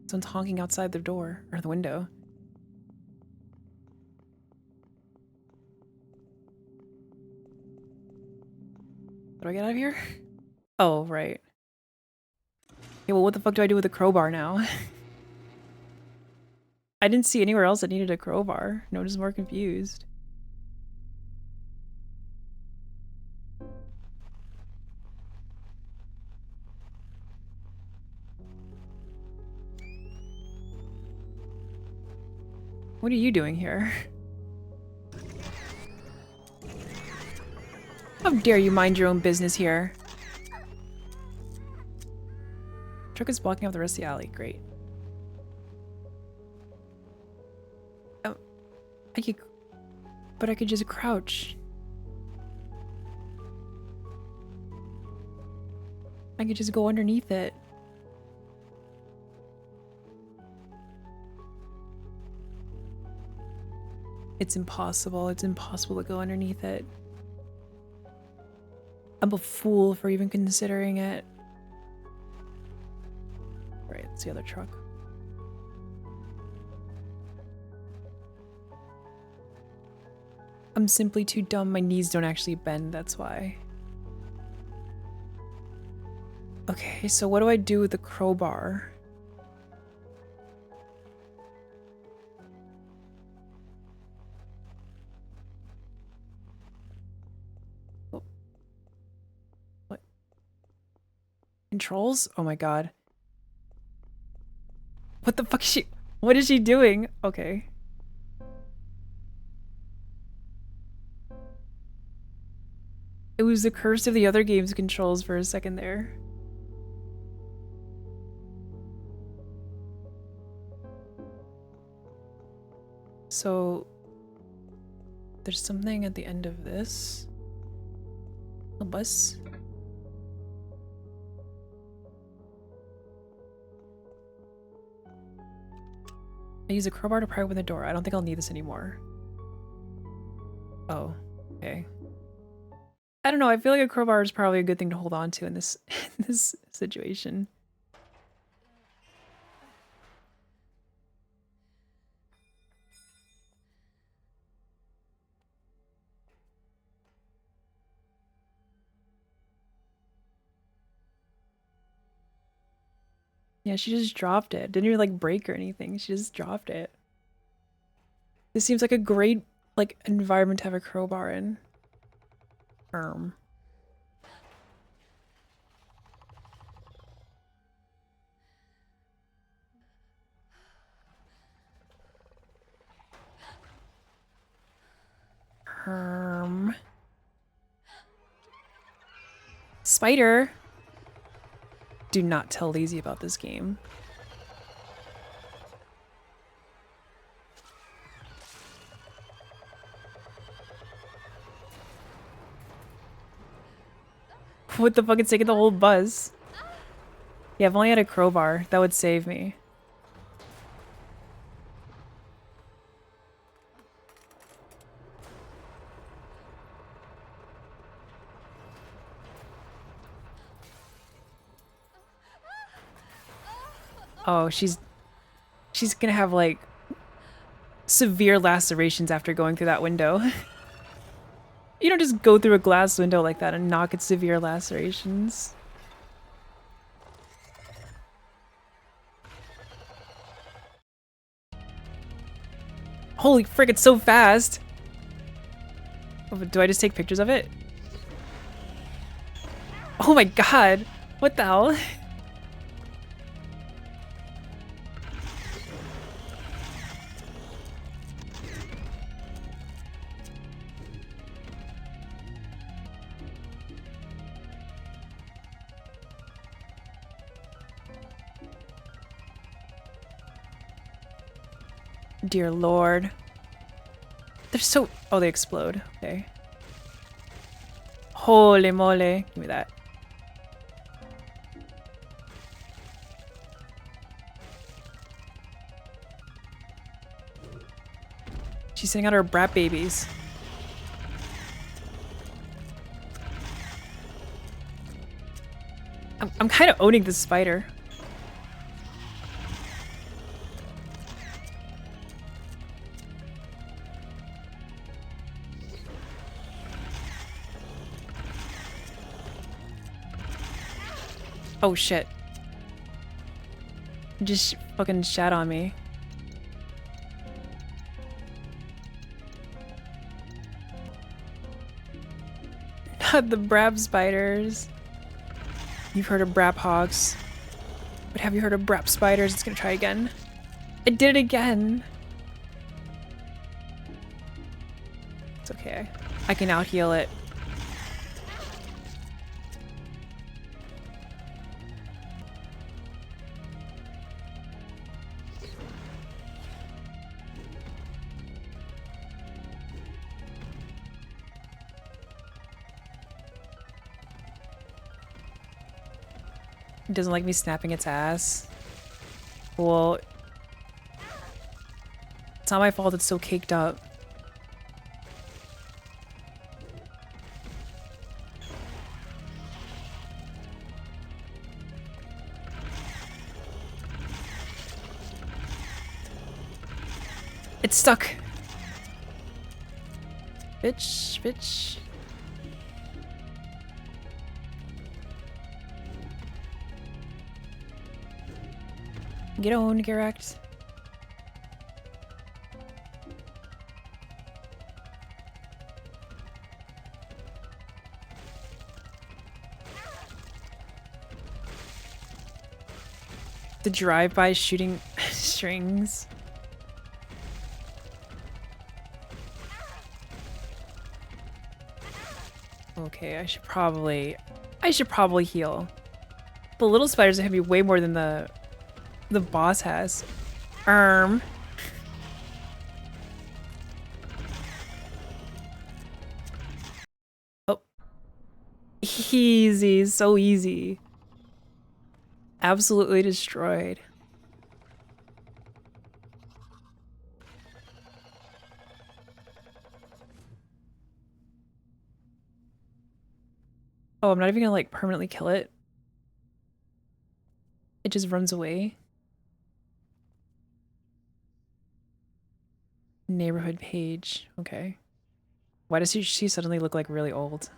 Someone's honking outside the door, or the window. How do I get out of here? Oh, right. Okay, well what the fuck do I do with the crowbar now? I didn't see anywhere else that needed a crowbar. No, I'm just more confused. What are you doing here? How dare you mind your own business here? Truck is blocking off the rest of the alley. Great. Oh, but I could just crouch. I could just go underneath it. It's impossible. It's impossible to go underneath it. I'm a fool for even considering it. Right, it's the other truck. I'm simply too dumb. My knees don't actually bend, that's why. Okay, so what do I do with the crowbar? Oh. What? Controls? Oh my god. What the fuck is she? What is she doing? Okay. It was the curse of the other game's controls for a second there. So there's something at the end of this. A bus. I use a crowbar to pry open the door. I don't think I'll need this anymore. Oh, okay. I don't know, I feel like a crowbar is probably a good thing to hold on to in this in this situation. Yeah, she just dropped it. Didn't even like break or anything. She just dropped it. This seems like a great like environment to have a crowbar in. Spider! Do not tell Lazy about this game. What the fuck? It's taking the whole buzz. Yeah, if only I had a crowbar, that would save me. Oh, she's gonna have like severe lacerations after going through that window. You don't just go through a glass window like that and not get severe lacerations. Holy frick, it's so fast! Oh, but do I just take pictures of it? Oh my god! What the hell? Dear lord. They're so... Oh, they explode. Okay. Holy moly. Give me that. She's sending out her brat babies. I'm kind of owning this spider. Oh shit. Just fucking shat on me. Not the brab spiders. You've heard of brap hogs. But have you heard of brap spiders? It's gonna try again. I did it again. It's okay. I can out heal it. It doesn't like me snapping its ass. Well, it's not my fault it's so caked up. It's stuck. Bitch, bitch. Get on, Geract. The drive-by shooting strings. Okay, I should probably heal. The little spiders have me way more than the boss has. Oh. Easy, so easy. Absolutely destroyed. Oh, I'm not even gonna like permanently kill it. It just runs away. Neighborhood page. Okay. Why does she suddenly look like really old?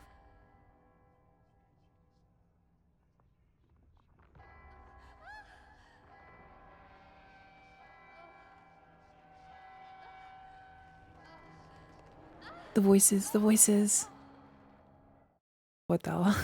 The voices, the voices. What the hell?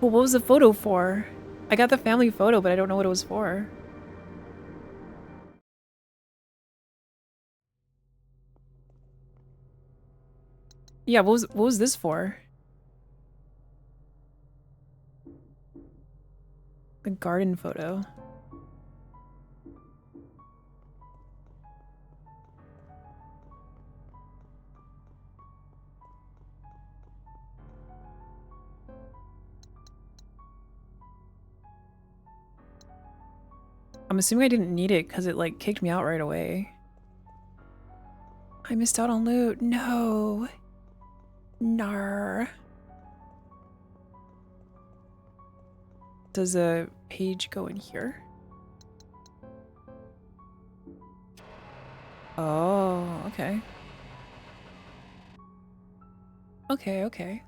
Well, what was the photo for? I got the family photo, but I don't know what it was for. Yeah, what was this for? The garden photo. I'm assuming I didn't need it because it like kicked me out right away. I missed out on loot. No. Nar. Does a page go in here? Oh, okay. Okay, okay.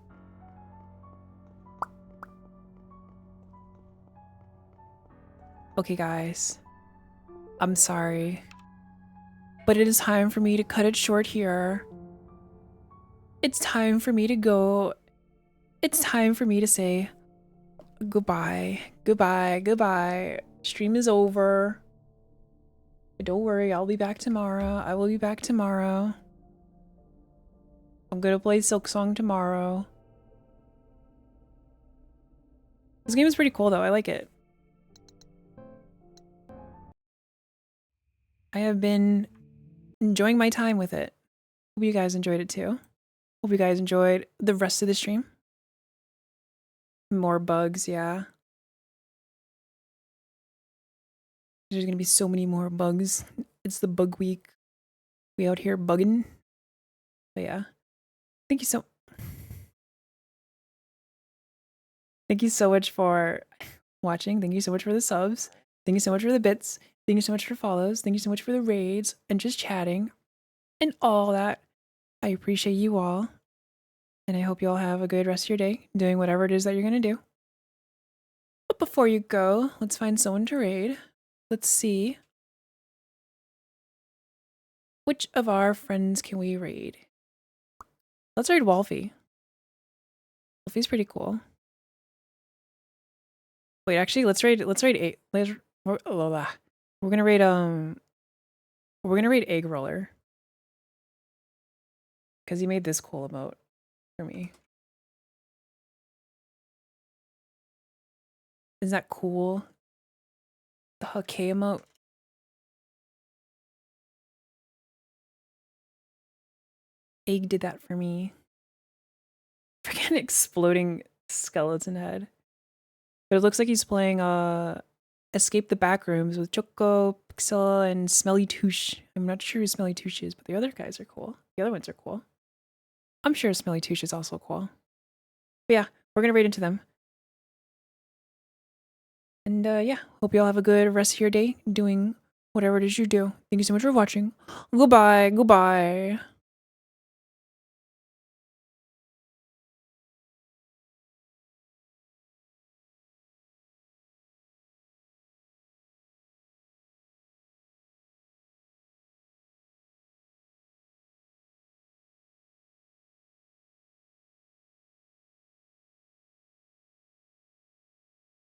Okay, guys. I'm sorry. But it is time for me to cut it short here. It's time for me to go. It's time for me to say goodbye. Goodbye. Goodbye. Stream is over. Don't worry, I'll be back tomorrow. I will be back tomorrow. I'm gonna play Silksong tomorrow. This game is pretty cool though, I like it. I have been enjoying my time with it. Hope you guys enjoyed it too. Hope you guys enjoyed the rest of the stream. More bugs, yeah. There's gonna be so many more bugs. It's the bug week. We out here bugging. But yeah. Thank you so much for watching. Thank you so much for the subs. Thank you so much for the bits. Thank you so much for follows. Thank you so much for the raids and just chatting and all that. I appreciate you all. And I hope you all have a good rest of your day doing whatever it is that you're gonna do. But before you go, let's find someone to raid. Let's see. Which of our friends can we raid? Let's raid Wolfie. Wolfie's pretty cool. Wait, actually, let's raid eight. We're gonna raid Egg Roller. Because he made this cool emote for me. Is that cool? The Hake emote. Egg did that for me. Freaking exploding skeleton head. But it looks like he's playing Escape the Backrooms with Choco, Pixel, and Smelly Touche. I'm not sure who Smelly Touche is, but the other guys are cool. The other ones are cool. I'm sure Smelly Touche is also cool. But yeah, we're gonna raid into them. And yeah, hope you all have a good rest of your day doing whatever it is you do. Thank you so much for watching. Goodbye. Goodbye.